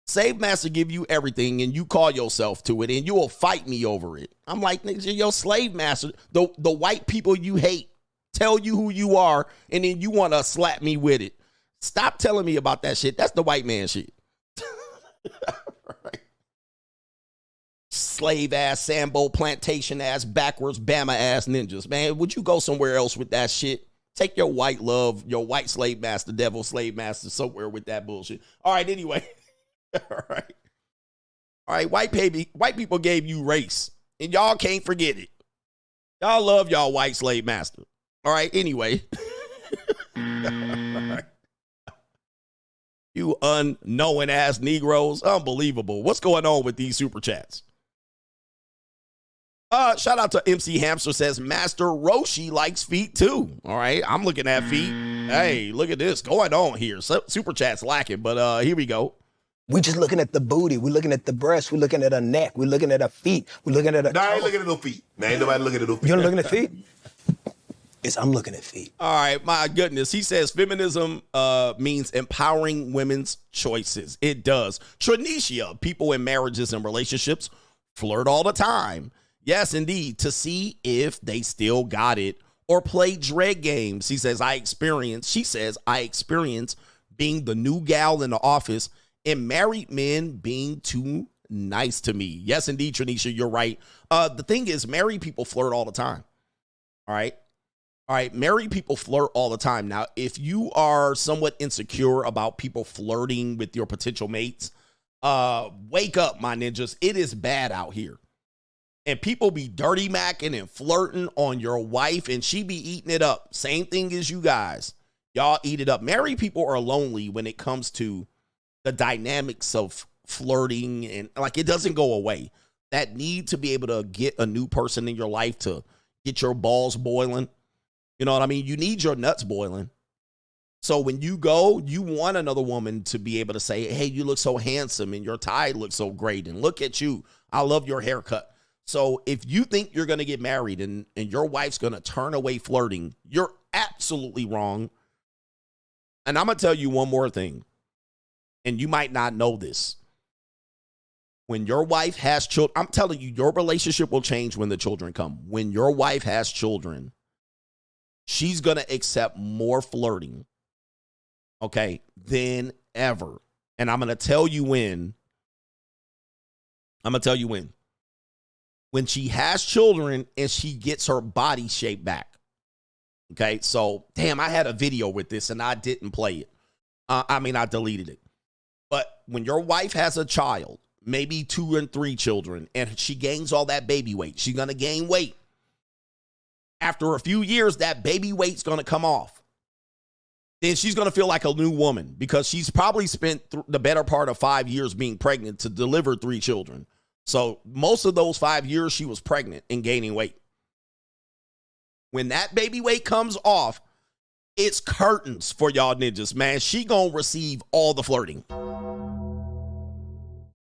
Slave master give you everything and you call yourself to it and you will fight me over it. I'm like, nigga, your slave master, the white people you hate tell you who you are and then you want to slap me with it. Stop telling me about that shit. That's the white man shit. Right. Slave ass, Sambo, plantation ass, backwards, Bama ass ninjas. Man, would you go somewhere else with that shit? Take your white love, your white slave master, devil slave master somewhere with that bullshit. All right, anyway. All right. All right, white people gave you race, and y'all can't forget it. Y'all love y'all white slave master. All right, anyway. All right. You unknowing ass Negroes. Unbelievable. What's going on with these super chats? Shout out to MC Hamster says Master Roshi likes feet too. All right. I'm looking at feet. Hey, look at this going on here. Super chat's lacking, but here we go. We just looking at the booty. We're looking at the breast. We're looking at her neck. We're looking at her feet. We're looking at her. No, I ain't looking at no feet. Man, ain't nobody looking at no feet. You're looking at feet? I'm looking at feet. All right, my goodness. He says feminism means empowering women's choices. It does. Trinicia, people in marriages and relationships flirt all the time. Yes, indeed, to see if they still got it or play dread games. She says, I experience being the new gal in the office and married men being too nice to me. Yes, indeed, Trinicia, you're right. The thing is, married people flirt all the time. All right. Married people flirt all the time. Now, if you are somewhat insecure about people flirting with your potential mates, wake up, my ninjas. It is bad out here. And people be dirty macking and flirting on your wife, and she be eating it up. Same thing as you guys. Y'all eat it up. Married people are lonely when it comes to the dynamics of flirting, and like it doesn't go away. That need to be able to get a new person in your life to get your balls boiling. You know what I mean? You need your nuts boiling. So when you go, you want another woman to be able to say, hey, you look so handsome and your tie looks so great. And look at you. I love your haircut. So if you think you're going to get married and your wife's going to turn away flirting, you're absolutely wrong. And I'm going to tell you one more thing. And you might not know this. When your wife has children, I'm telling you, your relationship will change when the children come. When your wife has children, she's going to accept more flirting, okay, than ever. And I'm going to tell you when. When she has children and she gets her body shape back. Okay, so, damn, I had a video with this and I didn't play it. I deleted it. But when your wife has a child, maybe 2 and 3 children, and she gains all that baby weight, she's going to gain weight. After a few years, that baby weight's going to come off. Then she's going to feel like a new woman because she's probably spent the better part of 5 years being pregnant to deliver 3 children. So most of those 5 years, she was pregnant and gaining weight. When that baby weight comes off, it's curtains for y'all ninjas, man. She going to receive all the flirting.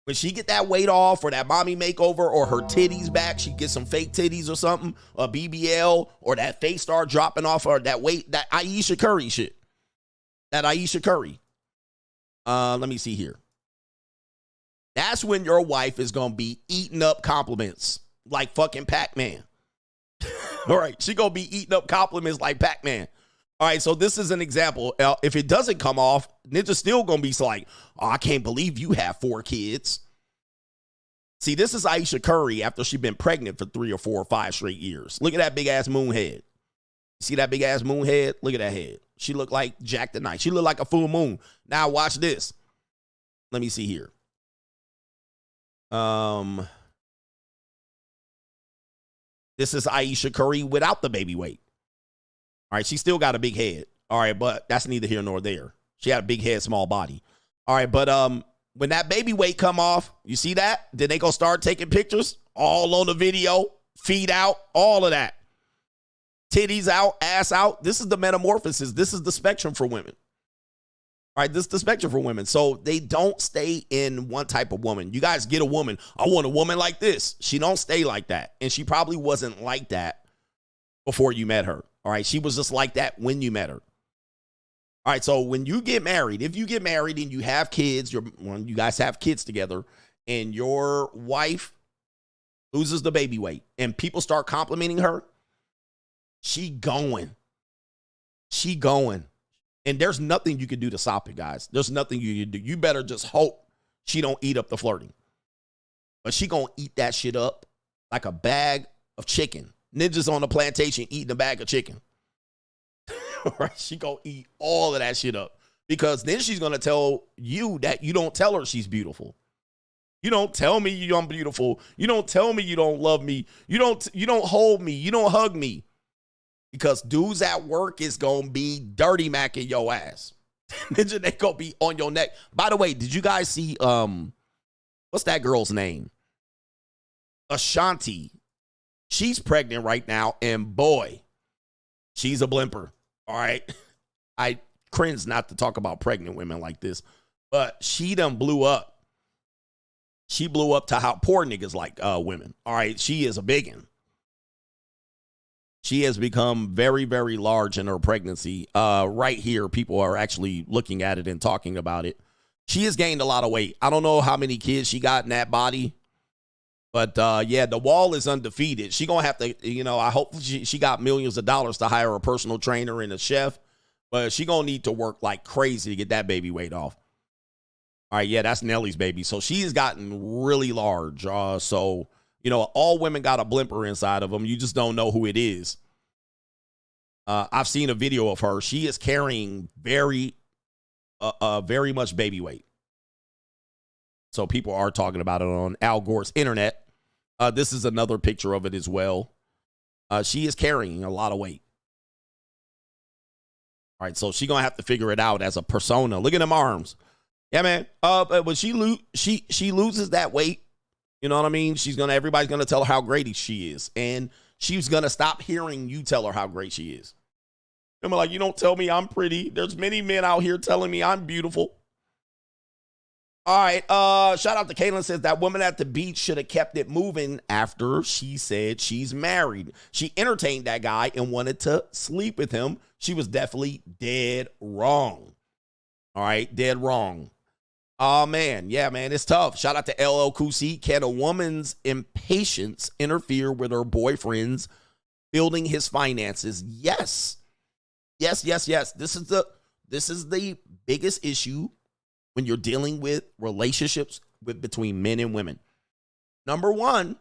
When she get that weight off or that mommy makeover or her titties back, she gets some fake titties or something, a BBL, or that face start dropping off, or that weight, that Aisha Curry shit. That Aisha Curry. Let me see here. That's when your wife is going to be eating up compliments like fucking Pac-Man. All right, she going to be eating up compliments like Pac-Man. All right, so this is an example. If it doesn't come off, Ninja's still going to be like, oh, I can't believe you have 4 kids. See, this is Aisha Curry after she's been pregnant for 3 or 4 or 5 straight years. Look at that big-ass moon head. See that big-ass moon head? Look at that head. She looked like Jack the Knight. She looked like a full moon. Now watch this. Let me see here. This is Aisha Curry without the baby weight. All right, she still got a big head. All right, but that's neither here nor there. She had a big head, small body. All right, but when that baby weight come off, you see that? Then they gonna start taking pictures all on the video, feet out, all of that. Titties out, ass out. This is the metamorphosis. This is the spectrum for women. All right, this is the spectrum for women. So they don't stay in one type of woman. You guys get a woman. I want a woman like this. She don't stay like that. And she probably wasn't like that before you met her. All right, she was just like that when you met her. All right, so when you get married, if you get married and you have kids, when you guys have kids together, and your wife loses the baby weight, and people start complimenting her, she going. And there's nothing you can do to stop it, guys. There's nothing you can do. You better just hope she don't eat up the flirting. But she gonna eat that shit up like a bag of chicken. Ninjas on the plantation eating a bag of chicken. All right, she gonna eat all of that shit up. Because then she's gonna tell you that you don't tell her she's beautiful. You don't tell me you're beautiful. You don't tell me you don't love me. You don't hold me. You don't hug me. Because dudes at work is going to be dirty macking your ass. Ninja, they gonna be on your neck. By the way, did you guys see what's that girl's name? Ashanti. She's pregnant right now, and boy, she's a blimper. All right. I cringe not to talk about pregnant women like this, but she done blew up. She blew up to how poor niggas like women. All right. She is a biggin. She has become very, very large in her pregnancy. Right here, people are actually looking at it and talking about it. She has gained a lot of weight. I don't know how many kids she got in that body. But, yeah, the wall is undefeated. She going to have to, I hope she got millions of dollars to hire a personal trainer and a chef. But she going to need to work like crazy to get that baby weight off. All right, yeah, that's Nelly's baby. So she's gotten really large. So, all women got a blimper inside of them. You just don't know who it is. I've seen a video of her. She is carrying very much baby weight. So people are talking about it on Al Gore's internet. This is another picture of it as well. She is carrying a lot of weight. All right, so she's going to have to figure it out as a persona. Look at them arms. Yeah, man. When she loses that weight, you know what I mean? Everybody's going to tell her how great she is. And she's going to stop hearing you tell her how great she is. I'm like, you don't tell me I'm pretty. There's many men out here telling me I'm beautiful. All right. Shout out to Caitlin, says that woman at the beach should have kept it moving after she said she's married. She entertained that guy and wanted to sleep with him. She was definitely dead wrong. All right. Dead wrong. Oh, man. Yeah, man. It's tough. Shout out to LL Cool C. Can a woman's impatience interfere with her boyfriend's building his finances? Yes. Yes, yes, yes. This is the biggest issue when you're dealing with relationships between men and women. Number one,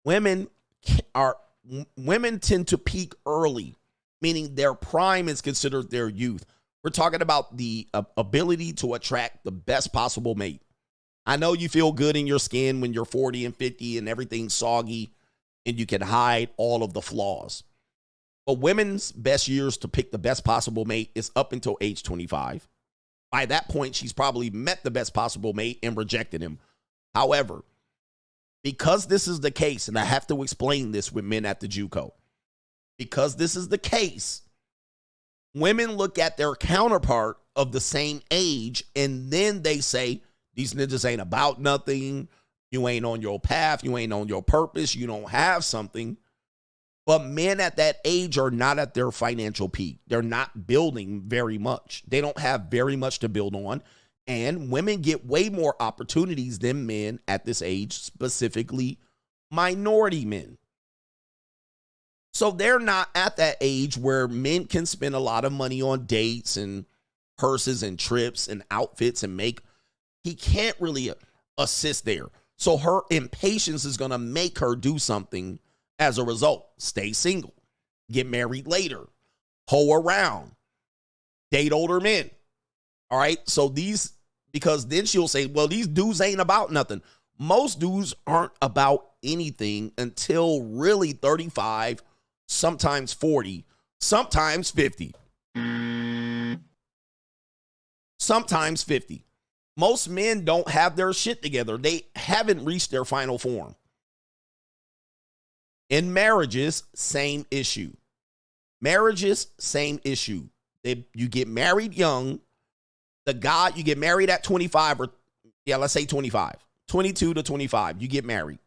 women tend to peak early, meaning their prime is considered their youth. We're talking about the ability to attract the best possible mate. I know you feel good in your skin when you're 40 and 50 and everything's soggy and you can hide all of the flaws. But women's best years to pick the best possible mate is up until age 25. By that point, she's probably met the best possible mate and rejected him. However, because this is the case, and I have to explain this with men at the JUCO, because this is the case, women look at their counterpart of the same age, and then they say, these niggas ain't about nothing. You ain't on your path. You ain't on your purpose. You don't have something. But men at that age are not at their financial peak. They're not building very much. They don't have very much to build on. And women get way more opportunities than men at this age, specifically minority men. So they're not at that age where men can spend a lot of money on dates and purses and trips and outfits and make. He can't really assist there. So her impatience is going to make her do something. As a result, stay single, get married later, hoe around, date older men. All right. So because then she'll say, well, these dudes ain't about nothing. Most dudes aren't about anything until really 35, sometimes 40, sometimes 50. Sometimes 50. Most men don't have their shit together. They haven't reached their final form. In marriages, same issue. Marriages, same issue. You get married young. You get married at 25 let's say 25. 22 to 25, you get married.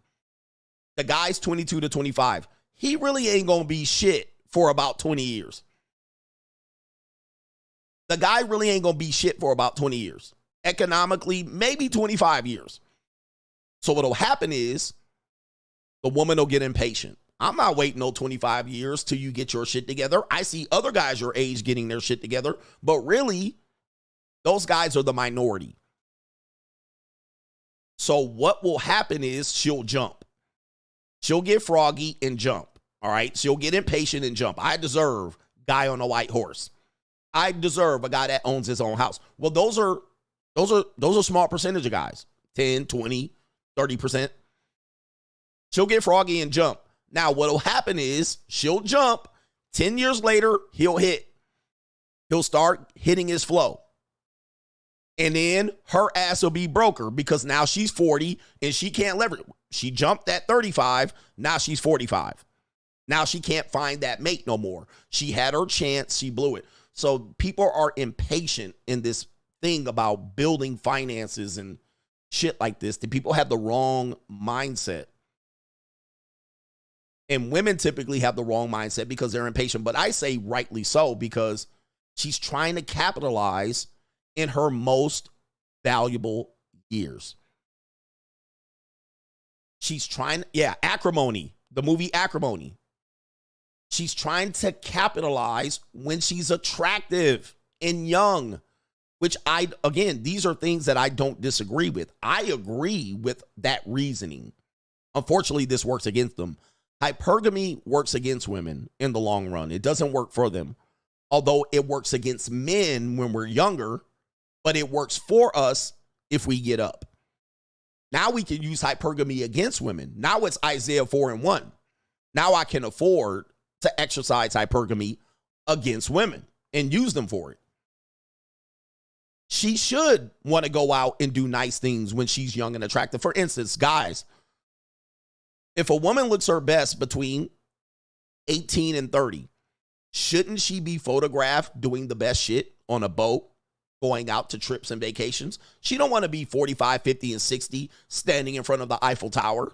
The guy's 22 to 25. He really ain't going to be shit for about 20 years. The guy really ain't going to be shit for about 20 years. Economically, maybe 25 years. So what'll happen is, the woman will get impatient. I'm not waiting no 25 years till you get your shit together. I see other guys your age getting their shit together, but really, those guys are the minority. So what will happen is she'll jump. She'll get froggy and jump. All right? She'll get impatient and jump. I deserve guy on a white horse. I deserve a guy that owns his own house. Well, those are small percentage of guys. 10, 20, 30%. She'll get froggy and jump. Now, what will happen is she'll jump. 10 years later, he'll hit. He'll start hitting his flow. And then her ass will be broker because now she's 40 and she can't leverage. She jumped at 35. Now she's 45. Now she can't find that mate no more. She had her chance. She blew it. So people are impatient in this thing about building finances and shit like this. The people have the wrong mindset. And women typically have the wrong mindset because they're impatient. But I say rightly so, because she's trying to capitalize in her most valuable years. She's trying, Acrimony, the movie Acrimony. She's trying to capitalize when she's attractive and young, which again, these are things that I don't disagree with. I agree with that reasoning. Unfortunately, this works against them. Hypergamy works against women in the long run. It doesn't work for them. Although it works against men when we're younger, but it works for us if we get up. Now we can use hypergamy against women. Now it's Isaiah 4:1. Now I can afford to exercise hypergamy against women and use them for it. She should want to go out and do nice things when she's young and attractive. For instance, guys, if a woman looks her best between 18 and 30, shouldn't she be photographed doing the best shit on a boat, going out to trips and vacations? She don't want to be 45, 50, and 60 standing in front of the Eiffel Tower.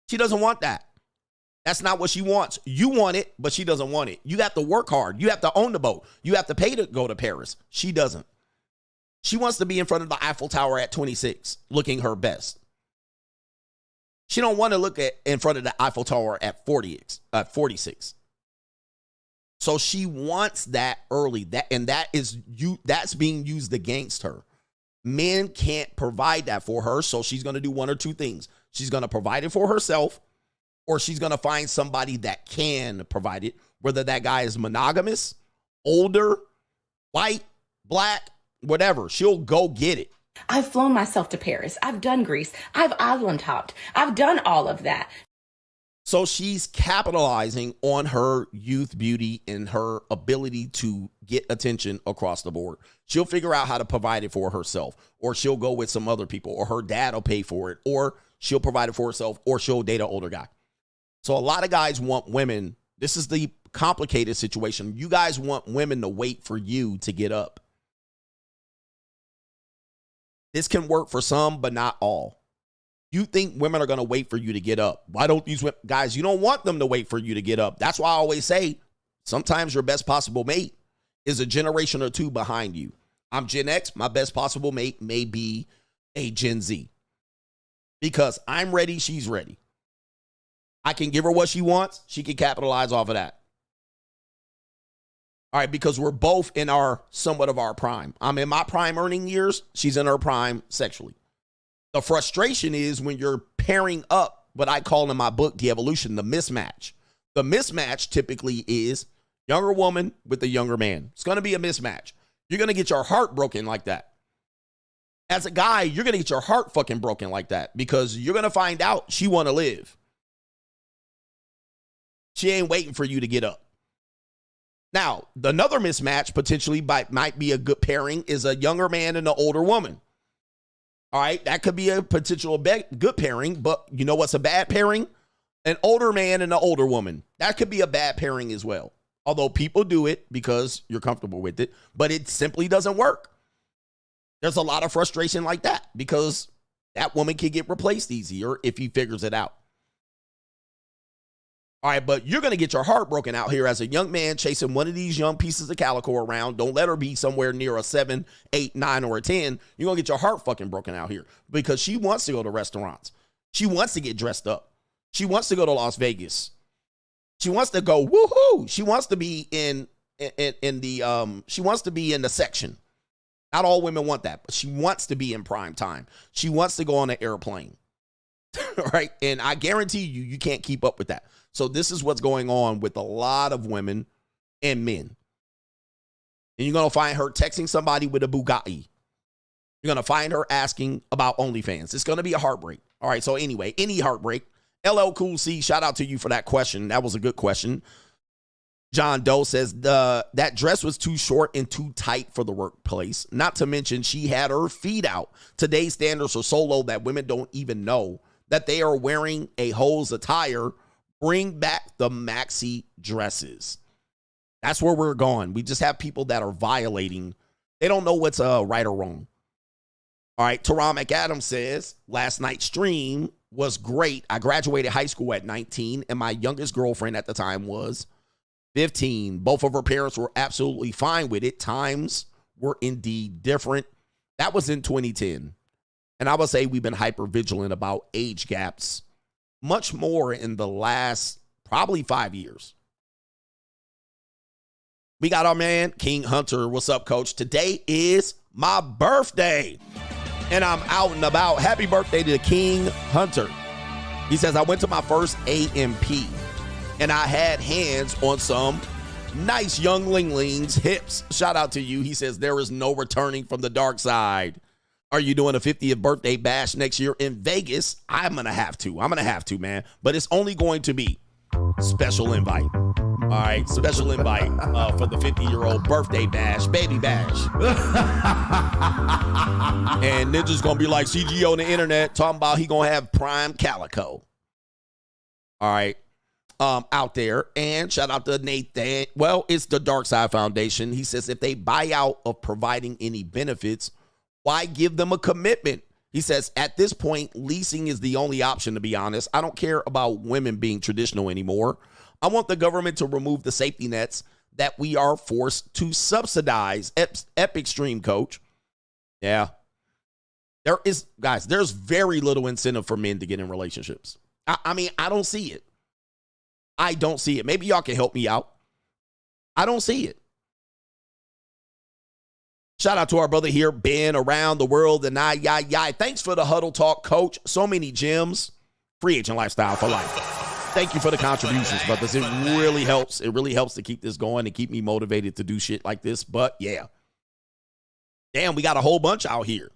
She doesn't want that. That's not what she wants. You want it, but she doesn't want it. You have to work hard. You have to own the boat. You have to pay to go to Paris. She doesn't. She wants to be in front of the Eiffel Tower at 26, looking her best. She don't want to look in front of the Eiffel Tower at 46. So she wants that early. That's being used against her. Men can't provide that for her, so she's going to do one or two things. She's going to provide it for herself, or she's going to find somebody that can provide it, whether that guy is monogamous, older, white, black, whatever. She'll go get it. I've flown myself to Paris. I've done Greece. I've island hopped. I've done all of that. So she's capitalizing on her youth, beauty, and her ability to get attention across the board. She'll figure out how to provide it for herself, or she'll go with some other people, or her dad will pay for it, or she'll provide it for herself, or she'll date an older guy. So a lot of guys want women. This is the complicated situation. You guys want women to wait for you to get up. This can work for some, but not all. You think women are going to wait for you to get up. Why don't these women, guys, you don't want them to wait for you to get up. That's why I always say sometimes your best possible mate is a generation or two behind you. I'm Gen X. My best possible mate may be a Gen Z. Because I'm ready, she's ready. I can give her what she wants. She can capitalize off of that. All right, because we're both in somewhat of our prime. I'm in my prime earning years. She's in her prime sexually. The frustration is when you're pairing up what I call in my book, The Evolution, the mismatch. The mismatch typically is younger woman with a younger man. It's going to be a mismatch. You're going to get your heart broken like that. As a guy, you're going to get your heart fucking broken like that because you're going to find out she want to live. She ain't waiting for you to get up. Now, another mismatch potentially might be a good pairing is a younger man and an older woman. All right, that could be a potential good pairing, but you know what's a bad pairing? An older man and an older woman. That could be a bad pairing as well. Although people do it because you're comfortable with it, but it simply doesn't work. There's a lot of frustration like that because that woman can get replaced easier if he figures it out. All right, but you're going to get your heart broken out here as a young man chasing one of these young pieces of calico around. Don't let her be somewhere near a 7, 8, 9, or a 10. You're going to get your heart fucking broken out here because she wants to go to restaurants. She wants to get dressed up. She wants to go to Las Vegas. She wants to go woohoo. She wants to be in the section. Not all women want that, but she wants to be in prime time. She wants to go on an airplane. All right, and I guarantee you can't keep up with that. So this is what's going on with a lot of women and men. And you're going to find her texting somebody with a Bugatti. You're going to find her asking about OnlyFans. It's going to be a heartbreak. All right, so anyway, any heartbreak. LL Cool C, shout out to you for that question. That was a good question. John Doe says that dress was too short and too tight for the workplace. Not to mention she had her feet out. Today's standards are so low that women don't even know that they are wearing a hose attire. Bring back the maxi dresses. That's where we're going. We just have people that are violating. They don't know what's right or wrong. All right, Teron McAdams says, last night's stream was great. I graduated high school at 19, and my youngest girlfriend at the time was 15. Both of her parents were absolutely fine with it. Times were indeed different. That was in 2010. And I would say we've been hyper vigilant about age gaps much more in the last probably 5 years. We got our man, King Hunter. What's up, coach? Today is my birthday, and I'm out and about. Happy birthday to King Hunter. He says, I went to my first AMP, and I had hands on some nice young Lingling's hips. Shout out to you. He says, there is no returning from the dark side. Are you doing a 50th birthday bash next year in Vegas? I'm going to have to, man. But it's only going to be special invite. All right, special invite for the 50-year-old birthday bash, baby bash. And Ninja's going to be like CGA on the internet talking about he going to have prime calico. All right, out there. And shout out to Nathan. Well, it's the Dark Side Foundation. He says if they buy out of providing any benefits, why give them a commitment? He says, at this point, leasing is the only option, to be honest. I don't care about women being traditional anymore. I want the government to remove the safety nets that we are forced to subsidize. Epic stream, coach. Yeah. There's very little incentive for men to get in relationships. I mean, I don't see it. I don't see it. Maybe y'all can help me out. I don't see it. Shout out to our brother here, Ben, around the world, and Thanks for the huddle talk, coach. So many gems. Free agent lifestyle for life. Thank you for the contributions, brothers. It really helps. It really helps to keep this going and keep me motivated to do shit like this. But yeah. Damn, we got a whole bunch out here.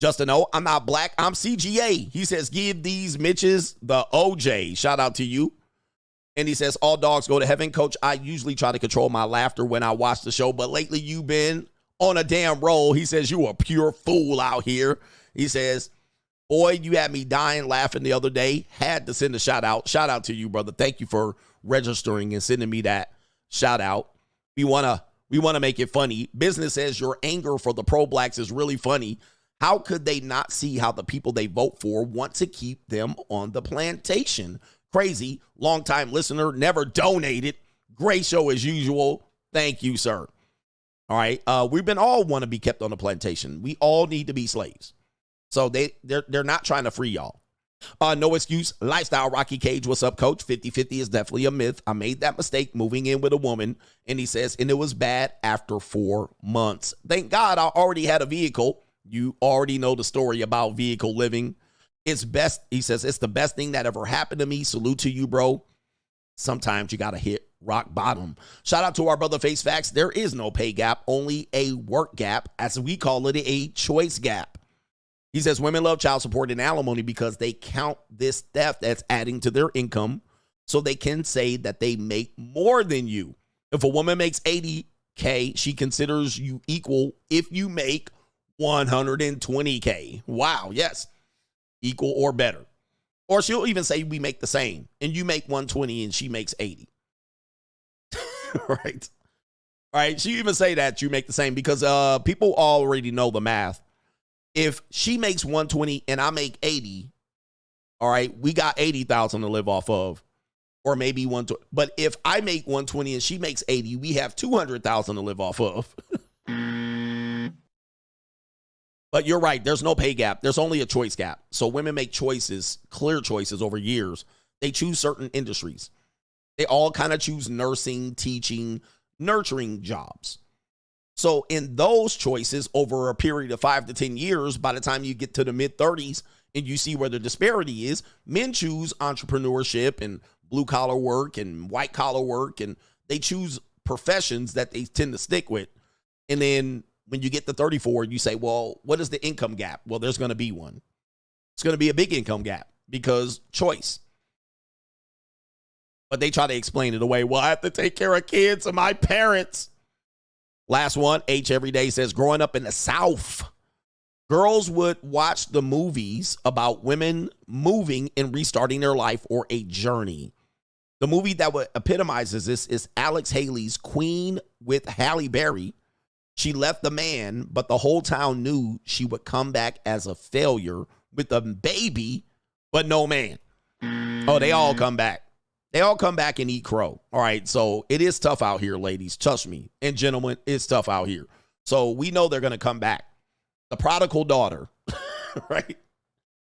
Justin O, I'm not black. I'm CGA. He says, give these Mitches the OJ. Shout out to you. And he says, all dogs go to heaven. Coach, I usually try to control my laughter when I watch the show, but lately you've been on a damn roll. He says, you a pure fool out here. He says, boy, you had me dying laughing the other day. Had to send a shout out. Shout out to you, brother. Thank you for registering and sending me that shout out. We want to make it funny. Business says your anger for the pro-blacks is really funny. How could they not see how the people they vote for want to keep them on the plantation? Crazy. Longtime listener, never donated. Great show as usual. Thank you, sir. All right. We've been all want to be kept on the plantation. We all need to be slaves. So they're not trying to free y'all. No excuse. Lifestyle Rocky Cage. What's up, coach? 50-50 is definitely a myth. I made that mistake moving in with a woman. And he says, and it was bad after 4 months. Thank God I already had a vehicle. You already know the story about vehicle living. It's best. He says, it's the best thing that ever happened to me. Salute to you, bro. Sometimes you got to hit rock bottom. Shout out to our brother Face Facts. There is no pay gap, only a work gap, as we call it, a choice gap. He says women love child support and alimony because they count this theft that's adding to their income so they can say that they make more than you. If a woman makes $80K, she considers you equal if you make $120K. Wow, yes. Equal or better. Or she'll even say we make the same and you make 120 and she makes 80. Right. All right. She even say that you make the same because people already know the math. If she makes 120 and I make 80, all right, we got 80,000 to live off of, or maybe 120. But if I make 120 and she makes 80, we have 200,000 to live off of. But you're right. There's no pay gap. There's only a choice gap. So women make choices, clear choices over years. They choose certain industries. They all kind of choose nursing, teaching, nurturing jobs. So in those choices over a period of 5 to 10 years, by the time you get to the mid 30s and you see where the disparity is, men choose entrepreneurship and blue collar work and white collar work, and they choose professions that they tend to stick with. And then when you get to 34, you say, well, what is the income gap? Well, there's going to be one. It's going to be a big income gap because choice. But they try to explain it away. Well, I have to take care of kids and my parents. Last one, H every day says, growing up in the South, girls would watch the movies about women moving and restarting their life or a journey. The movie that epitomizes this is Alex Haley's Queen with Halle Berry. She left the man, but the whole town knew she would come back as a failure with a baby, but no man. Oh, they all come back. They all come back and eat crow. All right, so it is tough out here, ladies. Trust me. And gentlemen, it's tough out here. So we know they're going to come back. The prodigal daughter, right?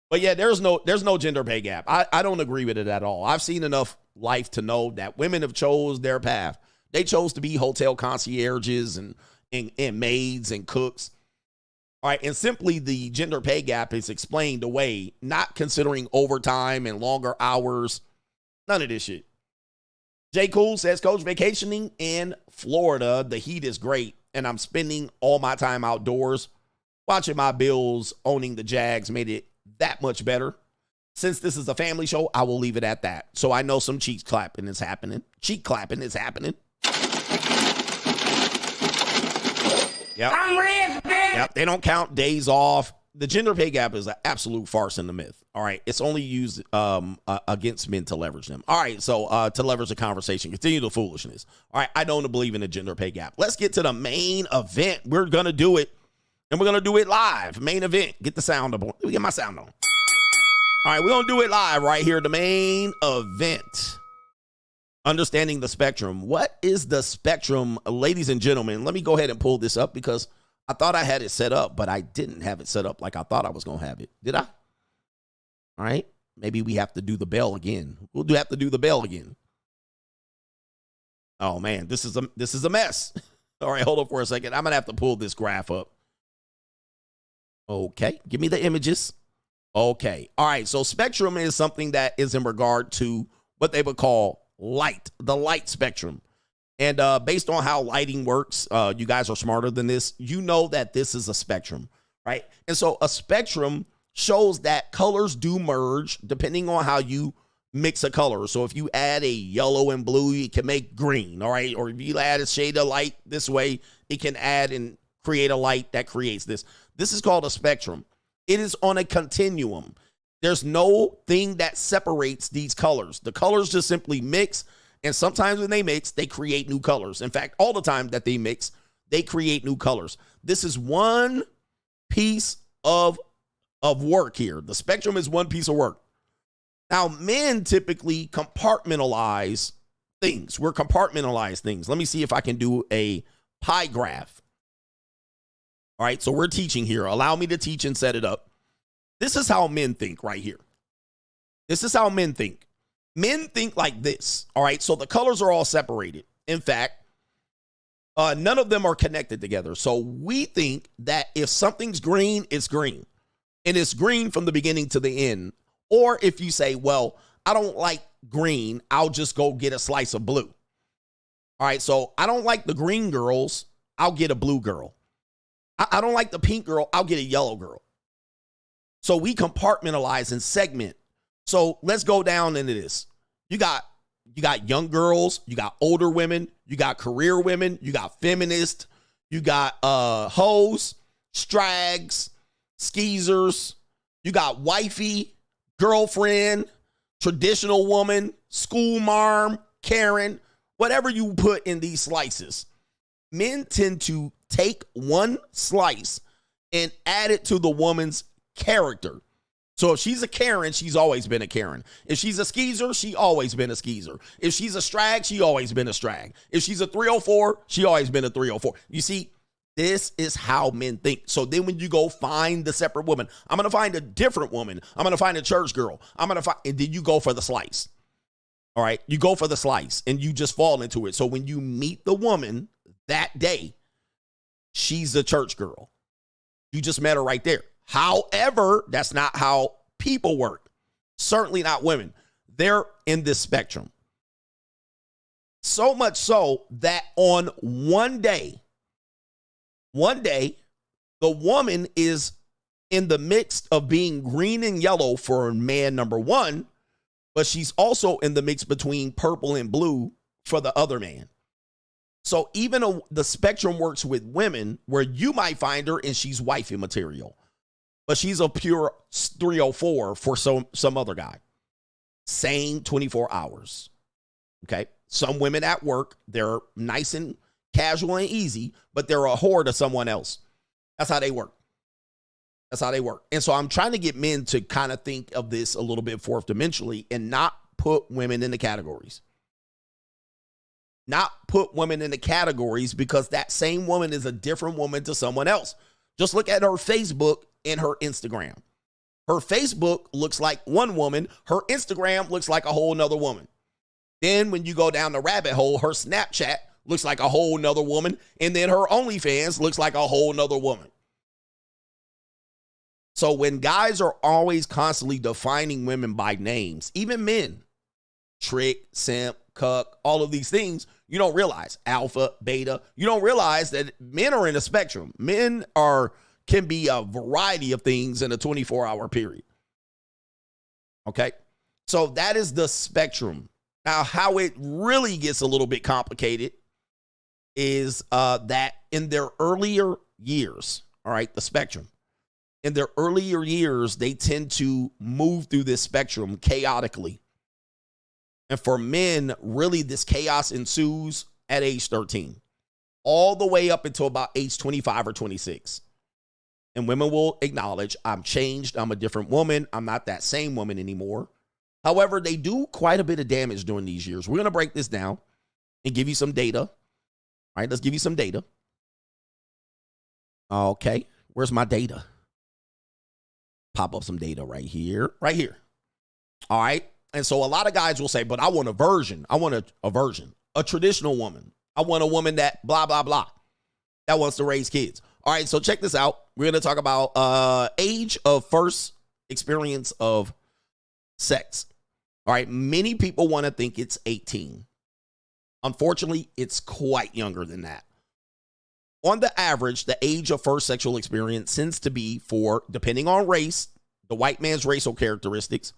But yeah, there's no gender pay gap. I don't agree with it at all. I've seen enough life to know that women have chose their path. They chose to be hotel concierges and maids and cooks. All right, and simply the gender pay gap is explained away, not considering overtime and longer hours. None of this shit. J. Cool says, Coach, vacationing in Florida, the heat is great, and I'm spending all my time outdoors. Watching my Bills owning the Jags made it that much better. Since this is a family show, I will leave it at that. So I know some cheek clapping is happening. Cheek clapping is happening. Yep. I'm rich, bitch. Yep. They don't count days off. The gender pay gap is an absolute farce and a myth. All right. It's only used against men to leverage them. All right. So to leverage the conversation, continue the foolishness. All right. I don't believe in the gender pay gap. Let's get to the main event. We're going to do it. And we're going to do it live. Main event. Get the sound up. Let me get my sound on. All right. We're going to do it live right here. The main event. Understanding the spectrum. What is the spectrum, ladies and gentlemen? Let me go ahead and pull this up because I thought I had it set up, but I didn't have it set up like I thought I was going to have it. Did I? All right. Maybe we have to do the bell again. We'll have to do the bell again. Oh, man. This is a mess. All right. Hold on for a second. I'm going to have to pull this graph up. Okay. Give me the images. Okay. All right. So spectrum is something that is in regard to what they would call light, the light spectrum. And based on how lighting works, you guys are smarter than this. You know that this is a spectrum, right? And so a spectrum shows that colors do merge depending on how you mix a color. So if you add a yellow and blue, it can make green, all right? Or if you add a shade of light this way, it can add and create a light that creates this. This is called a spectrum. It is on a continuum. There's no thing that separates these colors. The colors just simply mix, and sometimes when they mix, they create new colors. In fact, all the time that they mix, they create new colors. This is one piece of work here. The spectrum is one piece of work. Now, men typically compartmentalize things. We're compartmentalize things. Let me see if I can do a pie graph. All right, so we're teaching here. Allow me to teach and set it up. This is how men think right here. This is how men think. Men think like this, all right? So the colors are all separated. In fact, none of them are connected together. So we think that if something's green, it's green. And it's green from the beginning to the end. Or if you say, well, I don't like green, I'll just go get a slice of blue. All right, so I don't like the green girls, I'll get a blue girl. I don't like the pink girl, I'll get a yellow girl. So we compartmentalize and segment. So let's go down into this. You got young girls, you got older women, you got career women, you got feminists, you got hoes, strags, skeezers, you got wifey, girlfriend, traditional woman, school marm, Karen, whatever you put in these slices. Men tend to take one slice and add it to the woman's character. So if she's a Karen, she's always been a Karen. If she's a skeezer, she always been a skeezer. If she's a strag, she always been a strag. If she's a 304, she always been a 304. You see, this is how men think. So then when you go find the separate woman, I'm going to find a different woman. I'm going to find a church girl. I'm going to find, and then you go for the slice. All right. You go for the slice and you just fall into it. So when you meet the woman that day, she's a church girl. You just met her right there. However, that's not how people work. Certainly not women. They're in this spectrum. So much so that on one day, the woman is in the midst of being green and yellow for man number one, but she's also in the mix between purple and blue for the other man. So even the spectrum works with women where you might find her and she's wifey material, but she's a pure 304 for some other guy. Same 24 hours. Okay. Some women at work, they're nice and casual and easy, but they're a whore to someone else. That's how they work. That's how they work. And so I'm trying to get men to kind of think of this a little bit fourth dimensionally and not put women in the categories. Not put women in the categories because that same woman is a different woman to someone else. Just look at her Facebook and her Instagram. Her Facebook looks like one woman. Her Instagram looks like a whole nother woman. Then when you go down the rabbit hole, her Snapchat looks like a whole nother woman. And then her OnlyFans looks like a whole nother woman. So when guys are always constantly defining women by names, even men, trick, simp, cuck, all of these things, you don't realize alpha, beta. You don't realize that men are in a spectrum. Men can be a variety of things in a 24-hour period. Okay? So that is the spectrum. Now, how it really gets a little bit complicated is that in their earlier years, all right, the spectrum, in their earlier years, they tend to move through this spectrum chaotically. And for men, really, this chaos ensues at age 13, all the way up until about age 25 or 26. And women will acknowledge, I'm changed. I'm a different woman. I'm not that same woman anymore. However, they do quite a bit of damage during these years. We're going to break this down and give you some data. All right, let's give you some data. Okay, where's my data? Pop up some data right here. Right here. All right. And so a lot of guys will say, but I want a version. I want a version. A traditional woman. I want a woman that blah, blah, blah. That wants to raise kids. All right, so check this out. We're going to talk about age of first experience of sex. All right, many people want to think it's 18. Unfortunately, it's quite younger than that. On the average, the age of first sexual experience tends to be for, depending on race, the white man's racial characteristics.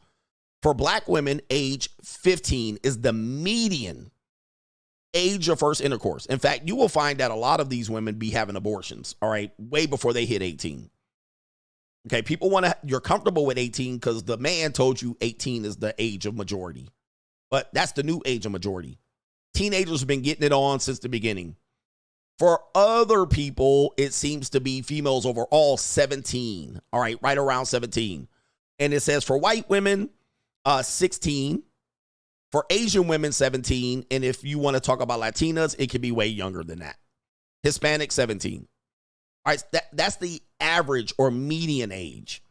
For black women, age 15 is the median age of first intercourse. In fact, you will find that a lot of these women be having abortions, all right, way before they hit 18. Okay, people you're comfortable with 18 because the man told you 18 is the age of majority. But that's the new age of majority. Teenagers have been getting it on since the beginning. For other people, it seems to be females overall 17, all right, right around 17. And it says for white women, 16, for Asian women, 17. And if you want to talk about Latinas, it could be way younger than that. Hispanic, 17. All right, that's the average or median age.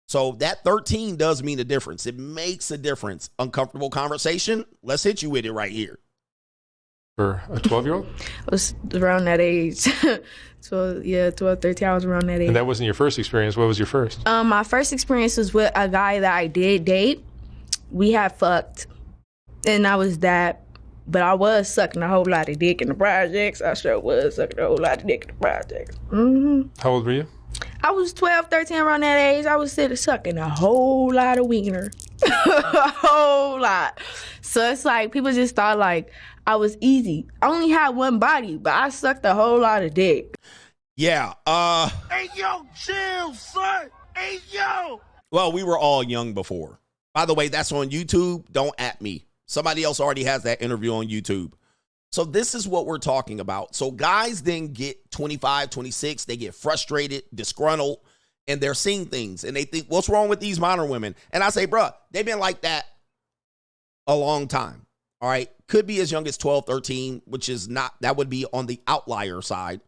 So that 13 does mean a difference. It makes a difference. Uncomfortable conversation? Let's hit you with it right here. For a 12-year-old? I was around that age. 12, 13, I was around that age. And that wasn't your first experience. What was your first? My first experience was with a guy that I did date. We had fucked, and I was that, but I was sucking a whole lot of dick in the projects. I sure was sucking a whole lot of dick in the projects. Mm-hmm. How old were you? I was 12, 13, around that age. I was sitting sucking a whole lot of wiener. A whole lot. So it's like, people just thought like I was easy. I only had one body, but I sucked a whole lot of dick. Yeah. Hey, yo, chill, son. Hey, yo. Well, we were all young before. By the way, that's on YouTube. Don't at me. Somebody else already has that interview on YouTube. So this is what we're talking about. So guys then get 25, 26. They get frustrated, disgruntled, and they're seeing things. And they think, what's wrong with these modern women? And I say, bruh, they've been like that a long time. All right. Could be as young as 12, 13, which is not, that would be on the outlier side.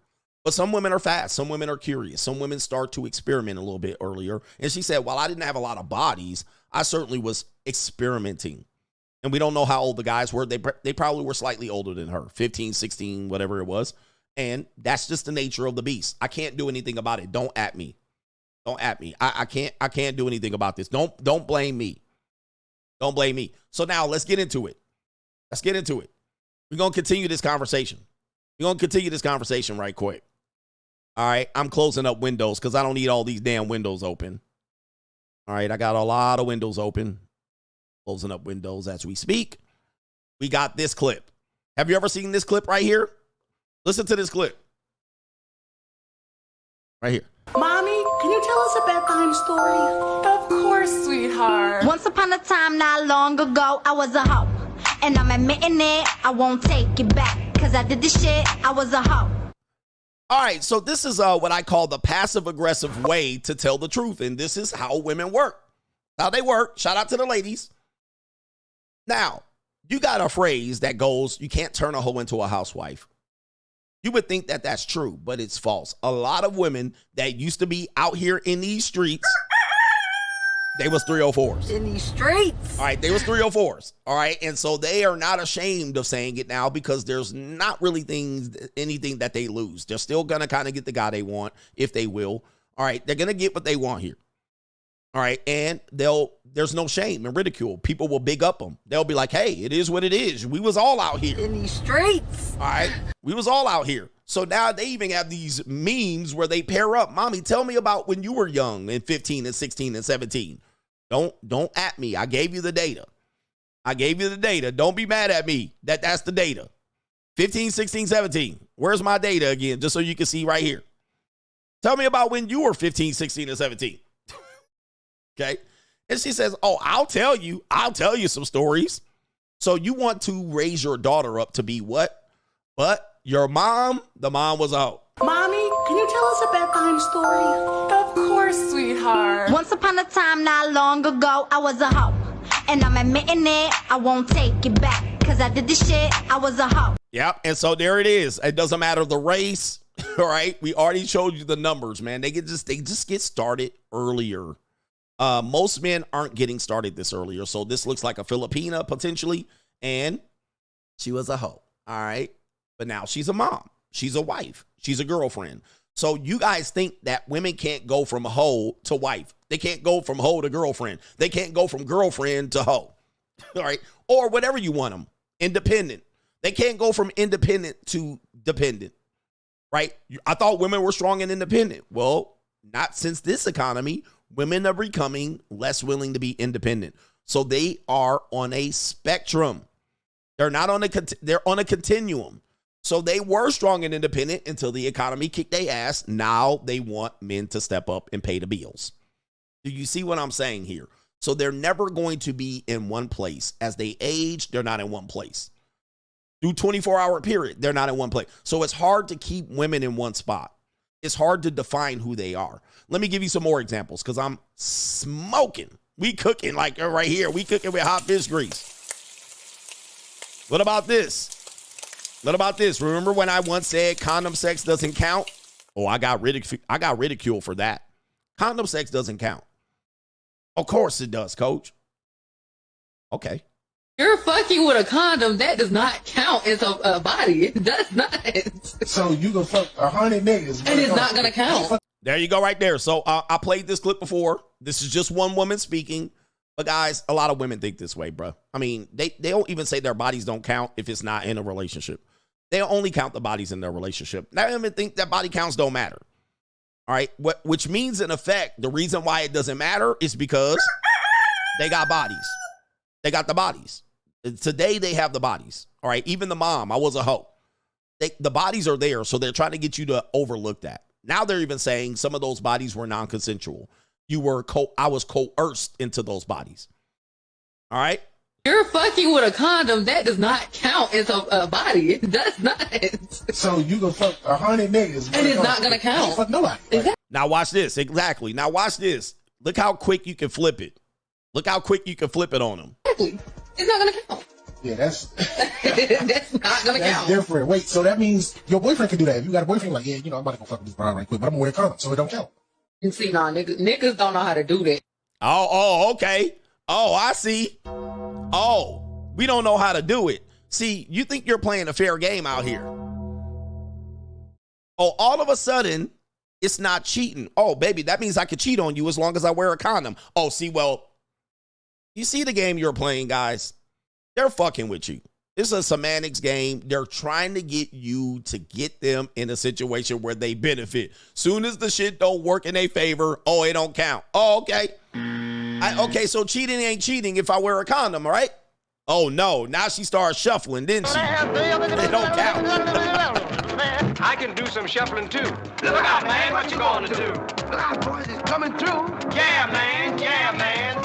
But some women are fast. Some women are curious. Some women start to experiment a little bit earlier. And she said, while I didn't have a lot of bodies, I certainly was experimenting. And we don't know how old the guys were. They probably were slightly older than her, 15, 16, whatever it was. And that's just the nature of the beast. I can't do anything about it. Don't at me. Don't at me. I can't do anything about this. Don't blame me. Don't blame me. So now let's get into it. Let's get into it. We're going to continue this conversation. We're going to continue this conversation right quick. All right. I'm closing up windows because I don't need all these damn windows open. All right. I got a lot of windows open. Closing up windows as we speak. We got this clip. Have you ever seen this clip right here? Listen to this clip. Right here. Mommy, can you tell us a bedtime story? Of course, sweetheart. Once upon a time, not long ago, I was a hoe. And I'm admitting it, I won't take it back. Cause I did this shit, I was a hoe. All right, so this is what I call the passive-aggressive way to tell the truth. And this is how women work. How they work. Shout out to the ladies. Now, you got a phrase that goes, you can't turn a hoe into a housewife. You would think that that's true, but it's false. A lot of women that used to be out here in these streets, they was 304s. In these streets. All right, they was 304s. All right, and so they are not ashamed of saying it now because there's not really anything that they lose. They're still going to kind of get the guy they want if they will. All right, they're going to get what they want here. All right, and there's no shame and ridicule. People will big up them. They'll be like, hey, it is what it is. We was all out here. In these streets. All right, we was all out here. So now they even have these memes where they pair up. Mommy, tell me about when you were young and 15 and 16 and 17. Don't at me. I gave you the data. Don't be mad at me that's the data. 15, 16, 17. Where's my data again? Just so you can see right here. Tell me about when you were 15, 16, and 17. Okay. And she says, oh, I'll tell you some stories. So you want to raise your daughter up to be what? But your mom, the mom was a hoe. Mommy, can you tell us a bedtime story? Of course, sweetheart. Once upon a time, not long ago, I was a hoe. And I'm admitting it, I won't take it back. Cause I did this shit, I was a hoe. Yep. And so there it is. It doesn't matter the race. All right. We already showed you the numbers, man. They just get started earlier. Most men aren't getting started this earlier. So this looks like a Filipina potentially. And she was a hoe. All right. But now she's a mom. She's a wife. She's a girlfriend. So you guys think that women can't go from hoe to wife. They can't go from hoe to girlfriend. They can't go from girlfriend to hoe. All right. Or whatever you want them. Independent. They can't go from independent to dependent. Right. I thought women were strong and independent. Well, not since this economy. Women are becoming less willing to be independent. So they are on a spectrum. They're not on they're on a continuum. So they were strong and independent until the economy kicked their ass. Now they want men to step up and pay the bills. Do you see what I'm saying here? So they're never going to be in one place. As they age, they're not in one place. Through 24-hour period, they're not in one place. So it's hard to keep women in one spot. It's hard to define who they are. Let me give you some more examples because I'm smoking. We cooking like right here. We cooking with hot fish grease. What about this? Remember when I once said condom sex doesn't count? Oh, I got ridicule for that. Condom sex doesn't count. Of course it does, coach. Okay. You're fucking with a condom. That does not count as a body. It does not. So you gonna fuck 100 niggas. And it's not going to count. There you go right there. So I played this clip before. This is just one woman speaking. But guys, a lot of women think this way, bro. I mean, they don't even say their bodies don't count if it's not in a relationship. They only count the bodies in their relationship. They don't even think that body counts don't matter. All right. Which means in effect, the reason why it doesn't matter is because they got bodies. They got the bodies. Today they have the bodies. All right. Even the mom, I was a hoe. The bodies are there. So they're trying to get you to overlook that. Now they're even saying some of those bodies were non-consensual. I was coerced into those bodies. All right. You're fucking with a condom. That does not count as a body. It does not. So you gonna fuck 100 niggas. And it's not going to count. Fuck nobody. Now watch this. Exactly. Now watch this. Look how quick you can flip it. Look how quick you can flip it on them. Exactly. It's not going to count. Yeah, that's not going to count. Different. Wait, so that means your boyfriend can do that. If you got a boyfriend, like, yeah, I'm about to go fuck with this brown right quick, but I'm gonna wear a condom, so it don't count. And see, niggas don't know how to do that. Oh, okay. Oh, I see. Oh, we don't know how to do it. See, you think you're playing a fair game out here. Oh, all of a sudden, it's not cheating. Oh, baby, that means I could cheat on you as long as I wear a condom. Oh, see, well, you see the game you're playing, guys. They're fucking with you. It's a semantics game. They're trying to get you to get them in a situation where they benefit. Soon as the shit don't work in their favor, oh, it don't count. Oh, okay. Okay, so cheating ain't cheating if I wear a condom, all right? Oh, no. Now she started shuffling, didn't she? It don't count. I can do some shuffling, too. Look out, man. What you going to do? Look out, boys. It's coming through. Yeah, man. Yeah, man.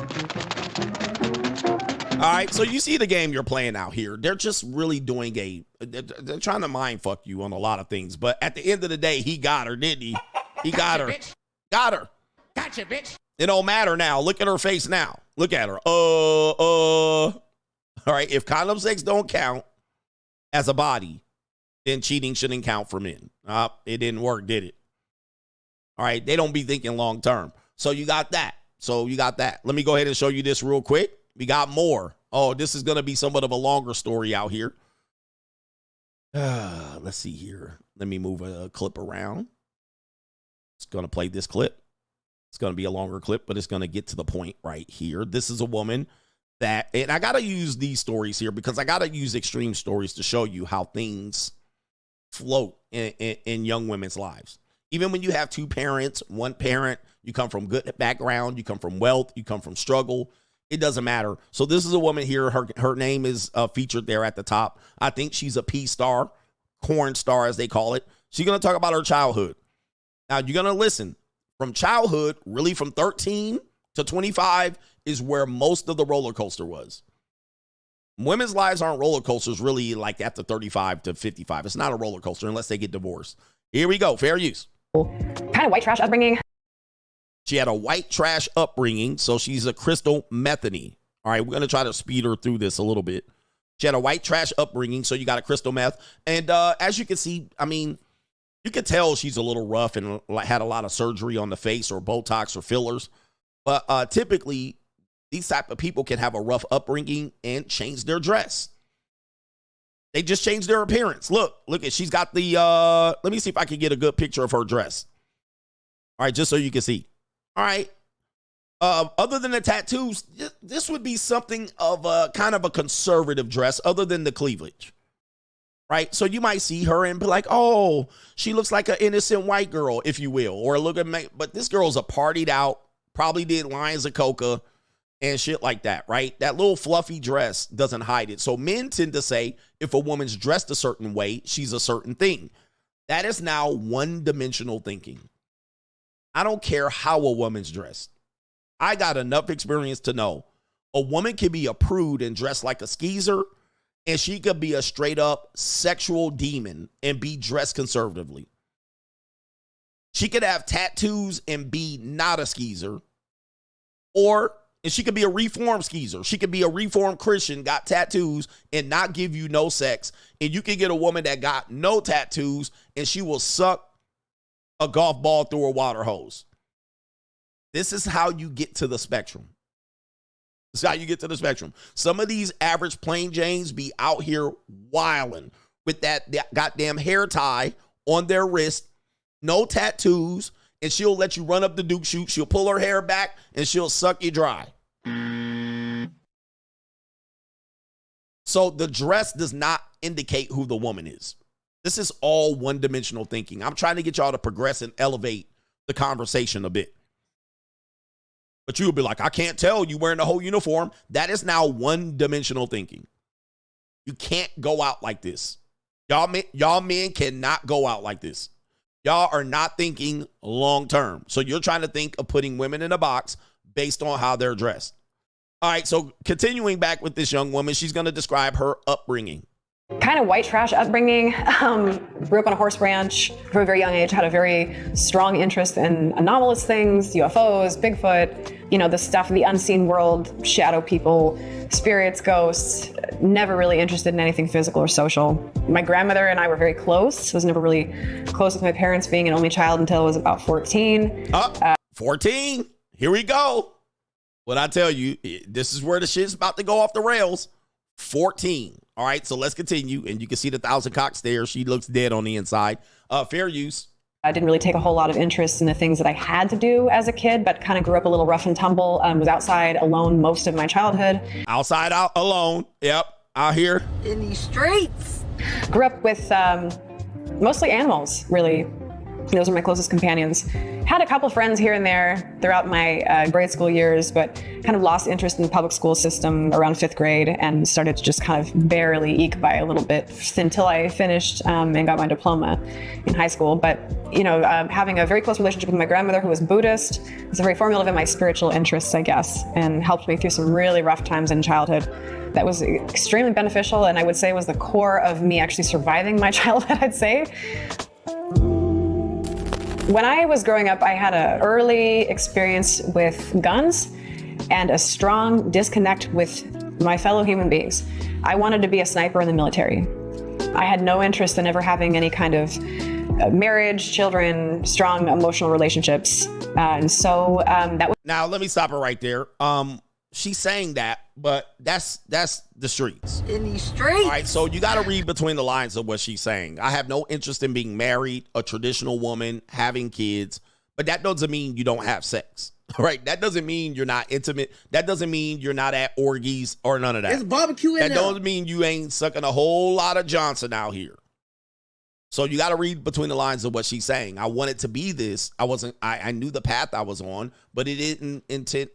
All right, so you see the game you're playing out here. They're just really doing they're trying to mind fuck you on a lot of things. But at the end of the day, he got her, didn't he? He got her. Bitch. Got her. Gotcha, bitch. It don't matter now. Look at her face now. Look at her. All right, if condom sex don't count as a body, then cheating shouldn't count for men. It didn't work, did it? All right, they don't be thinking long term. So you got that. Let me go ahead and show you this real quick. We got more. Oh, this is going to be somewhat of a longer story out here. Let's see here. Let me move a clip around. It's going to play this clip. It's going to be a longer clip, but it's going to get to the point right here. This is a woman that, and I got to use these stories here because I got to use extreme stories to show you how things float in young women's lives. Even when you have two parents, one parent, you come from good background, you come from wealth, you come from struggle. It doesn't matter. So this is a woman here. Her name is featured there at the top. I think she's a P-star, corn star as they call it. She's going to talk about her childhood. Now you're going to listen. From childhood, really from 13 to 25 is where most of the roller coaster was. Women's lives aren't roller coasters really like after 35 to 55. It's not a roller coaster unless they get divorced. Here we go. Fair use. Kind of white trash upbringing. She had a white trash upbringing, so she's a crystal methany. All right, we're going to try to speed her through this a little bit. She had a white trash upbringing, so you got a crystal meth. And as you can see, I mean, you can tell she's a little rough and had a lot of surgery on the face or Botox or fillers. But typically, these type of people can have a rough upbringing and change their dress. They just change their appearance. Look, she's got the, let me see if I can get a good picture of her dress. All right, just so you can see. All right. Other than the tattoos, this would be something of a kind of a conservative dress other than the cleavage. Right. So you might see her and be like, oh, she looks like an innocent white girl, if you will, or look at me. But this girl's a partied out, probably did lines of coca and shit like that. Right. That little fluffy dress doesn't hide it. So men tend to say if a woman's dressed a certain way, she's a certain thing. That is now one-dimensional thinking. I don't care how a woman's dressed. I got enough experience to know a woman can be a prude and dress like a skeezer, and she could be a straight up sexual demon and be dressed conservatively. She could have tattoos and be not a skeezer, and she could be a reformed skeezer. She could be a reformed Christian, got tattoos and not give you no sex. And you can get a woman that got no tattoos and she will suck a golf ball through a water hose. This is how you get to the spectrum. This is how you get to the spectrum. Some of these average plain Janes be out here wilding with that goddamn hair tie on their wrist, no tattoos, and she'll let you run up the Duke chute. She'll pull her hair back and she'll suck you dry. So the dress does not indicate who the woman is. This is all one-dimensional thinking. I'm trying to get y'all to progress and elevate the conversation a bit. But you'll be like, I can't tell you wearing the whole uniform. That is now one-dimensional thinking. You can't go out like this. Y'all men cannot go out like this. Y'all are not thinking long-term. So you're trying to think of putting women in a box based on how they're dressed. All right, so continuing back with this young woman, she's going to describe her upbringing. Kind of white trash upbringing. Grew up on a horse ranch from a very young age, had a very strong interest in anomalous things, UFOs, Bigfoot, you know, the stuff in the unseen world, shadow people, spirits, ghosts, never really interested in anything physical or social. My grandmother and I were very close. I was never really close with my parents, being an only child until I was about 14. 14? Here we go. What I tell you, this is where the shit's about to go off the rails. 14. All right, so let's continue. And you can see the 1,000 cocks there. She looks dead on the inside. Fair use. I didn't really take a whole lot of interest in the things that I had to do as a kid, but kind of grew up a little rough and tumble. Was outside alone most of my childhood. Outside out alone. Yep, out here. In these streets. Grew up with mostly animals, really. Those are my closest companions. Had a couple friends here and there throughout my grade school years, but kind of lost interest in the public school system around 5th grade and started to just kind of barely eke by a little bit until I finished and got my diploma in high school. But, you know, having a very close relationship with my grandmother who was Buddhist was very formative in my spiritual interests, I guess, and helped me through some really rough times in childhood. That was extremely beneficial, and I would say was the core of me actually surviving my childhood, I'd say. When I was growing up, I had an early experience with guns and a strong disconnect with my fellow human beings. I wanted to be a sniper in the military. I had no interest in ever having any kind of marriage, children, strong emotional relationships. And so that was... Now, let me stop her right there. She's saying that, but that's the streets. In these streets. All right, so you got to read between the lines of what she's saying. I have no interest in being married, a traditional woman, having kids, but that doesn't mean you don't have sex, right? That doesn't mean you're not intimate. That doesn't mean you're not at orgies or none of that. It's barbecue in that there. doesn't mean you ain't sucking a whole lot of Johnson out here. So you got to read between the lines of what she's saying. I wanted to be this. I knew the path I was on, but it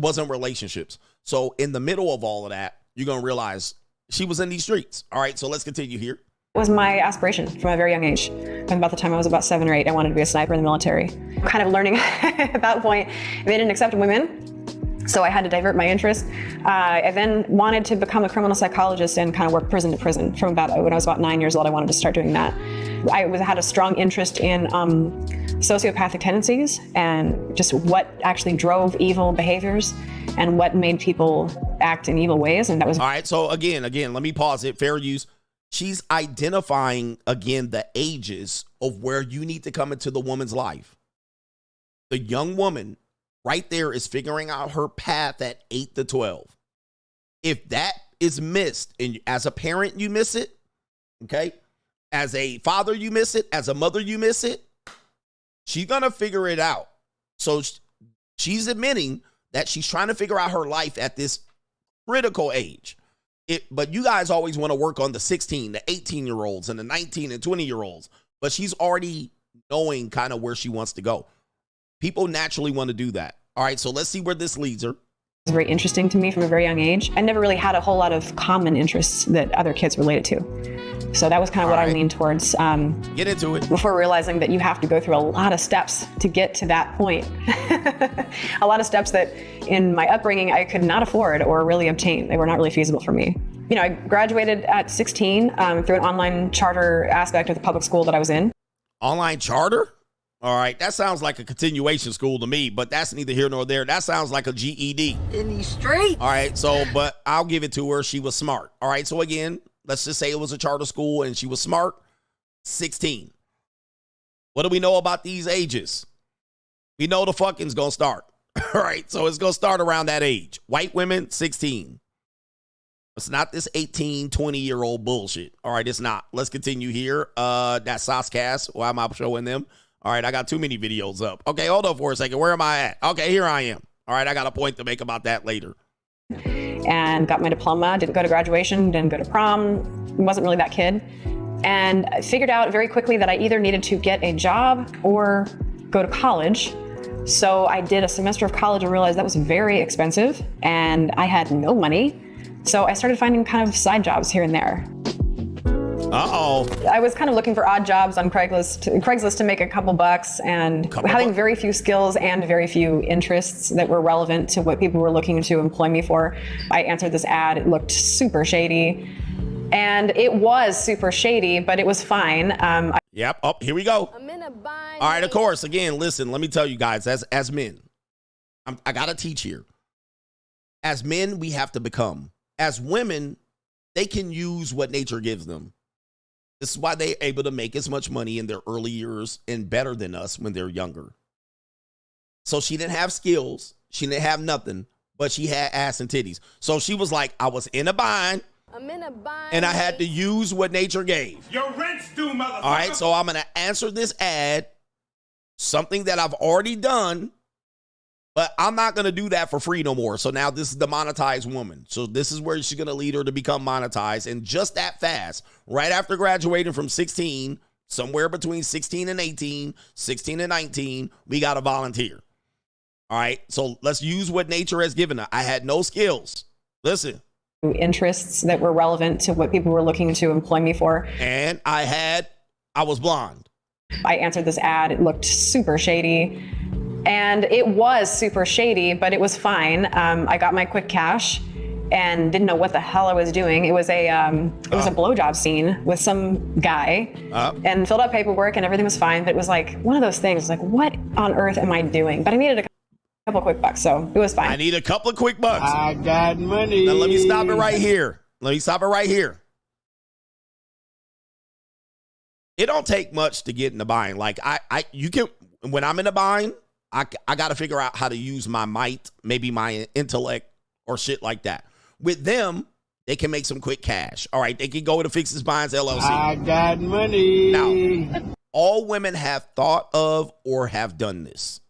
wasn't relationships. So in the middle of all of that, you're going to realize she was in these streets. All right, so let's continue here. It was my aspiration from a very young age. From about the time I was about 7 or 8, I wanted to be a sniper in the military. Kind of learning at that point, they didn't accept women, so I had to divert my interest. I then wanted to become a criminal psychologist and kind of work prison to prison. From about when I was about 9 years old, I wanted to start doing that. I had a strong interest in sociopathic tendencies and just what actually drove evil behaviors and what made people act in evil ways. And that was... All right, so again, let me pause it. Fair use. She's identifying, again, the ages of where you need to come into the woman's life. The young woman right there is figuring out her path at 8 to 12. If that is missed, and as a parent, you miss it, okay? As a father, you miss it. As a mother, you miss it. She's going to figure it out. So she's admitting that she's trying to figure out her life at this critical age. But you guys always want to work on the 16, the 18-year-olds and the 19 and 20-year-olds. But she's already knowing kind of where she wants to go. People naturally want to do that. All right, so let's see where this leads her. It was very interesting to me from a very young age. I never really had a whole lot of common interests that other kids related to. So that was kind of what I leaned towards. Get into it. Before realizing that you have to go through a lot of steps to get to that point. A lot of steps that in my upbringing I could not afford or really obtain. They were not really feasible for me. You know, I graduated at 16 through an online charter aspect of the public school that I was in. Online charter? All right, that sounds like a continuation school to me, but that's neither here nor there. That sounds like a GED. In these streets. All right, so, but I'll give it to her. She was smart. All right, so again, let's just say it was a charter school and she was smart. 16. What do we know about these ages? We know the fucking's going to start. All right, so it's going to start around that age. White women, 16. It's not this 18, 20-year-old bullshit. All right, it's not. Let's continue here. That's Sascast. Why am I showing them? All right, I got too many videos up. Okay, hold on for a second. Where am I at? Okay, here I am. All right, I got a point to make about that later. And got my diploma, didn't go to graduation, didn't go to prom, wasn't really that kid. And I figured out very quickly that I either needed to get a job or go to college. So I did a semester of college and realized that was very expensive and I had no money. So I started finding kind of side jobs here and there. Uh-oh. I was kind of looking for odd jobs on Craigslist to make a couple bucks and having very few skills and very few interests that were relevant to what people were looking to employ me for. I answered this ad. It looked super shady. And it was super shady, but it was fine. Yep. Oh, here we go. I'm in a bind. All right, of course. Again, listen, let me tell you guys, as men, I got to teach here. As men, we have to become. As women, they can use what nature gives them. This is why they're able to make as much money in their early years and better than us when they're younger. So she didn't have skills. She didn't have nothing, but she had ass and titties. So she was like, I was in a bind. I'm in a bind. And I had to use what nature gave. Your rent's due, motherfucker. All right, so I'm going to answer this ad, something that I've already done, but I'm not going to do that for free no more. So now this is the monetized woman. So this is where she's going to lead her to become monetized. And just that fast, right after graduating from 16, somewhere between 16 and 18, 16 and 19, we got to volunteer. All right, so let's use what nature has given us. I had no skills. Listen. Interests that were relevant to what people were looking to employ me for. And I was blonde. I answered this ad. It looked super shady. And it was super shady, but it was fine. I got my quick cash and didn't know what the hell I was doing. It was a blowjob scene with some guy and filled out paperwork and everything was fine. But it was like one of those things, like, what on earth am I doing? But I needed a couple of quick bucks, so it was fine. I need a couple of quick bucks. I got money. Now let me stop it right here. It don't take much to get in the bind. Like you can, when I'm in a bind, I got to figure out how to use my might, maybe my intellect or shit like that. With them, they can make some quick cash. All right, they can go to Fixes Binds LLC. I got money. Now, all women have thought of or have done this.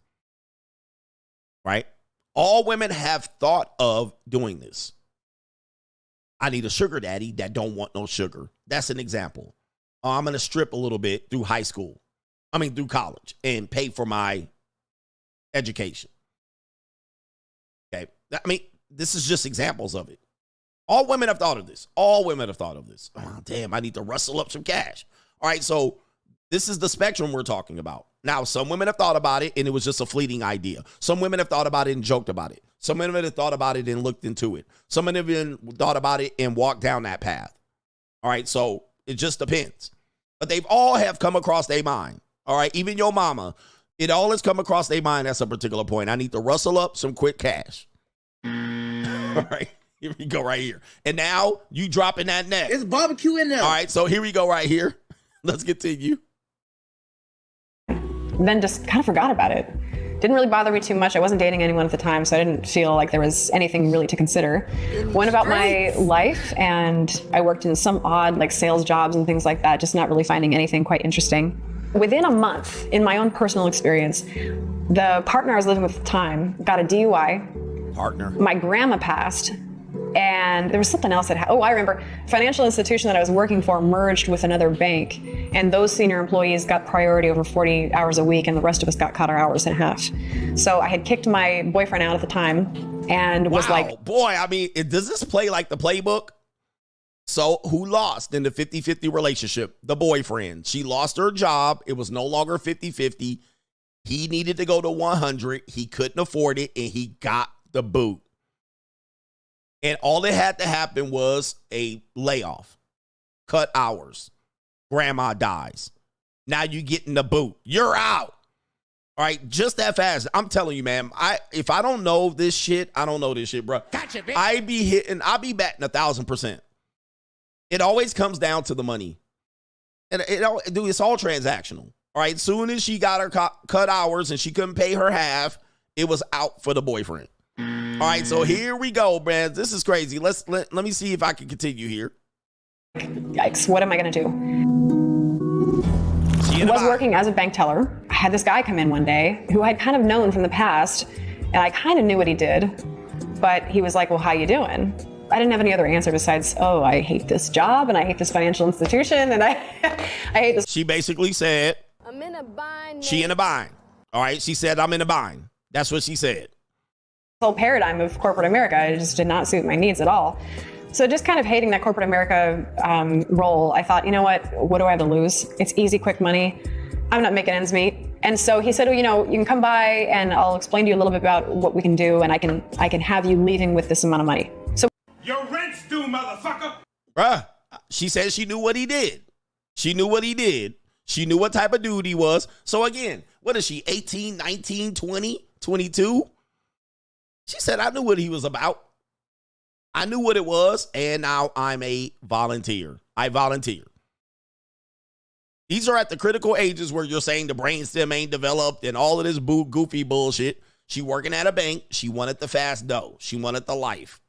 Right? All women have thought of doing this. I need a sugar daddy that don't want no sugar. That's an example. I'm going to strip a little bit through through college and pay for my education. Okay. I mean, this is just examples of it. All women have thought of this. Oh, damn, I need to rustle up some cash. All right. So this is the spectrum we're talking about. Now, some women have thought about it and it was just a fleeting idea. Some women have thought about it and joked about it. Some women have thought about it and looked into it. Some women have even thought about it and walked down that path. All right. So it just depends. But they've all have come across their mind. All right. Even your mama, it all has come across their mind at some particular point. I need to rustle up some quick cash. All right. Here we go right here. And now you dropping that net. It's barbecue in there. All right. So here we go right here. Let's continue. Then just kind of forgot about it. Didn't really bother me too much. I wasn't dating anyone at the time, so I didn't feel like there was anything really to consider. Went about my life, and I worked in some odd like sales jobs and things like that, just not really finding anything quite interesting. Within a month, in my own personal experience, the partner I was living with at the time got a DUI. Partner. My grandma passed. And there was something else that happened. Oh, I remember. Financial institution that I was working for merged with another bank, and those senior employees got priority over 40 hours a week, and the rest of us got cut our hours in half. So I had kicked my boyfriend out at the time and was like... Boy, I mean, does this play like the playbook? So who lost in the 50-50 relationship? The boyfriend. She lost her job. It was no longer 50-50. He needed to go to 100. He couldn't afford it, and he got the boot. And all that had to happen was a layoff, cut hours. Grandma dies. Now you getting the boot. You're out. All right, just that fast. I'm telling you, man. If I don't know this shit, I don't know this shit, bro. Gotcha, bitch. I be batting 1,000%. It always comes down to the money, and it's all transactional. All right, soon as she got her cut hours and she couldn't pay her half, it was out for the boyfriend. All right, so here we go, man. This is crazy. Let me see if I can continue here. Yikes, what am I going to do? I was working as a bank teller. I had this guy come in one day who I'd kind of known from the past, and I kind of knew what he did, but he was like, well, how you doing? I didn't have any other answer besides, oh, I hate this job, and I hate this financial institution, and I hate this. She basically said, I'm in a bind. She in a bind. All right, she said, I'm in a bind. That's what she said. Whole paradigm of corporate America, it just did not suit my needs at all. So just kind of hating that corporate America role, I thought, you know what do I have to lose? It's easy, quick money. I'm not making ends meet. And so he said, oh, you can come by and I'll explain to you a little bit about what we can do, and I can have you leaving with this amount of money. So your rent's due, motherfucker. Bruh, she said she knew what he did. She knew what he did. She knew what type of dude he was. So again, what is she, 18, 19, 20, 22? She said, I knew what he was about. I knew what it was, and now I'm a volunteer. I volunteer. These are at the critical ages where you're saying the brainstem ain't developed and all of this goofy bullshit. She working at a bank. She wanted the fast dough. She wanted the life.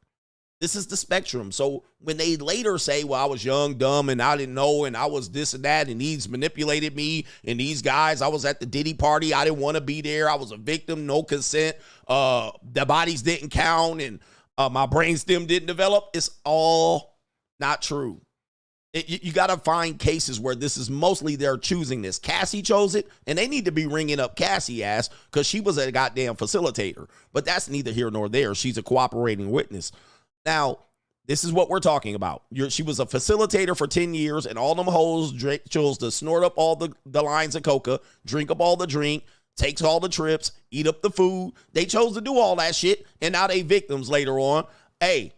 This is the spectrum. So when they later say, well, I was young, dumb, and I didn't know, and I was this and that, and these manipulated me, and these guys, I was at the Diddy party, I didn't want to be there, I was a victim, no consent, the bodies didn't count, and my brainstem didn't develop, it's all not true. You got to find cases where this is mostly they're choosing this. Cassie chose it, and they need to be ringing up Cassie ass because she was a goddamn facilitator. But that's neither here nor there. She's a cooperating witness. Now, this is what we're talking about. She was a facilitator for 10 years, and all them hoes chose to snort up all the lines of coca, drink up all the drink, takes all the trips, eat up the food. They chose to do all that shit, and now they victims later on. Hey,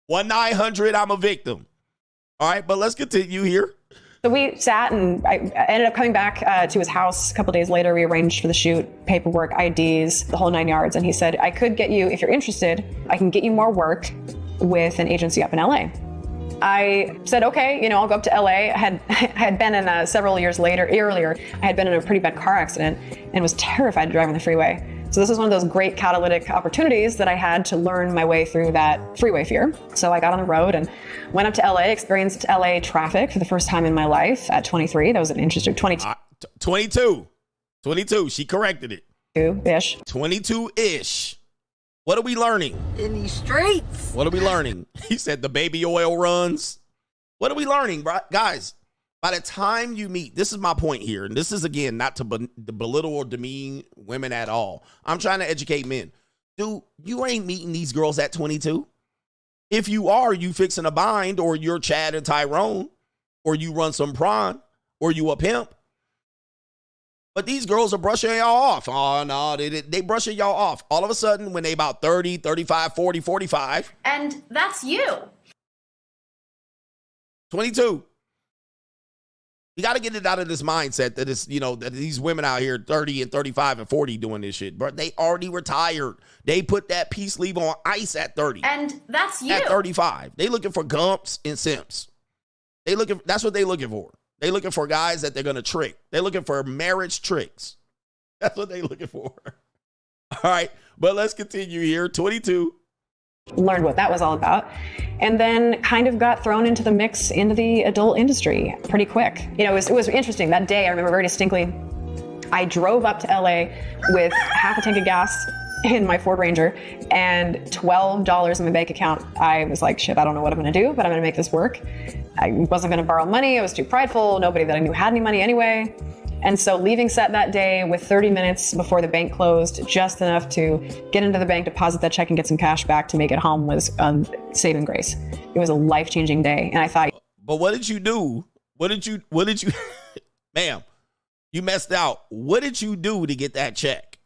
1-900, I'm a victim. All right, but let's continue here. So we sat, and I ended up coming back to his house a couple days later. We arranged for the shoot, paperwork, IDs, the whole 9 yards. And he said, I could get you, if you're interested, I can get you more work with an agency up in LA. I said, okay, I'll go up to LA. I had been in several years earlier, I had been in a pretty bad car accident and was terrified to drive on the freeway. So this was one of those great catalytic opportunities that I had to learn my way through that freeway fear. So I got on the road and went up to LA, experienced LA traffic for the first time in my life at 23. That was an interesting 22. 22. She corrected it. 22-ish. 22-ish. What are we learning? In these streets. What are we learning? He said the baby oil runs. What are we learning, bro? Guys? By the time you meet, this is my point here, and this is, again, not to belittle or demean women at all. I'm trying to educate men. Dude, you ain't meeting these girls at 22. If you are, you fixing a bind, or you're Chad and Tyrone, or you run some prawn, or you a pimp. But these girls are brushing y'all off. Oh, no, they brushing y'all off. All of a sudden, when they about 30, 35, 40, 45. And that's you. 22. You got to get it out of this mindset that it's, that these women out here 30 and 35 and 40 doing this shit. But they already retired. They put that peace leave on ice at 30. And that's you. At 35. They looking for gumps and simps. That's what they looking for. They looking for guys that they're going to trick. They're looking for marriage tricks. That's what they looking for. All right. But let's continue here. 22. Learned what that was all about, and then kind of got thrown into the mix into the adult industry pretty quick. It was interesting. That day, I remember very distinctly, I drove up to LA with half a tank of gas in my Ford Ranger and $12 in my bank account. I was like, shit, I don't know what I'm going to do, but I'm going to make this work. I wasn't going to borrow money. I was too prideful. Nobody that I knew had any money anyway. And so leaving set that day with 30 minutes before the bank closed, just enough to get into the bank, deposit that check, and get some cash back to make it home was saving grace. It was a life-changing day. And I thought... But what did you do? What did you, ma'am, you messed out. What did you do to get that check?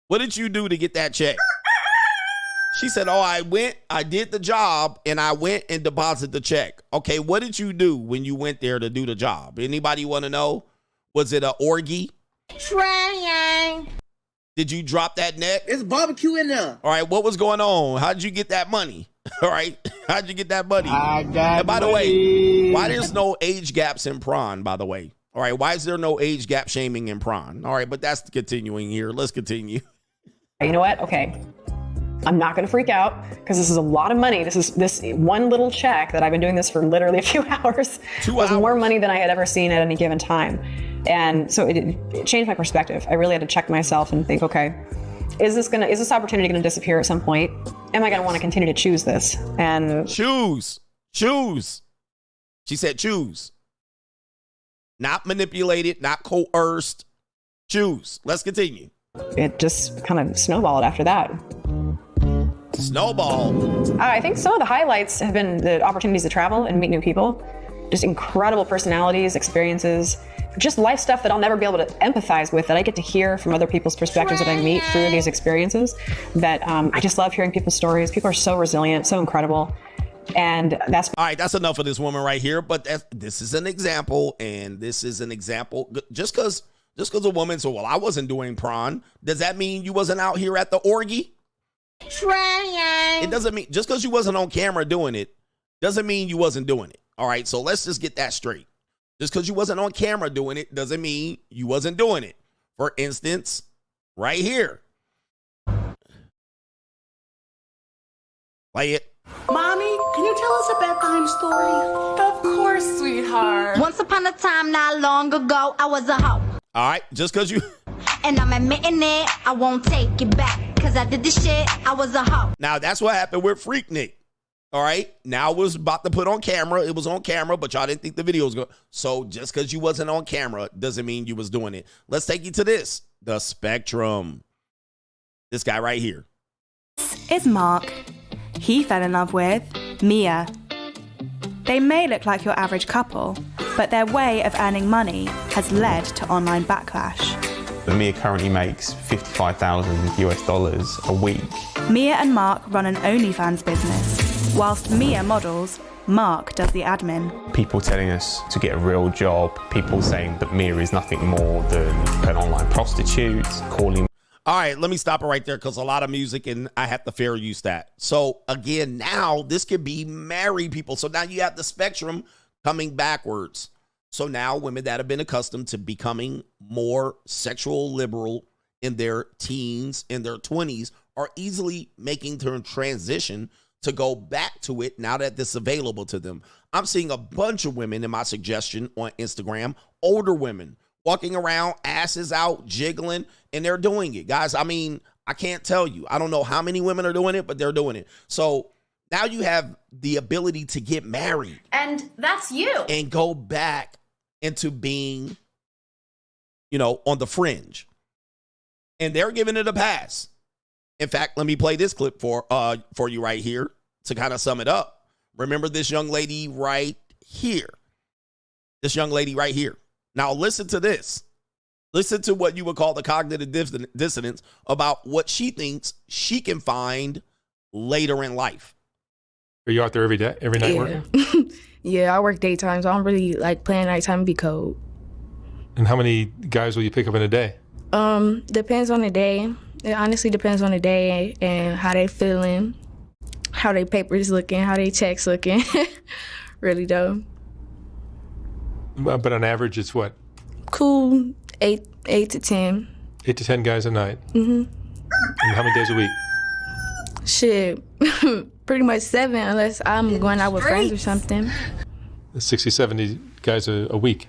What did you do to get that check? She said, I did the job, and I went and deposited the check. Okay, what did you do when you went there to do the job? Anybody want to know? Was it an orgy? Trying. Did you drop that neck? It's barbecue in there. All right, what was going on? How did you get that money? All right, how did you get that money? I got and by the way, why there's no age gaps in prawn, by the way? All right, why is there no age gap shaming in prawn? All right, but that's continuing here. Let's continue. You know what? Okay. I'm not going to freak out because this is a lot of money. This one little check that I've been doing this for literally a few hours was more money than I had ever seen at any given time. And so it changed my perspective. I really had to check myself and think, okay, is this opportunity going to disappear at some point? Am I going to want to continue to choose this? And choose. She said choose. Not manipulated, not coerced. Choose. Let's continue. It just kind of snowballed after that. Snowball. I think some of the highlights have been the opportunities to travel and meet new people. Just incredible personalities, experiences, just life stuff that I'll never be able to empathize with, that I get to hear from other people's perspectives that I meet through these experiences. That I just love hearing people's stories. People are so resilient, so incredible. And that's all right. That's enough of this woman right here. But this is an example, and this is an example. Just because a woman said, well, I wasn't doing prawn, does that mean you wasn't out here at the orgy? Trying. It doesn't mean, just because you wasn't on camera doing it, doesn't mean you wasn't doing it. All right, so let's just get that straight. Just because you wasn't on camera doing it doesn't mean you wasn't doing it. For instance, right here. Play it. Mommy, can you tell us a bedtime story? Of course, sweetheart. Once upon a time, not long ago, I was a hoe. All right, just because you... And I'm admitting it, I won't take it back. Because I did this shit, I was a hoe. Now, that's what happened with Freaknik. All right. Now it was about to put on camera. It was on camera, but y'all didn't think the video was going. So just because you wasn't on camera doesn't mean you was doing it. Let's take you to this. The spectrum. This guy right here. Is Mark. He fell in love with Mia. They may look like your average couple, but their way of earning money has led to online backlash. Mia currently makes $55,000 US a week. Mia and Mark run an OnlyFans business. Whilst Mia models, Mark does the admin. People telling us to get a real job, people saying that Mia is nothing more than an online prostitute, calling. All right, let me stop it right there because a lot of music and I have to fair use that. So again, now this could be married people. So now you have the spectrum coming backwards. So now women that have been accustomed to becoming more sexual liberal in their teens, in their 20s, are easily making their transition to go back to it now that this is available to them. I'm seeing a bunch of women in my suggestion on Instagram, older women, walking around, asses out, jiggling, and they're doing it. Guys, I mean, I can't tell you. I don't know how many women are doing it, but they're doing it. So now you have the ability to get married. And that's you. And go back into being, on the fringe. And they're giving it a pass. In fact, let me play this clip for you right here to kind of sum it up. Remember this young lady right here. This young lady right here. Now listen to this. Listen to what you would call the cognitive dissonance about what she thinks she can find later in life. Are you out there every night working? Yeah, I work daytime, so I don't really like playing nighttime. Be cold. And how many guys will you pick up in a day? Depends on the day. It honestly depends on the day and how they feeling, how they papers looking, how they checks looking. Really though. But on average, it's what? Cool, 8 to 10. 8 to 10 guys a night. Mm-hmm. And how many days a week? Shit, pretty much 7 unless I'm going out with friends or something. 60, 70 guys a week.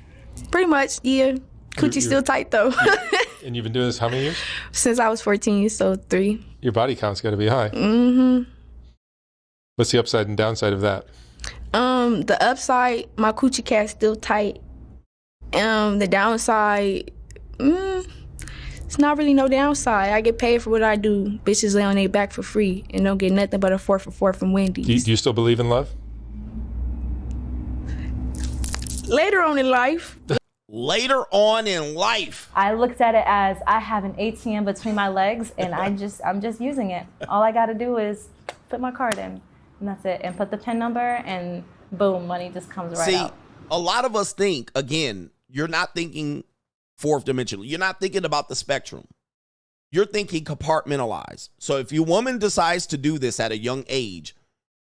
Pretty much, yeah. Coochie still tight though. And you've been doing this how many years? Since I was 14, so 3. Your body count's got to be high. Mm-hmm. What's the upside and downside of that? The upside, my coochie cat's still tight. The downside, it's not really no downside. I get paid for what I do. Bitches lay on their back for free and don't get nothing but a 4 for 4 from Wendy's. Do you still believe in love? Later on in life. Later on in life. I looked at it as I have an ATM between my legs and I'm just using it. All I gotta do is put my card in and that's it. And put the PIN number and boom, money just comes right out. A lot of us think, again, you're not thinking fourth dimensional. You're not thinking about the spectrum. You're thinking compartmentalized. So if your woman decides to do this at a young age,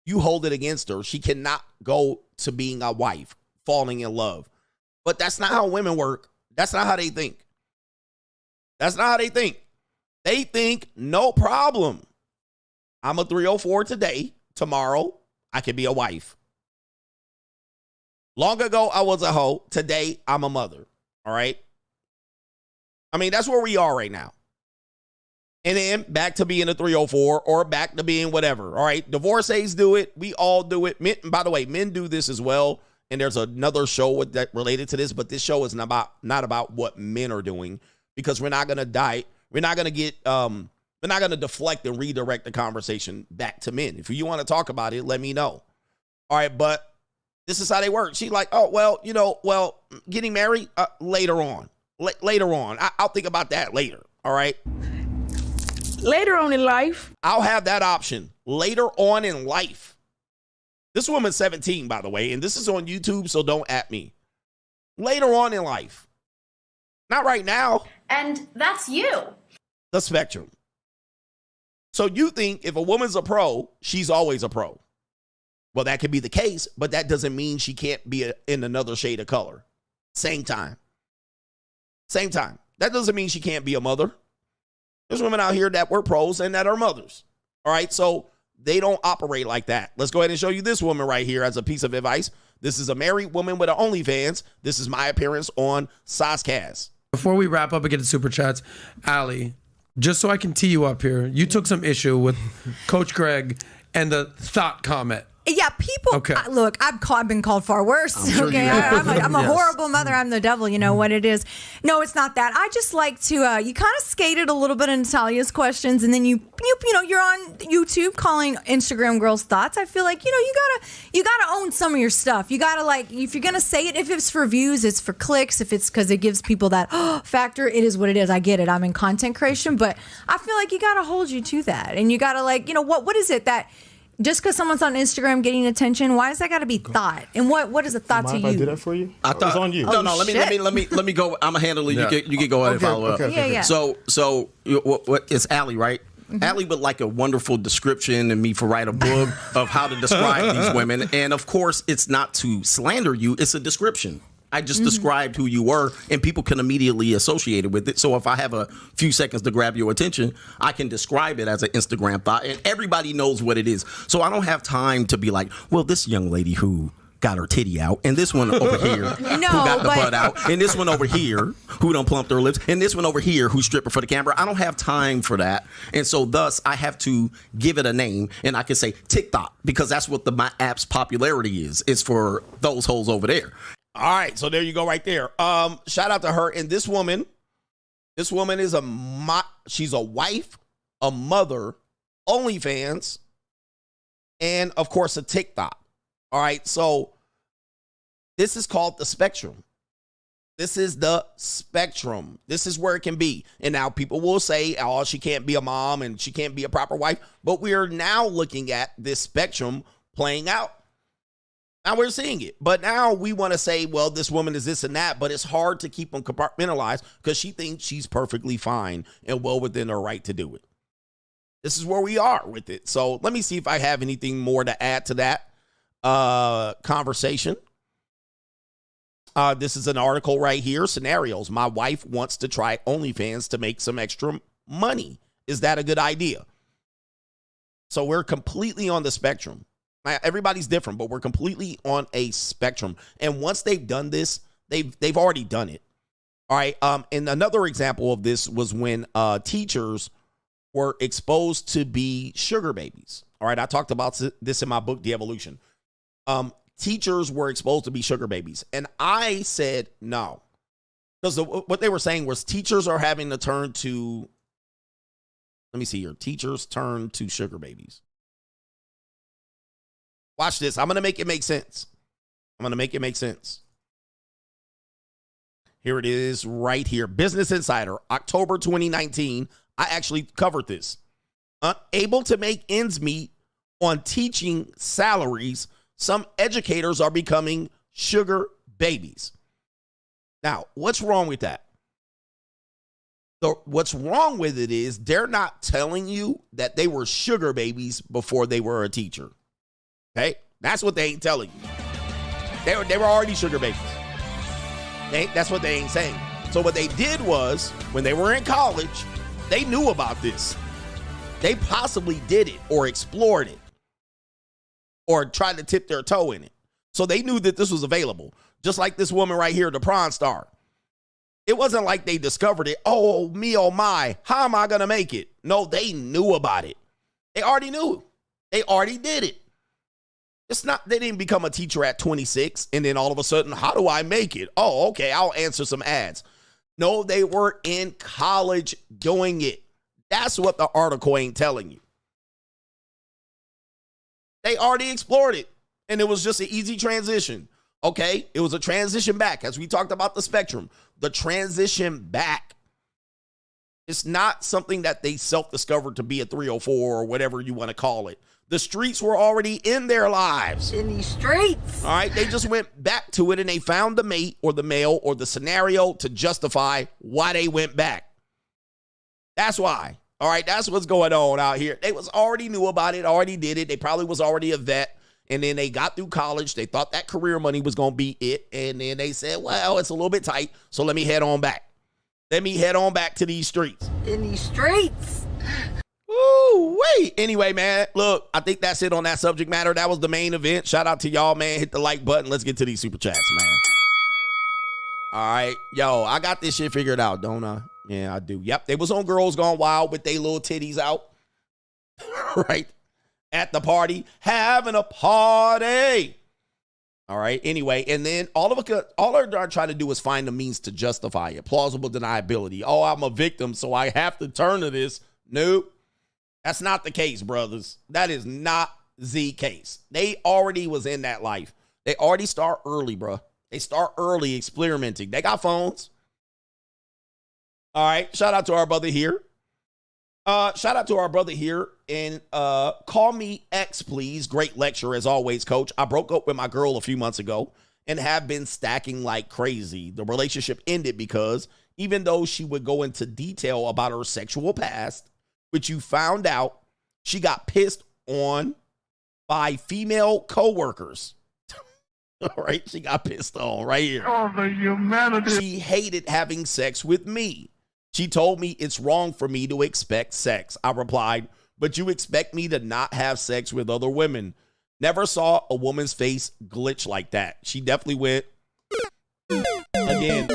you hold it against her. She cannot go to being a wife, falling in love. But that's not how women work. That's not how they think. That's not how they think. They think, no problem. I'm a 304 today. Tomorrow, I can be a wife. Long ago, I was a hoe. Today, I'm a mother. All right? I mean, that's where we are right now. And then back to being a 304 or back to being whatever. All right? Divorcees do it. We all do it. Men, by the way, men do this as well. And there's another show that related to this, but this show is not about what men are doing because we're not going to die. We're not going to deflect and redirect the conversation back to men. If you want to talk about it, let me know. All right, but this is how they work. She's like, oh, well, getting married later on. Later on. I'll think about that later. All right. Later on in life. I'll have that option. Later on in life. This woman's 17, by the way, and this is on YouTube, so don't at me. Later on in life. Not right now. And that's you. The spectrum. So you think if a woman's a pro, she's always a pro. Well, that could be the case, but that doesn't mean she can't be in another shade of color. Same time. That doesn't mean she can't be a mother. There's women out here that were pros and that are mothers. All right, so they don't operate like that. Let's go ahead and show you this woman right here as a piece of advice. This is a married woman with an OnlyFans. This is my appearance on Soundcloud. Before we wrap up and get to Super Chats, Allie, just so I can tee you up here, you took some issue with Coach Greg and the thought comment Yeah, people. Okay. Look, I've been called far worse. I'm sure Okay, you have. I'm a Yes. horrible mother. I'm the devil. You know what it is. No, it's not that. I just like to. You kind of skated a little bit in Natalia's questions, and then you're on YouTube calling Instagram girls thoughts. I feel like you gotta own some of your stuff. You gotta if you're gonna say it, if it's for views, it's for clicks. If it's because it gives people that factor, it is what it is. I get it. I'm in content creation, but I feel like you gotta hold you to that, and you gotta what is it that. Just because someone's on Instagram getting attention, why does that got to be thought? And what is a thought to you? I did that for you. I thought it's on you. No, let me go. I'm gonna handle it. Yeah. You can go ahead and follow up. Yeah. So what it's Allie, right? Allie would like a wonderful description and me for write a book of how to describe these women. And of course, it's not to slander you. It's a description. I just described who you were, and people can immediately associate it with it. So if I have a few seconds to grab your attention, I can describe it as an Instagram thought, and everybody knows what it is. So I don't have time to be like, well, this young lady who got her titty out, and this one over here who got the butt out, and this one over here who done plumped her lips, and this one over here who's stripping for the camera. I don't have time for that, and so thus I have to give it a name, and I can say TikTok because that's what my app's popularity is. It's for those hoes over there. All right, so there you go right there. Shout out to her. And this woman is she's a wife, a mother, OnlyFans, and of course a TikTok. All right, so this is called the spectrum. This is the spectrum. This is where it can be. And now people will say, oh, she can't be a mom and she can't be a proper wife. But we're now looking at this spectrum playing out. Now we're seeing it. But now we want to say, well, this woman is this and that. But it's hard to keep them compartmentalized because she thinks she's perfectly fine and well within her right to do it. This is where we are with it. So let me see if I have anything more to add to that conversation. This is an article right here. Scenarios. My wife wants to try OnlyFans to make some extra money. Is that a good idea? So we're completely on the spectrum. Everybody's different, but we're completely on a spectrum. And once they've done this, they've already done it. All right. And another example of this was when teachers were exposed to be sugar babies. All right. I talked about this in my book, The Evolution. Teachers were exposed to be sugar babies. And I said no. Because what they were saying was teachers are having to turn to, let me see here. Teachers turn to sugar babies. Watch this. I'm going to make it make sense. Here it is right here. Business Insider, October 2019. I actually covered this. Unable to make ends meet on teaching salaries, some educators are becoming sugar babies. Now, what's wrong with that? What's wrong with it is they're not telling you that they were sugar babies before they were a teacher. Okay, that's what they ain't telling you. They were already sugar babies. That's what they ain't saying. So what they did was, when they were in college, they knew about this. They possibly did it or explored it or tried to tip their toe in it. So they knew that this was available. Just like this woman right here, the Prawn Star. It wasn't like they discovered it. Oh, me, oh my, how am I going to make it? No, they knew about it. They already knew. They already did it. It's not, they didn't become a teacher at 26 and then all of a sudden, how do I make it? Oh, okay, I'll answer some ads. No, they were in college doing it. That's what the article ain't telling you. They already explored it and it was just an easy transition. Okay, it was a transition back as we talked about the spectrum. The transition back. It's not something that they self-discovered to be a 304 or whatever you want to call it. The streets were already in their lives. In these streets. All right. They just went back to it and they found the mate or the male or the scenario to justify why they went back. That's why. All right. That's what's going on out here. They already knew about it, already did it. They probably was already a vet. And then they got through college. They thought that career money was going to be it. And then they said, well, it's a little bit tight. So let me head on back. Let me head on back to these streets. In these streets. Ooh, wait. Anyway, man, look, I think that's it on that subject matter. That was the main event. Shout out to y'all, man. Hit the like button. Let's get to these super chats, man. All right. Yo, I got this shit figured out, don't I? Yeah, I do. Yep. They was on Girls Gone Wild with their little titties out. Right. at the party, having a party. All right. Anyway, and then all they're trying to do is find the means to justify it. Plausible deniability. Oh, I'm a victim, so I have to turn to this. Nope. That's not the case, brothers. That is not the case. They already was in that life. They already start early, bro. They start early experimenting. They got phones. All right. Shout out to our brother here. And call me X, please. Great lecture as always, coach. I broke up with my girl a few months ago and have been stacking like crazy. The relationship ended because even though she would go into detail about her sexual past, which you found out, she got pissed on by female coworkers. All right, she got pissed on right here. Oh, the humanity. She hated having sex with me. She told me it's wrong for me to expect sex. I replied, but you expect me to not have sex with other women. Never saw a woman's face glitch like that. She definitely went. Again,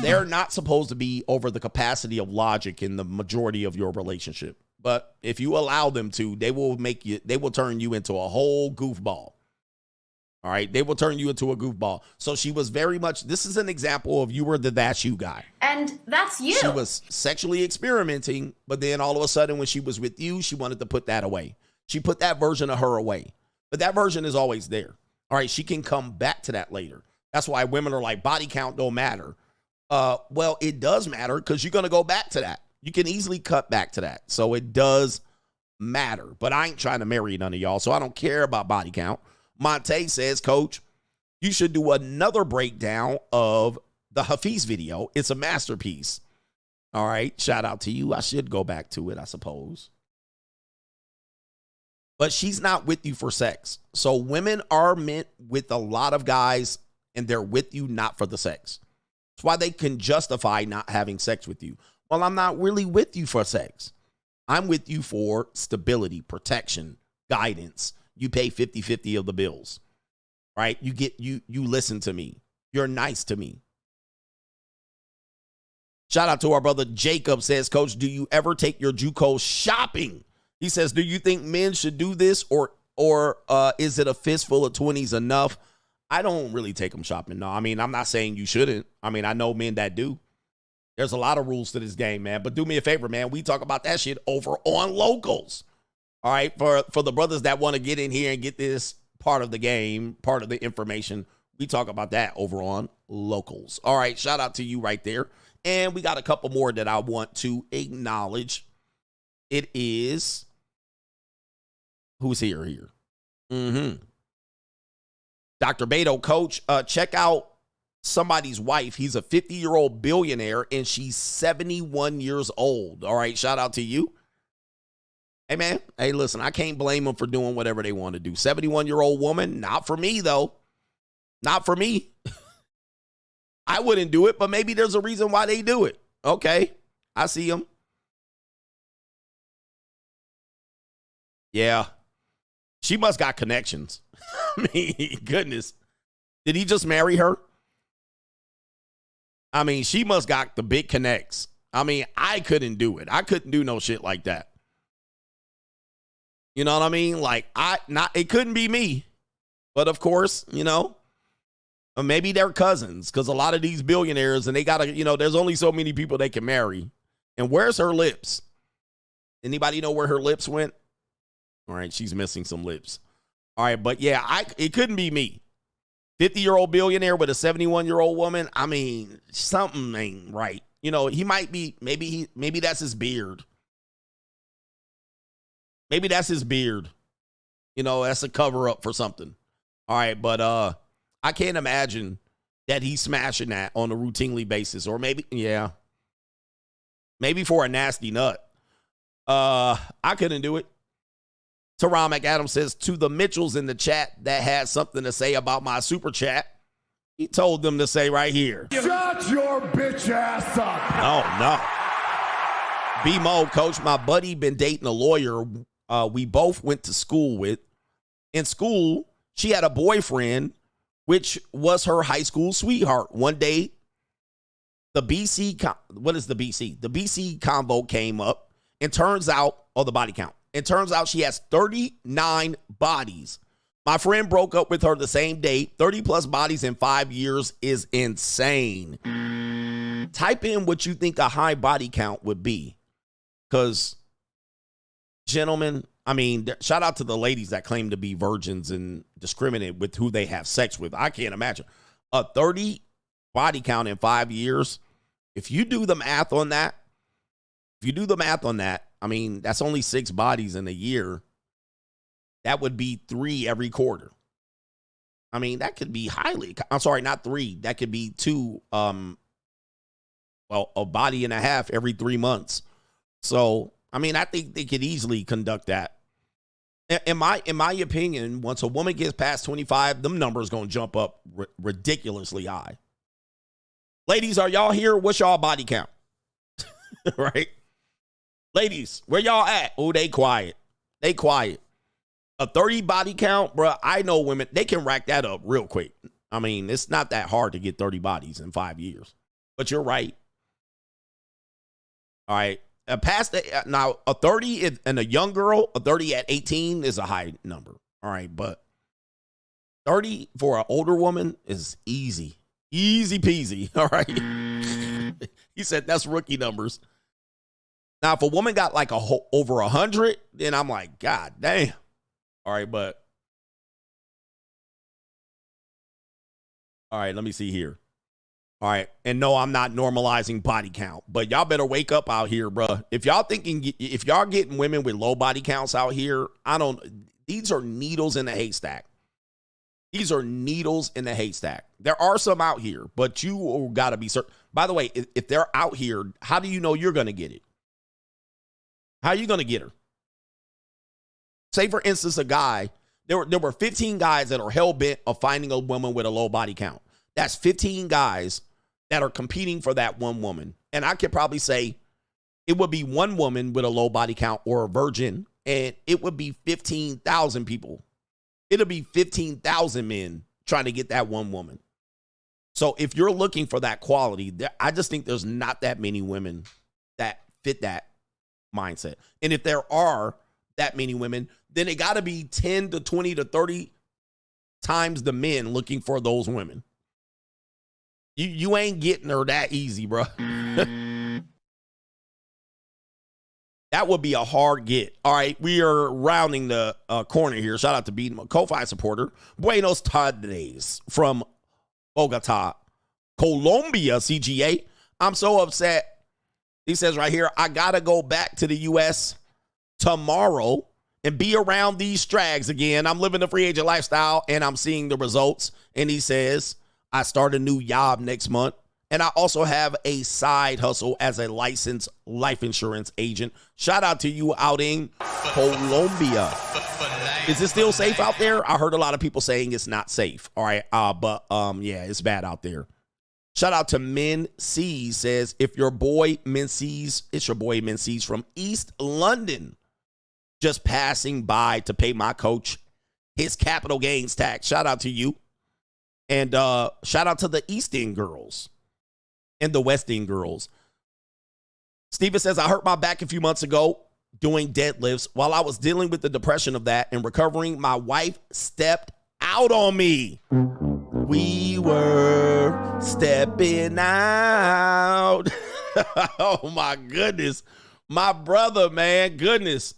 they're not supposed to be over the capacity of logic in the majority of your relationship. But if you allow them to, they will turn you into a whole goofball. All right. They will turn you into a goofball. So she was very much, this is an example of you were the that's you guy. And that's you. She was sexually experimenting, but then all of a sudden when she was with you, she wanted to put that away. She put that version of her away. But that version is always there. All right. She can come back to that later. That's why women are like, body count don't matter. Well, it does matter because you're going to go back to that. You can easily cut back to that. So it does matter. But I ain't trying to marry none of y'all, so I don't care about body count. Monte says, coach, you should do another breakdown of the Hafiz video. It's a masterpiece. All right. Shout out to you. I should go back to it, I suppose. But she's not with you for sex. So women are meant with a lot of guys, and they're with you not for the sex. That's why they can justify not having sex with you. Well, I'm not really with you for sex. I'm with you for stability, protection, guidance. You pay 50-50 of the bills, right? You listen to me. You're nice to me. Shout out to our brother Jacob says, coach, do you ever take your JUCO shopping? He says, do you think men should do this or is it a fistful of 20s enough? I don't really take them shopping. No, I mean, I'm not saying you shouldn't. I mean, I know men that do. There's a lot of rules to this game, man. But do me a favor, man. We talk about that shit over on Locals. All right, for the brothers that want to get in here and get this part of the game, part of the information, we talk about that over on Locals. All right, shout out to you right there. And we got a couple more that I want to acknowledge. It is, who's here? Dr. Beto, coach, check out somebody's wife. He's a 50-year-old billionaire, and she's 71 years old. All right, shout out to you. Hey, man. Hey, listen, I can't blame them for doing whatever they want to do. 71-year-old woman, not for me, though. Not for me. I wouldn't do it, but maybe there's a reason why they do it. Okay, I see them. Yeah. She must got connections. I mean, goodness. Did he just marry her? I mean, she must got the big connects. I mean, I couldn't do it. I couldn't do no shit like that. You know what I mean? Like, it couldn't be me. But of course, you know, maybe they're cousins, because a lot of these billionaires, and they got to, you know, there's only so many people they can marry. And where's her lips? Anybody know where her lips went? All right, she's missing some lips. All right, but yeah, it couldn't be me. 50-year-old billionaire with a 71-year-old woman. I mean, something ain't right. You know, he might be, maybe that's his beard. Maybe that's his beard. You know, that's a cover up for something. All right, but I can't imagine that he's smashing that on a routinely basis. Or maybe, yeah. Maybe for a nasty nut. I couldn't do it. Teron McAdams says, to the Mitchells in the chat that had something to say about my super chat, he told them to say right here. Shut your bitch ass up. Oh, no. B-Mo, coach, my buddy been dating a lawyer we both went to school with. In school, she had a boyfriend, which was her high school sweetheart. One day, the BC convo came up, and turns out, the body count. It turns out she has 39 bodies. My friend broke up with her the same day. 30 plus bodies in 5 years is insane. Type in what you think a high body count would be. Because, gentlemen, I mean, shout out to the ladies that claim to be virgins and discriminate with who they have sex with. I can't imagine. A 30 body count in 5 years, if you do the math on that, I mean, that's only 6 bodies in a year. That would be 3 every quarter. I mean, that could be I'm sorry, not 3. That could be 2, a body and a half every 3 months. So, I mean, I think they could easily conduct that. In my opinion, once a woman gets past 25, them numbers going to jump up ridiculously high. Ladies, are y'all here? What's y'all body count? Right? Ladies, where y'all at? Oh, they quiet. They quiet. A 30 body count, bro, I know women, they can rack that up real quick. I mean, it's not that hard to get 30 bodies in 5 years. But you're right. All right. Now, a 30 and a young girl, a 30 at 18 is a high number. All right. But 30 for an older woman is easy. Easy peasy. All right. He said that's rookie numbers. Now, if a woman got like over 100, then I'm like, God damn. All right, but. All right, let me see here. All right, and no, I'm not normalizing body count, but y'all better wake up out here, bro. If y'all getting women with low body counts out here, these are needles in the haystack. These are needles in the haystack. There are some out here, but you got to be certain. By the way, if they're out here, how do you know you're going to get it? How are you going to get her? Say, for instance, a guy, there were 15 guys that are hell-bent of finding a woman with a low body count. That's 15 guys that are competing for that one woman. And I could probably say it would be one woman with a low body count or a virgin, and it would be 15,000 people. It'll be 15,000 men trying to get that one woman. So if you're looking for that quality, I just think there's not that many women that fit that mindset. And if there are that many women, then it got to be 10 to 20 to 30 times the men looking for those women. You ain't getting her that easy, bro. That would be a hard get. All right, we are rounding the corner here. Shout out to Beaton, a Ko-Fi supporter. Buenos tardes from Bogota, Colombia, CGA. I'm so upset. He says right here, I got to go back to the U.S. tomorrow and be around these strags again. I'm living the free agent lifestyle, and I'm seeing the results. And he says, I start a new job next month, and I also have a side hustle as a licensed life insurance agent. Shout out to you out in Colombia. Is it still safe out there? I heard a lot of people saying it's not safe. All right, but yeah, it's bad out there. Shout out to Men C's, says, if your boy Men C's, it's your boy Men C's from East London, just passing by to pay my coach his capital gains tax. Shout out to you. And shout out to the East End girls and the West End girls. Steven says, I hurt my back a few months ago doing deadlifts. While I was dealing with the depression of that and recovering, my wife stepped out on me. We were stepping out. Oh, my goodness. My brother, man, goodness.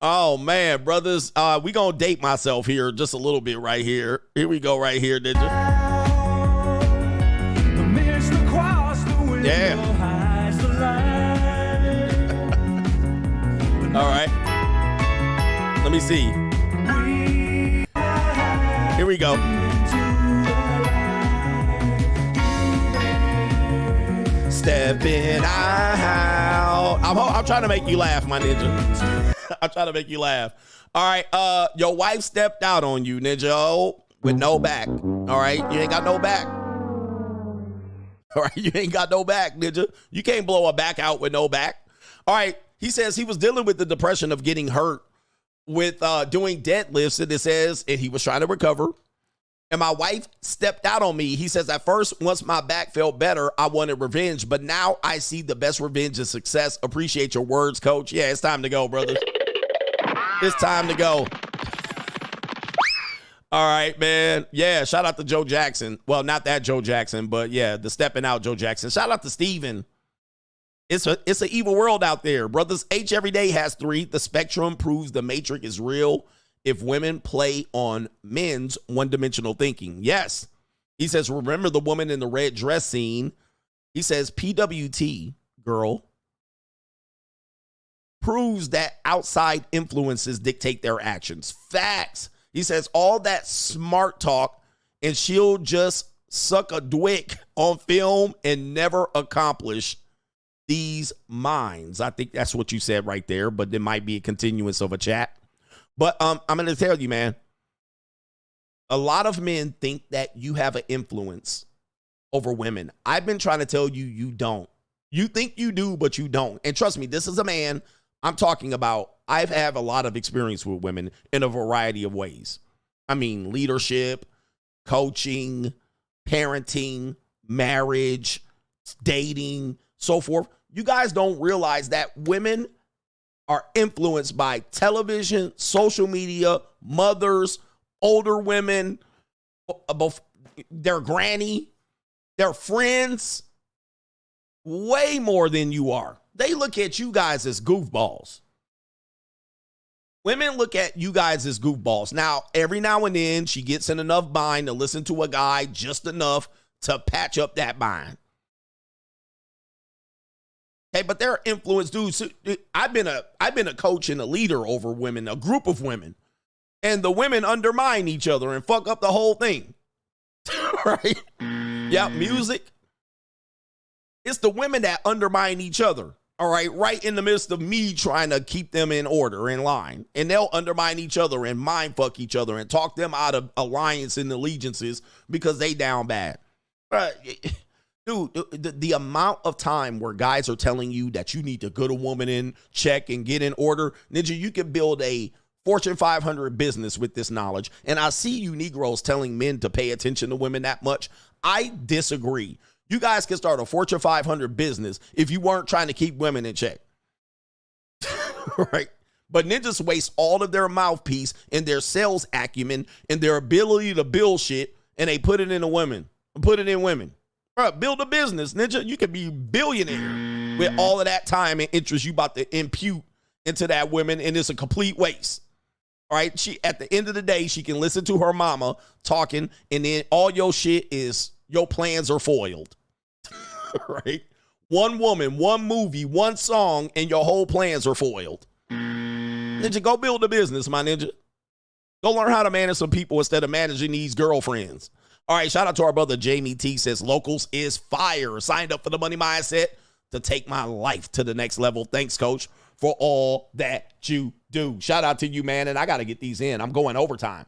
Oh, man, brothers, we going to date myself here just a little bit right here. Here we go right here, did you? Yeah. All right. Let me see. Here we go. Stepping out. I'm trying to make you laugh, my ninja. I'm trying to make you laugh. All right. Your wife stepped out on you, ninja, with no back. All right. You ain't got no back. All right. You ain't got no back, ninja. You can't blow a back out with no back. All right. He says he was dealing with the depression of getting hurt with doing deadlifts. And it says, and he was trying to recover. And my wife stepped out on me. He says, at first, once my back felt better, I wanted revenge. But now I see the best revenge is success. Appreciate your words, coach. Yeah, it's time to go, brother. It's time to go. All right, man. Yeah, shout out to Joe Jackson. Well, not that Joe Jackson, but yeah, the stepping out Joe Jackson. Shout out to Steven. It's an evil world out there. Brothers H every day has 3. The spectrum proves the matrix is real if women play on men's one-dimensional thinking. Yes. He says, remember the woman in the red dress scene? He says, PWT, girl, proves that outside influences dictate their actions. Facts. He says all that smart talk and she'll just suck a dick on film and never accomplish these minds. I think that's what you said right there, but there might be a continuance of a chat. But I'm going to tell you, man, a lot of men think that you have an influence over women. I've been trying to tell you, you don't. You think you do, but you don't. And trust me, this is a man I'm talking about. I've had a lot of experience with women in a variety of ways. I mean, leadership, coaching, parenting, marriage, dating, so forth. You guys don't realize that women are influenced by television, social media, mothers, older women, their granny, their friends, way more than you are. They look at you guys as goofballs. Women look at you guys as goofballs. Now, every now and then, she gets in enough bind to listen to a guy just enough to patch up that bind. Okay, but they're influenced dudes. I've been a coach and a leader over women, a group of women, and the women undermine each other and fuck up the whole thing. Right? Yeah, music. It's the women that undermine each other. All right in the midst of me trying to keep them in order, in line. And they'll undermine each other and mind fuck each other and talk them out of alliance and allegiances because they down bad. Dude, the amount of time where guys are telling you that you need to get a woman in check and get in order. Ninja, you can build a Fortune 500 business with this knowledge. And I see you Negroes telling men to pay attention to women that much. I disagree. You guys can start a Fortune 500 business if you weren't trying to keep women in check. Right? But ninjas waste all of their mouthpiece and their sales acumen and their ability to build shit, and they put it in women. Put it in women. Right, build a business, ninja. You could be a billionaire with all of that time and interest you about to impute into that woman, and it's a complete waste. All right? She, at the end of the day, she can listen to her mama talking, and then all your shit is, your plans are foiled. Right? One woman, one movie, one song, and your whole plans are foiled. Ninja, go build a business, my ninja. Go learn how to manage some people instead of managing these girlfriends. All right, shout out to our brother Jamie T. Says, locals is fire. Signed up for the money mindset to take my life to the next level. Thanks, coach, for all that you do. Shout out to you, man, and I got to get these in. I'm going overtime.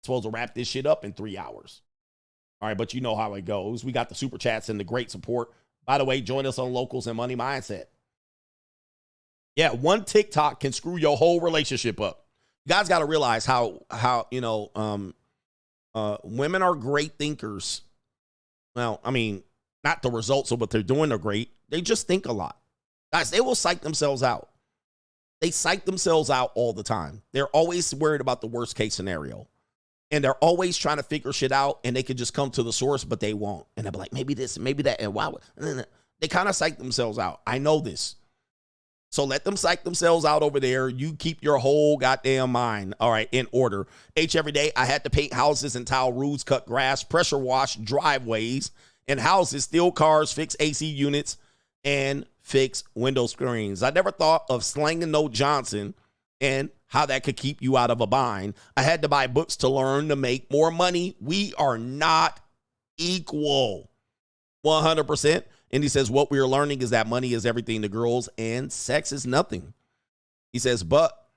Supposed to wrap this shit up in 3 hours. All right, but you know how it goes. We got the super chats and the great support. By the way, join us on Locals and Money Mindset. Yeah, one TikTok can screw your whole relationship up. You guys got to realize how women are great thinkers. Well, I mean, not the results of what they're doing are great. They just think a lot. Guys, they will psych themselves out. They psych themselves out all the time. They're always worried about the worst case scenario. And they're always trying to figure shit out, and they could just come to the source, but they won't. And they'll be like, maybe this, maybe that, and wow. They kind of psych themselves out. I know this. So let them psych themselves out over there. You keep your whole goddamn mind, all right, in order. H every day, I had to paint houses and tile roofs, cut grass, pressure wash driveways and houses, steal cars, fix AC units, and fix window screens. I never thought of slanging no Johnson and how that could keep you out of a bind. I had to buy books to learn to make more money. We are not equal. 100%. And he says, what we are learning is that money is everything to girls and sex is nothing. He says, but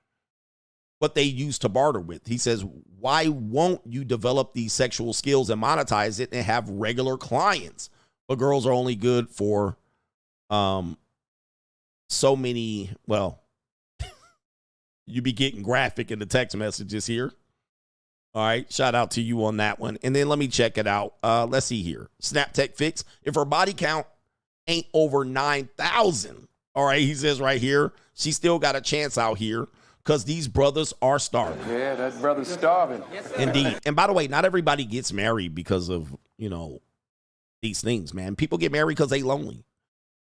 what they use to barter with. He says, why won't you develop these sexual skills and monetize it and have regular clients? But girls are only good for so many, well, you be getting graphic in the text messages here. All right. Shout out to you on that one. And then let me check it out. Let's see here. Snap Tech Fix. If her body count ain't over 9,000. All right. He says right here, she still got a chance out here. because these brothers are starving. Yeah, that brother's starving. Indeed. And by the way, not everybody gets married because of, these things, man. People get married because they lonely.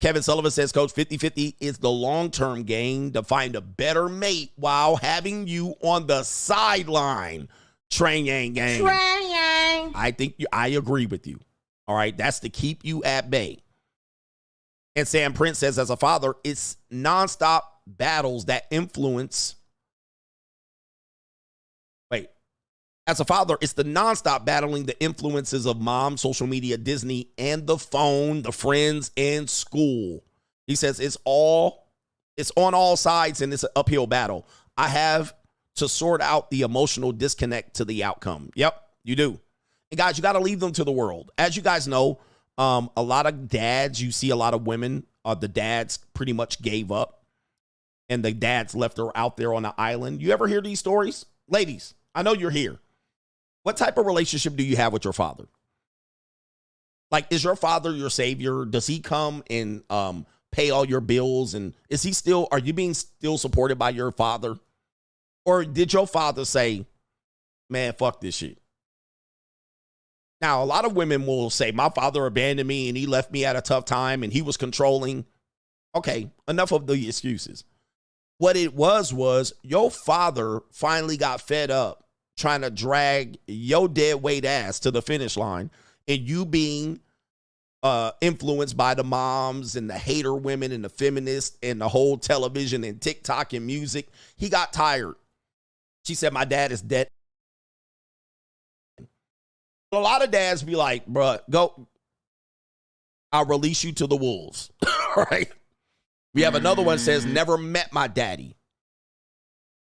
Kevin Sullivan says, Coach, 50-50 is the long-term game to find a better mate while having you on the sideline. Train Yang Gang. Train Yang. I agree with you. All right, that's to keep you at bay. And Sam Prince says, as a father, it's nonstop battles that influence. As a father, it's the nonstop battling the influences of mom, social media, Disney, and the phone, the friends, and school. He says it's on all sides, and it's an uphill battle. I have to sort out the emotional disconnect to the outcome. Yep, you do. And guys, you got to leave them to the world. As you guys know, a lot of dads, you see a lot of women, the dads pretty much gave up, and the dads left her out there on the island. You ever hear these stories? Ladies, I know you're here. What type of relationship do you have with your father? Like, is your father your savior? Does he come and pay all your bills? And are you being still supported by your father? Or did your father say, man, fuck this shit? Now, a lot of women will say, my father abandoned me and he left me at a tough time and he was controlling. Okay, enough of the excuses. What it was your father finally got fed up trying to drag your dead weight ass to the finish line, and you being influenced by the moms and the hater women and the feminists and the whole television and TikTok and music. He got tired. She said, my dad is dead. A lot of dads be like, bruh, go. I'll release you to the wolves. Right? We have another one that says, never met my daddy.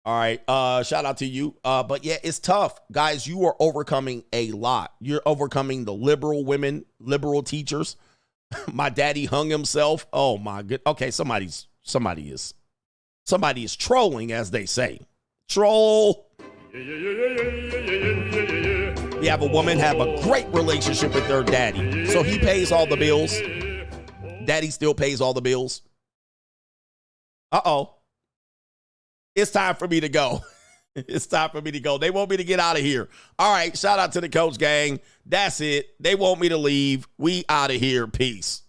All right. Shout out to you. But yeah, it's tough. Guys, you are overcoming a lot. You're overcoming the liberal women, liberal teachers. My daddy hung himself. Oh my good. Okay, somebody is trolling, as they say. Troll. We have a woman have a great relationship with their daddy. So he pays all the bills. Daddy still pays all the bills. Uh-oh. It's time for me to go. It's time for me to go. They want me to get out of here. All right. Shout out to the Coach Gang. That's it. They want me to leave. We out of here. Peace.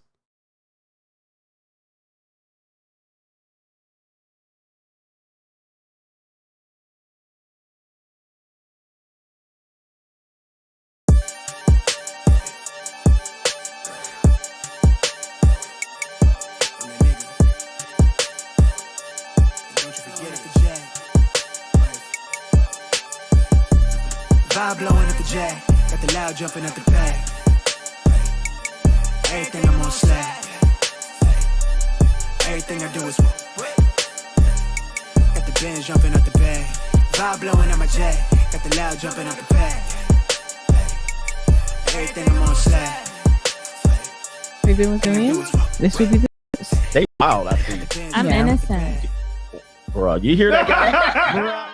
Vibe blowing at the jack, got the loud jumping at the pack. Everything I'm on slack. Everything I do is got the band jumping at the bag. Vibe blowing at my jack, got the loud jumping at the pack. Everything I'm on slack. We've been with me. This would be the. They wild, I think. I'm innocent. Bro, you hear that guy?